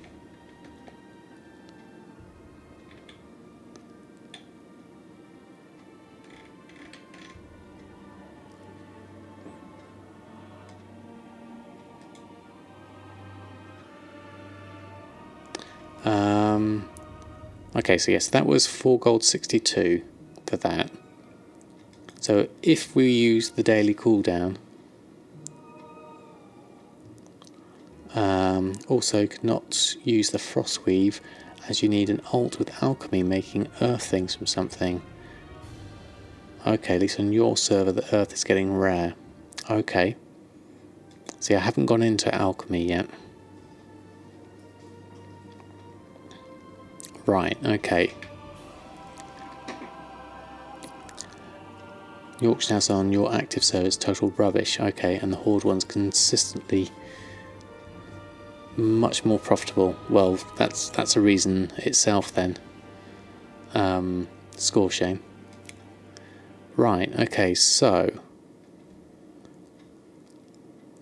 Okay, so yes, that was 4 gold 62 for that. So if we use the daily cooldown, also could not use the frostweave as you need an alt with alchemy making earth things from something. Okay, at least on your server the earth is getting rare. Okay. See, I haven't gone into alchemy yet. Right, okay. The auction house on your active server is total rubbish. Okay, and the horde one's consistently much more profitable. Well, that's a reason itself then. Score shame. Right, okay, so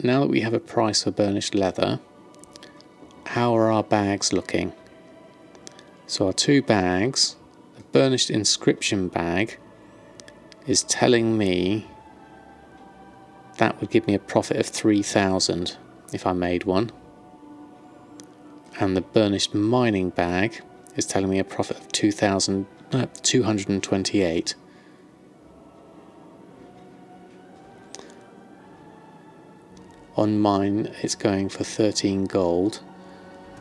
now that we have a price for burnished leather, how are our bags looking? So our 2 bags, the burnished inscription bag is telling me that would give me a profit of 3,000 if I made one. And the burnished mining bag is telling me a profit of 228. On mine it's going for 13 gold,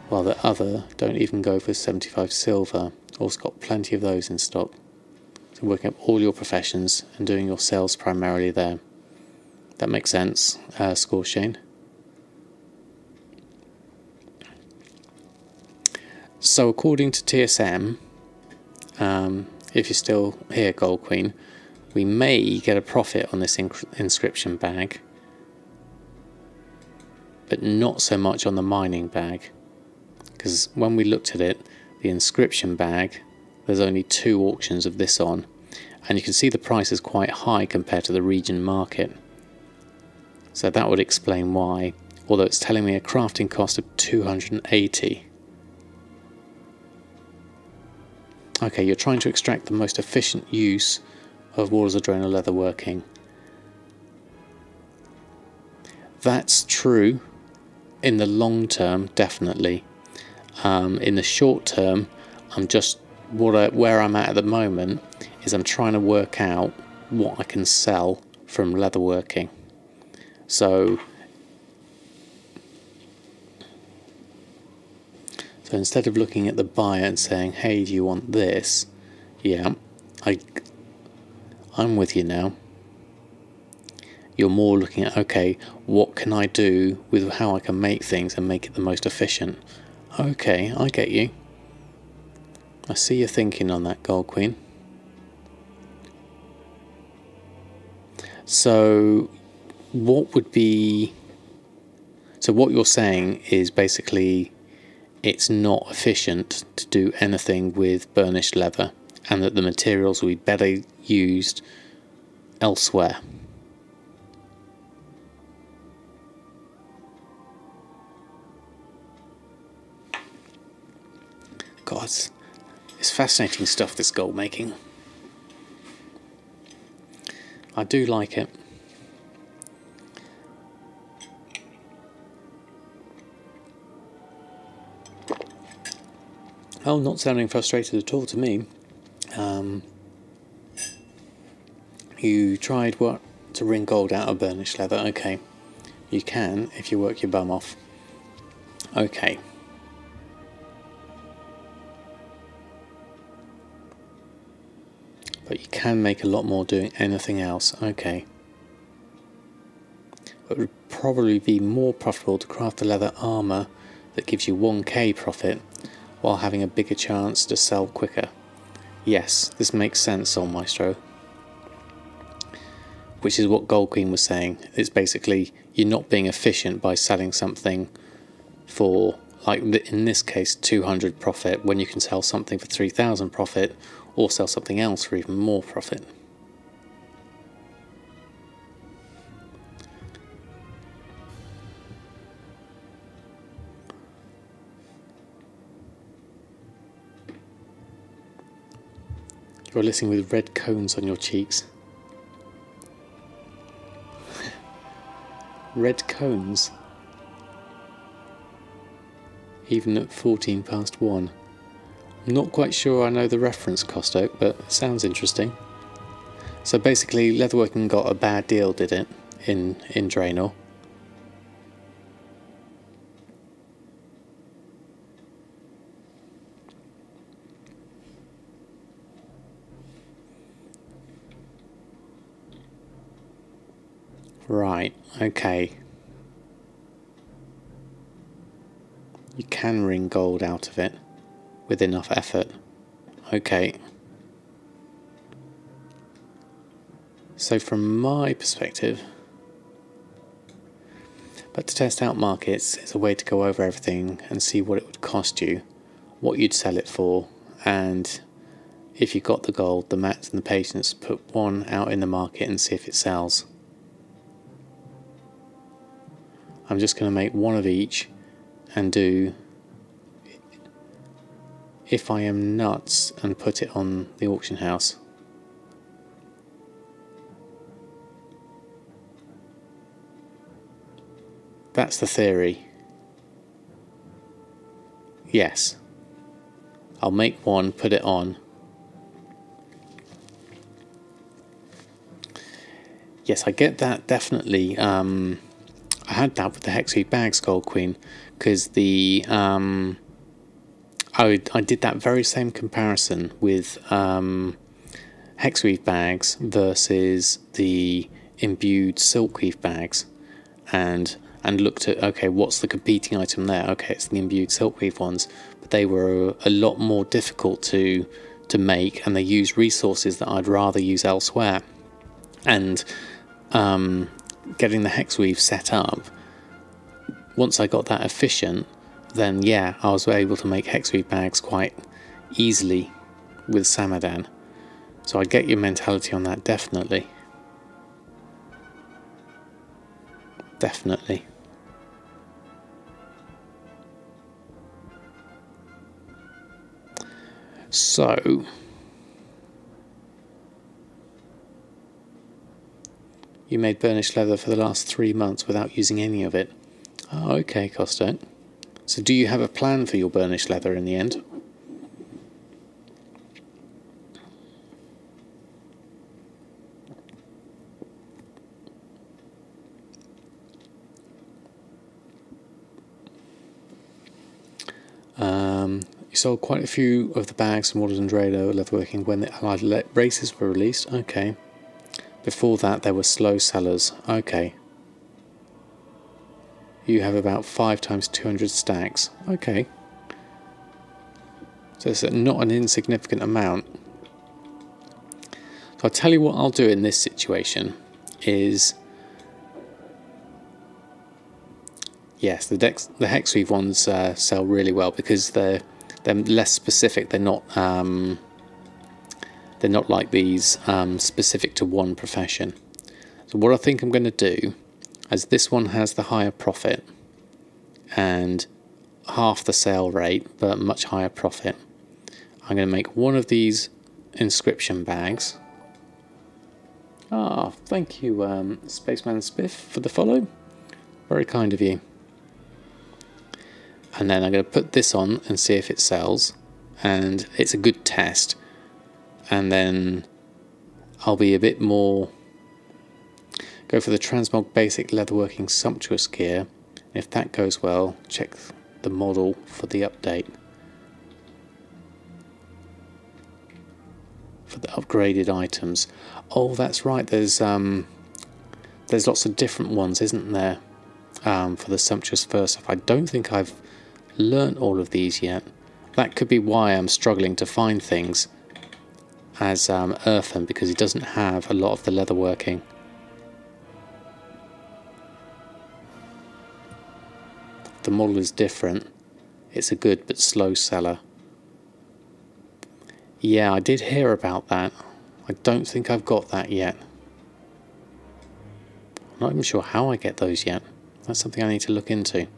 while the other don't even go for 75 silver. Also got plenty of those in stock. So working up all your professions and doing your sales primarily there. That makes sense, Scorchane. So according to TSM, if you're still here, Gold Queen, we may get a profit on this inscription bag, but not so much on the mining bag. Because when we looked at it, the inscription bag, there's only 2 auctions of this on, and you can see the price is quite high compared to the region market. So that would explain why, although it's telling me a crafting cost of 280. Okay, you're trying to extract the most efficient use of Warlords of Draenor Leatherworking. That's true in the long term, definitely. In the short term, I'm just where I'm at the moment is I'm trying to work out what I can sell from leatherworking. So instead of looking at the buyer and saying, hey, do you want this? Yeah, I'm with you now. You're more looking at, okay, what can I do with how I can make things and make it the most efficient? Okay, I get you. I see your thinking on that, Gold Queen. So what would be So what you're saying is basically it's not efficient to do anything with burnished leather, and that the materials will be better used elsewhere. God, it's fascinating stuff, this gold making. I do like it. Oh, not sounding frustrated at all to me. You tried what? To wring gold out of burnished leather. Okay. You can if you work your bum off. Okay. But you can make a lot more doing anything else. Okay. It would probably be more profitable to craft the leather armour that gives you 1k profit while having a bigger chance to sell quicker. Yes, this makes sense, Soul Maestro. Which is what Gold Queen was saying. It's basically you're not being efficient by selling something for, like in this case, 200 profit when you can sell something for 3,000 profit, or sell something else for even more profit. You're listening with red cones on your cheeks. Red cones? Even at 14 past 1. I'm not quite sure I know the reference, Costoke, but it sounds interesting. So basically, Leatherworking got a bad deal, did it, in Draenor? Right, okay. You can wring gold out of it with enough effort. Okay. So from my perspective, but to test out markets is a way to go over everything and see what it would cost you, what you'd sell it for, and if you got the gold, the mats and the patience, put one out in the market and see if it sells. I'm just going to make one of each and do If I Am Nuts and put it on the auction house. That's the theory. Yes. I'll make one, put it on. Yes, I get that, definitely. I had that with the Hexweave bags, Gold Queen, because the I did that very same comparison with Hexweave bags versus the imbued Silkweave bags, and looked at, okay, what's the competing item there? Okay, it's the imbued Silkweave ones, but they were a lot more difficult to make, and they use resources that I'd rather use elsewhere. And getting the Hexweave set up, once I got that efficient, then yeah, I was able to make Hexweave bags quite easily with Samadan. So I get your mentality on that, definitely. Definitely. So you made burnished leather for the last 3 months without using any of it. Oh, okay, Costo. So do you have a plan for your burnished leather in the end? You sold quite a few of the bags from Warlords of Draenor Leatherworking when the Allied races were released. Okay. Before that, there were slow sellers. Okay. You have about 5 times 200 stacks. Okay. So it's not an insignificant amount. So I'll tell you what I'll do in this situation is, yes, the hex weave ones sell really well because they're less specific. They're not like these specific to one profession. So what I think I'm going to do, as this one has the higher profit and half the sale rate but much higher profit, I'm going to make one of these inscription bags. Ah, thank you, Spaceman Spiff, for the follow. Very kind of you. And then I'm going to put this on and see if it sells, and it's a good test. And then I'll be a bit more, go for the Transmog Basic Leatherworking Sumptuous gear. If that goes well, check the model for the update. For the upgraded items. Oh, that's right, there's lots of different ones, isn't there? For the Sumptuous Fur stuff. I don't think I've learnt all of these yet. That could be why I'm struggling to find things as Earthen, because he doesn't have a lot of the leatherworking. The model is different. It's a good but slow seller. Yeah, I did hear about that. I don't think I've got that yet. I'm not even sure how I get those yet. That's something I need to look into.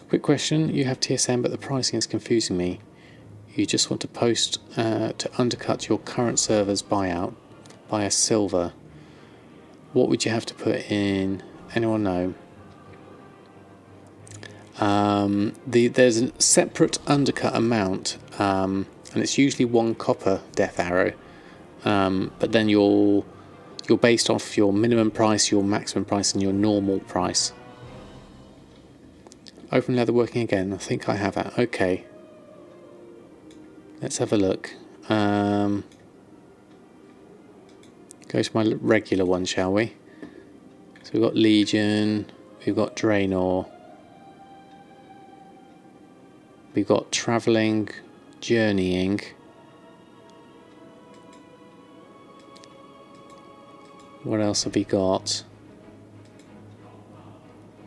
Quick question. You have TSM, but the pricing is confusing me. You just want to post to undercut your current server's buyout by a silver. What would you have to put in? Anyone know? There's a separate undercut amount, and it's usually 1 copper death arrow. But then you're based off your minimum price, your maximum price, and your normal price. Open leatherworking again. I think I have that. Okay. Let's have a look. Go to my regular one, shall we? So we've got Legion, we've got Draenor, we've got Travelling, Journeying, what else have we got?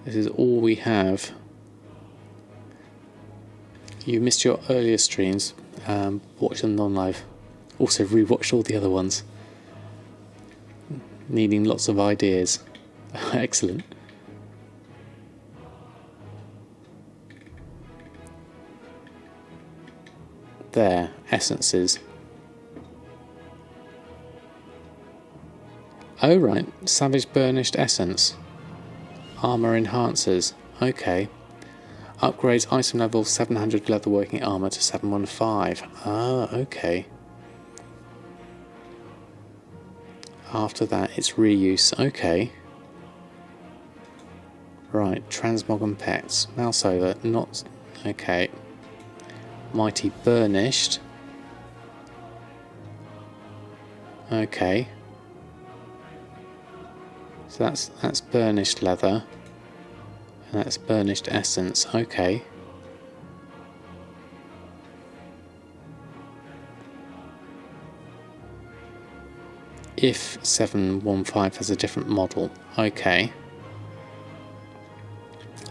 This is all we have. You missed your earlier streams, watch them non-live. Also rewatched all the other ones. Needing lots of ideas. Excellent. There, essences. Oh right, Savage Burnished Essence. Armour Enhancers. Okay. Upgrades item level 700 leatherworking armour to 715. Ah, okay. After that it's reuse. Okay. Right, Transmog and Pets. Mouse over. Not... okay. Mighty Burnished. Okay. So that's Burnished Leather. And that's Burnished Essence. Okay. If 715 has a different model. Okay.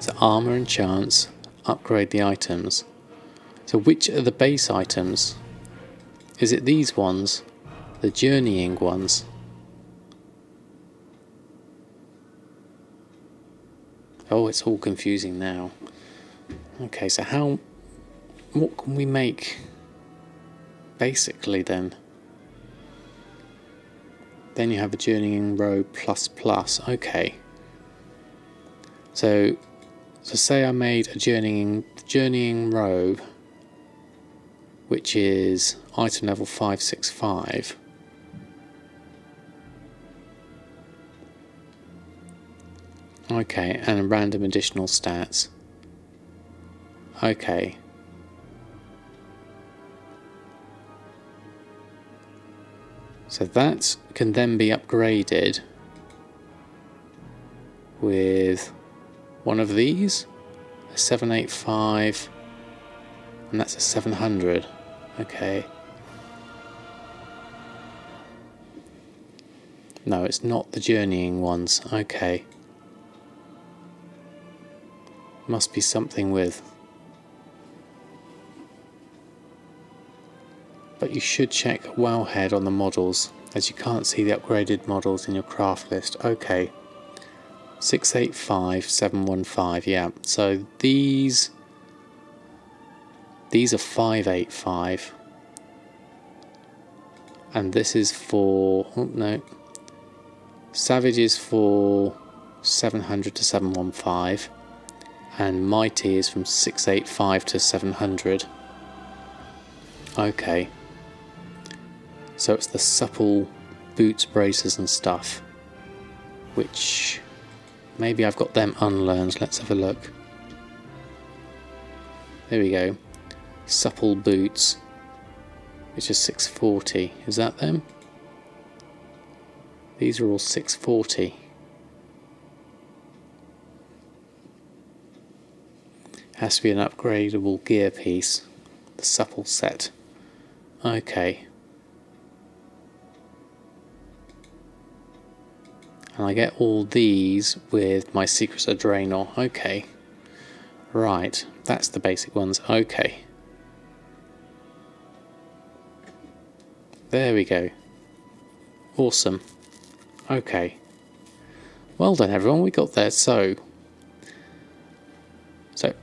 So armour and chance. Upgrade the items. So which are the base items? Is it these ones? The journeying ones? Oh, it's all confusing now. Okay, so what can we make basically then? Then you have a journeying robe plus. Okay. So say I made a journeying robe, which is item level 565. Okay, and random additional stats. Okay. So that can then be upgraded with one of these, a 785, and that's a 700. Okay. No, it's not the journeying ones. Okay. Must be something with... But you should check Wowhead on the models, as you can't see the upgraded models in your craft list. Okay. 685, 715, yeah. So these are 585. And this is for... oh, no. Savage is for 700 to 715. And Mighty is from 685 to 700. Okay. So it's the supple boots, braces and stuff. Which... maybe I've got them unlearned. Let's have a look. There we go. Supple boots. Which is 640. Is that them? These are all 640. Has to be an upgradable gear piece. The supple set. Okay. And I get all these with my Secrets of Draenor. Okay. Right. That's the basic ones. Okay. There we go. Awesome. Okay. Well done everyone, we got there. So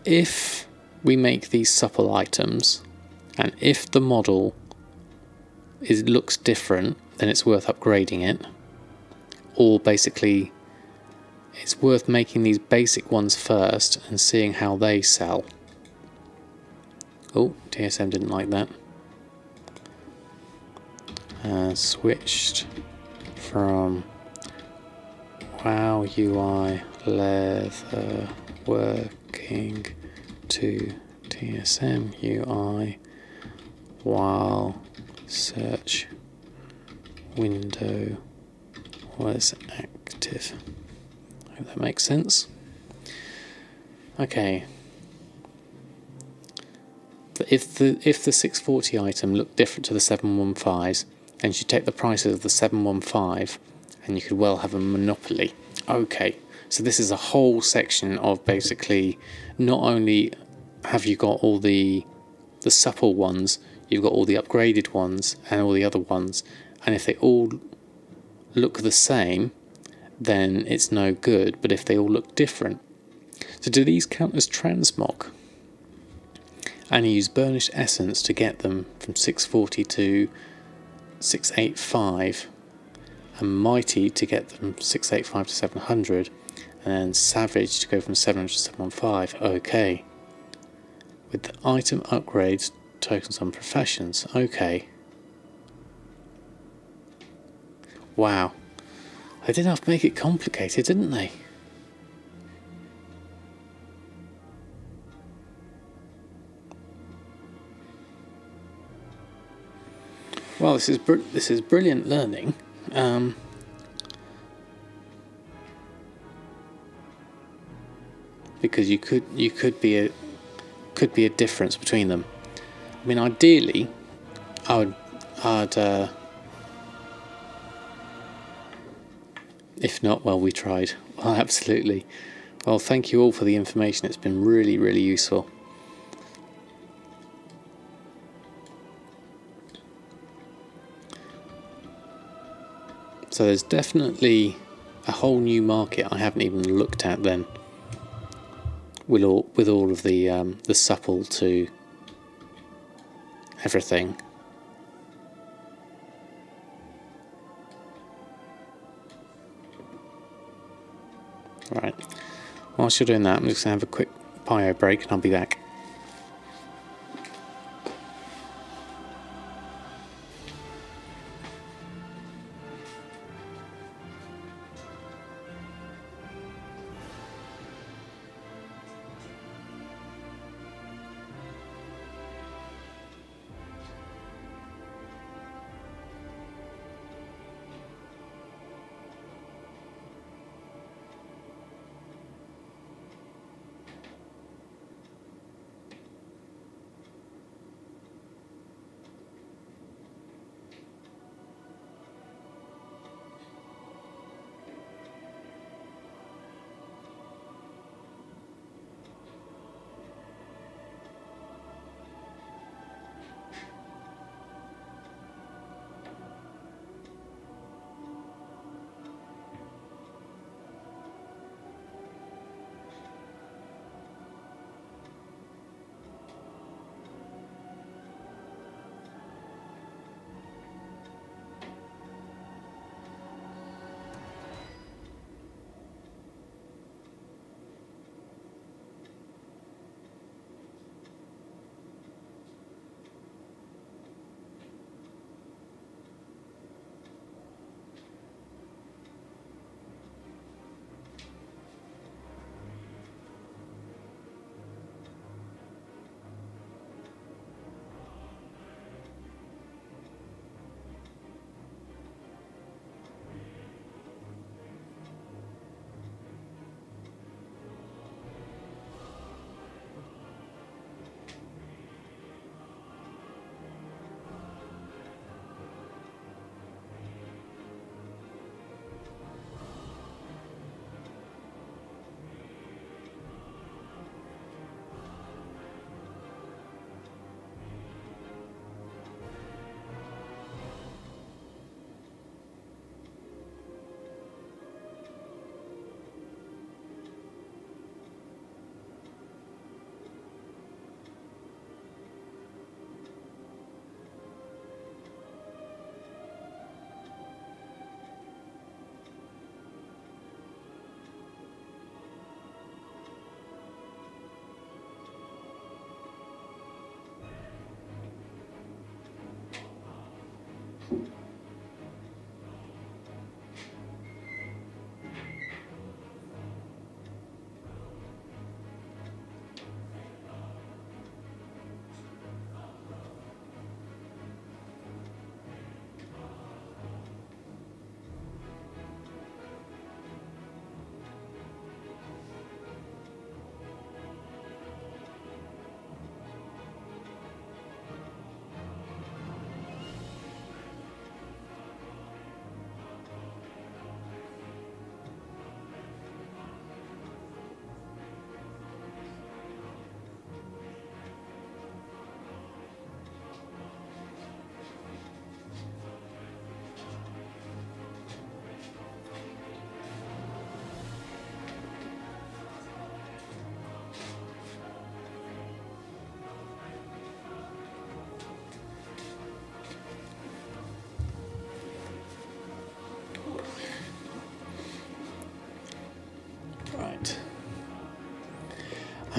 if we make these supple items, and if the model looks different, then it's worth upgrading it. Or basically, it's worth making these basic ones first and seeing how they sell. Oh, TSM didn't like that. Switched from WoW UI Leatherworking to TSM UI while search window was active. I hope that makes sense. Okay. But if the 640 item looked different to the 715s, then you should take the prices of the 715 and you could well have a monopoly. Okay, so this is a whole section of basically not only have you got all the supple ones, you've got all the upgraded ones and all the other ones, and if they all look the same, then it's no good, but if they all look different. So do these count as transmog? And you use burnished essence to get them from 640 to 685, and mighty to get them 685 to 700, and then savage to go from 700 to 715. Okay. With the item upgrades, tokens on professions. Okay. Wow. They did have to make it complicated, didn't they? Well, this is brilliant learning. Because you could be a difference between them. I mean, ideally, I'd if not, well, we tried. Well, absolutely. Well, thank you all for the information. It's been really, really useful. So there's definitely a whole new market I haven't even looked at then. With all of the supple to everything. Right. Whilst you're doing that, I'm just going to have a quick bio break and I'll be back.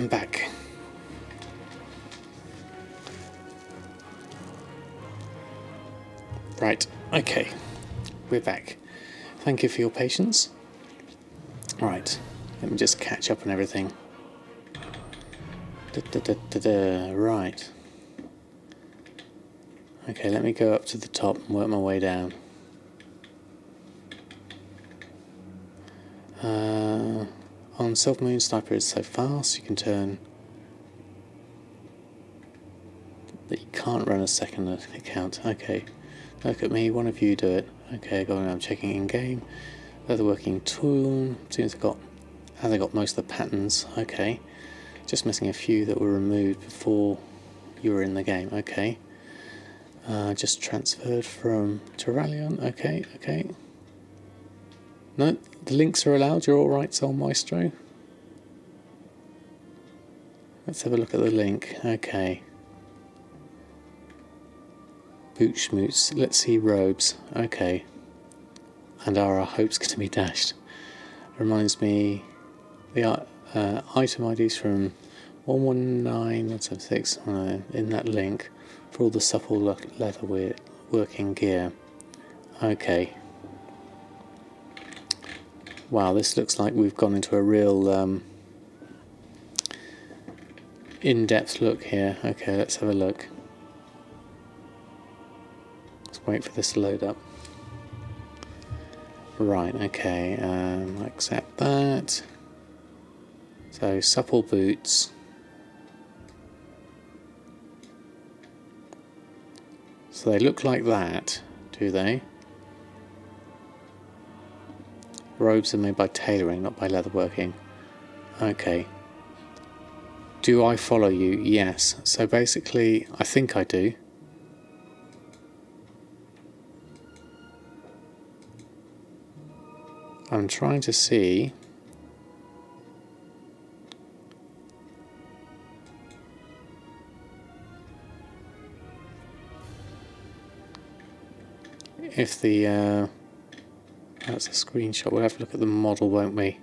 I'm back. Right, okay, we're back. Thank you for your patience. Right, let me just catch up on everything. Right. Okay, let me go up to the top and work my way down. On Self-Moon Sniper is so fast, you can turn... But you can't run a second account. Okay, look at me, one of you do it. Okay, going. I'm checking in-game. Leatherworking tool. Seems I got most of the patterns. Okay, just missing a few that were removed before you were in the game. Okay, just transferred from Terralion. Okay, okay. No, the links are allowed. You're all right, Soul Maestro. Let's have a look at the link. Okay. Boot schmoots. Let's see robes. Okay. And are our hopes going to be dashed? Reminds me, the item IDs from 119176 in that link for all the supple leather working gear. Okay. Wow, this looks like we've gone into a real in-depth look here. Okay, let's have a look. Let's wait for this to load up. Right, okay, accept that. So, supple boots. So they look like that, do they? Robes are made by tailoring, not by leatherworking. Okay. Do I follow you? Yes. So basically, I think I do. I'm trying to see if the that's a screenshot. We'll have to look at the model, won't we?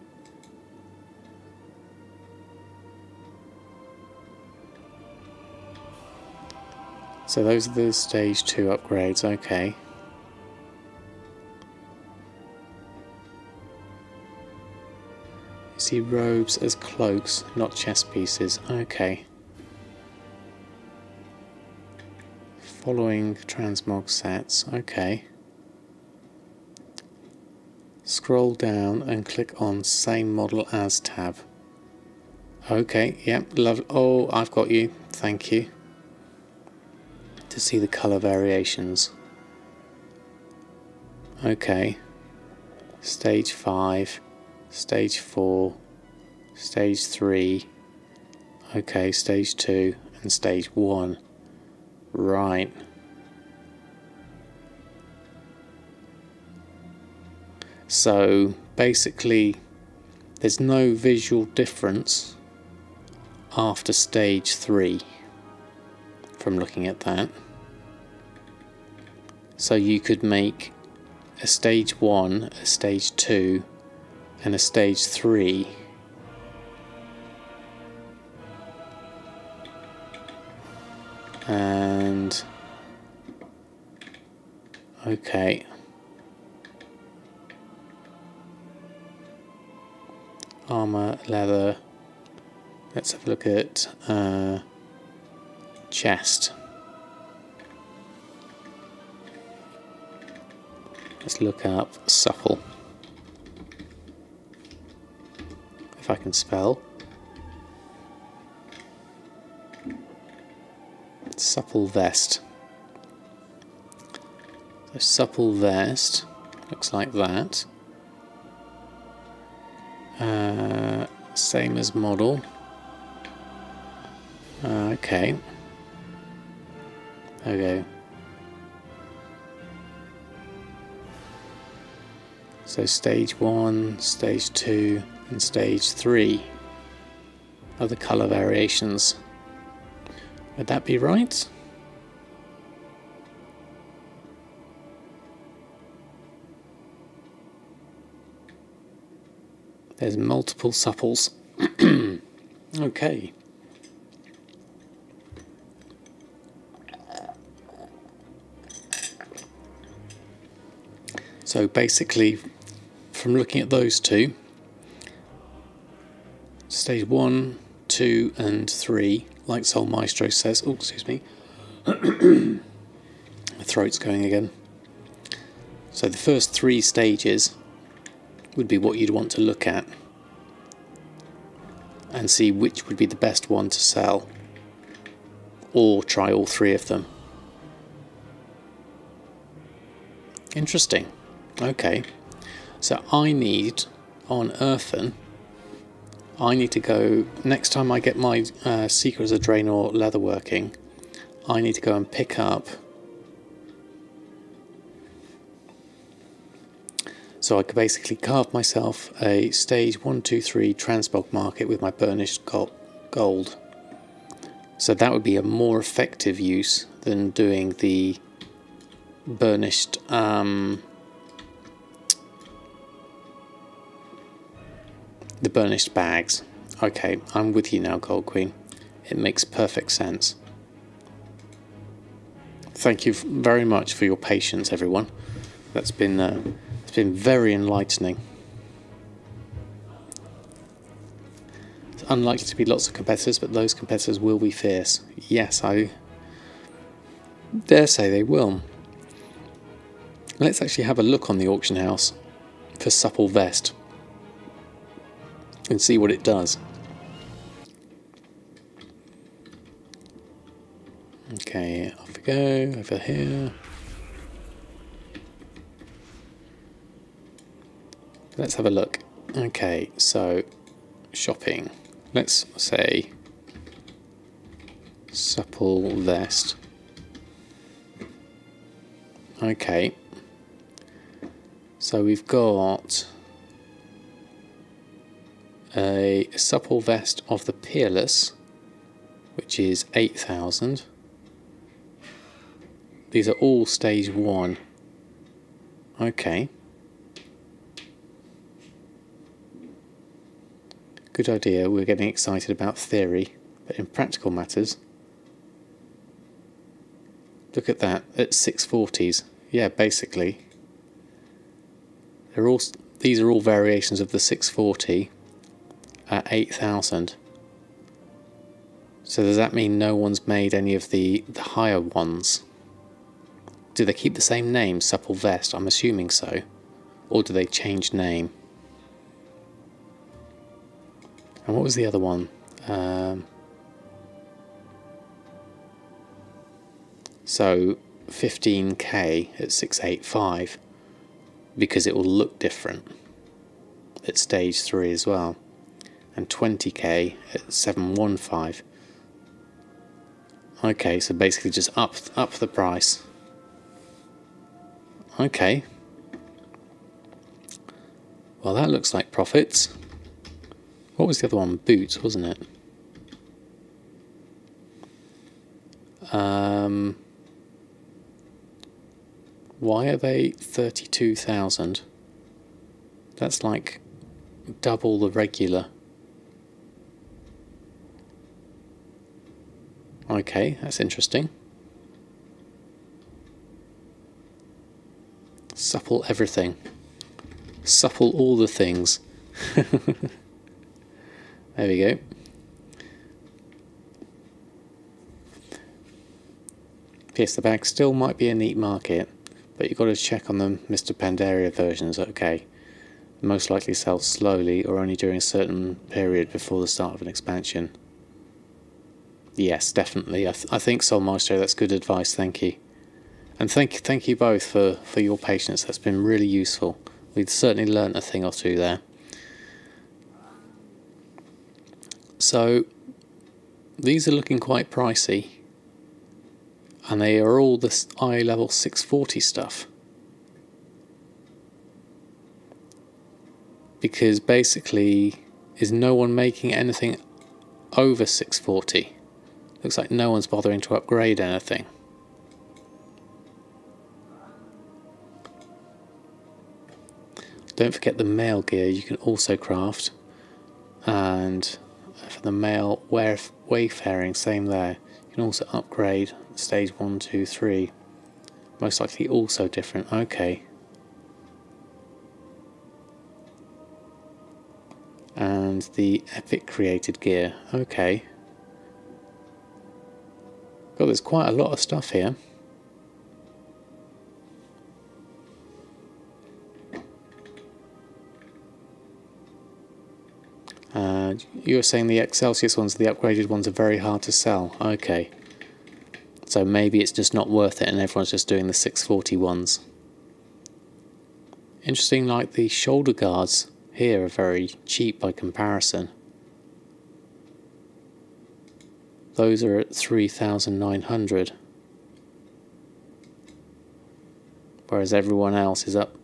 So those are the stage 2 upgrades, okay. You see robes as cloaks, not chest pieces, okay. Following transmog sets, okay. Scroll down and click on same model as tab. Okay, yep, love. Oh, I've got you, thank you. To see the colour variations. Okay. Stage 5, Stage 4, Stage 3, okay, Stage 2 and Stage 1. Right. So basically there's no visual difference after Stage 3 from looking at that. So you could make a Stage 1, a Stage 2 and a Stage 3 and okay, armour, leather. Let's have a look at chest. Let's look up supple. If I can spell. Supple vest. So supple vest looks like that. Same as model. Okay. There we go. So stage 1, stage 2 and stage 3 are the colour variations. Would that be right? There's multiple supples. Okay. So basically, from looking at those two, stage 1, 2 and 3, like Soul Maestro says, oh excuse me, my throat's going again. So the first 3 stages would be what you'd want to look at and see which would be the best one to sell, or try all 3 of them. Interesting. Okay, so I need, on Earthen, I need to go, next time I get my Secrets of Draenor Leatherworking, I need to go and pick up, so I could basically carve myself a stage 1, 2, 3 transbog market with my burnished gold. So that would be a more effective use than doing the burnished bags. Okay, I'm with you now, Gold Queen. It makes perfect sense. Thank you very much for your patience, everyone. That's been it's been very enlightening. It's unlikely to be lots of competitors, but those competitors will be fierce. Yes, I dare say they will. Let's actually have a look on the auction house for Supple Vest and see what it does. Okay, off we go, over here. Let's have a look. Okay, so shopping. Let's say Supple Vest. Okay. So we've got a Supple Vest of the Peerless, which is 8,000. These are all stage 1. Okay. Good idea. We're getting excited about theory, but in practical matters, look at that, at 640s. Yeah, basically. These are all variations of the 640 at 8,000. So does that mean no one's made any of the higher ones? Do they keep the same name, Supple Vest? I'm assuming so. Or do they change name? And what was the other one? So 15k at 685, because it will look different at stage 3 as well, and 20k at 715. Okay, so basically just up the price. Okay. Well, that looks like profits. What was the other one? Boots, wasn't it? Why are they 32,000? That's like double the regular. Okay, that's interesting. Supple everything. Supple all the things. There we go. Yes, the bag still might be a neat market, but you've got to check on the Mr. Pandaria versions. Okay, most likely sell slowly or only during a certain period before the start of an expansion. Yes, definitely. I think Soul Maestro, that's good advice. Thank you, and thank you both for your patience. That's been really useful. We've certainly learnt a thing or two there. So these are looking quite pricey, and they are all this eye level 640 stuff, because basically is no one making anything over 640. Looks like no one's bothering to upgrade anything. Don't forget the mail gear you can also craft, and for the male wayfaring, same there. You can also upgrade stage 1, 2, 3. Most likely also different. Okay. And the epic created gear. Okay. God, there's quite a lot of stuff here. You were saying the Excelsius ones, the upgraded ones, are very hard to sell. Okay. So maybe it's just not worth it and everyone's just doing the 640 ones. Interesting, like the shoulder guards here are very cheap by comparison. Those are at 3,900. Whereas everyone else is up.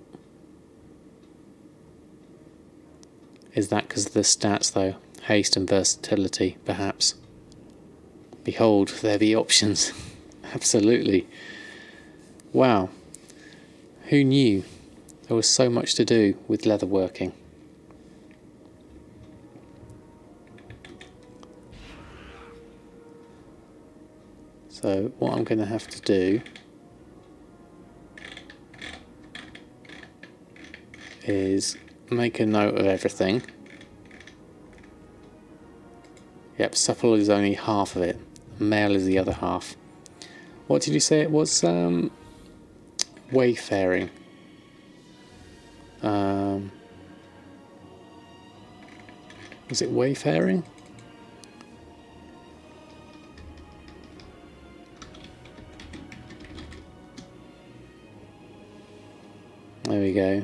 Is that because of the stats though? Haste and versatility, perhaps. Behold, there be options. Absolutely. Wow. Who knew there was so much to do with leatherworking? So what I'm going to have to do is make a note of everything. Yep, supple is only half of it. Male is the other half. What did you say it was? Wayfaring. Was it wayfaring? There we go.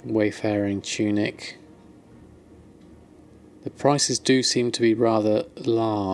Wayfaring tunic. The prices do seem to be rather large.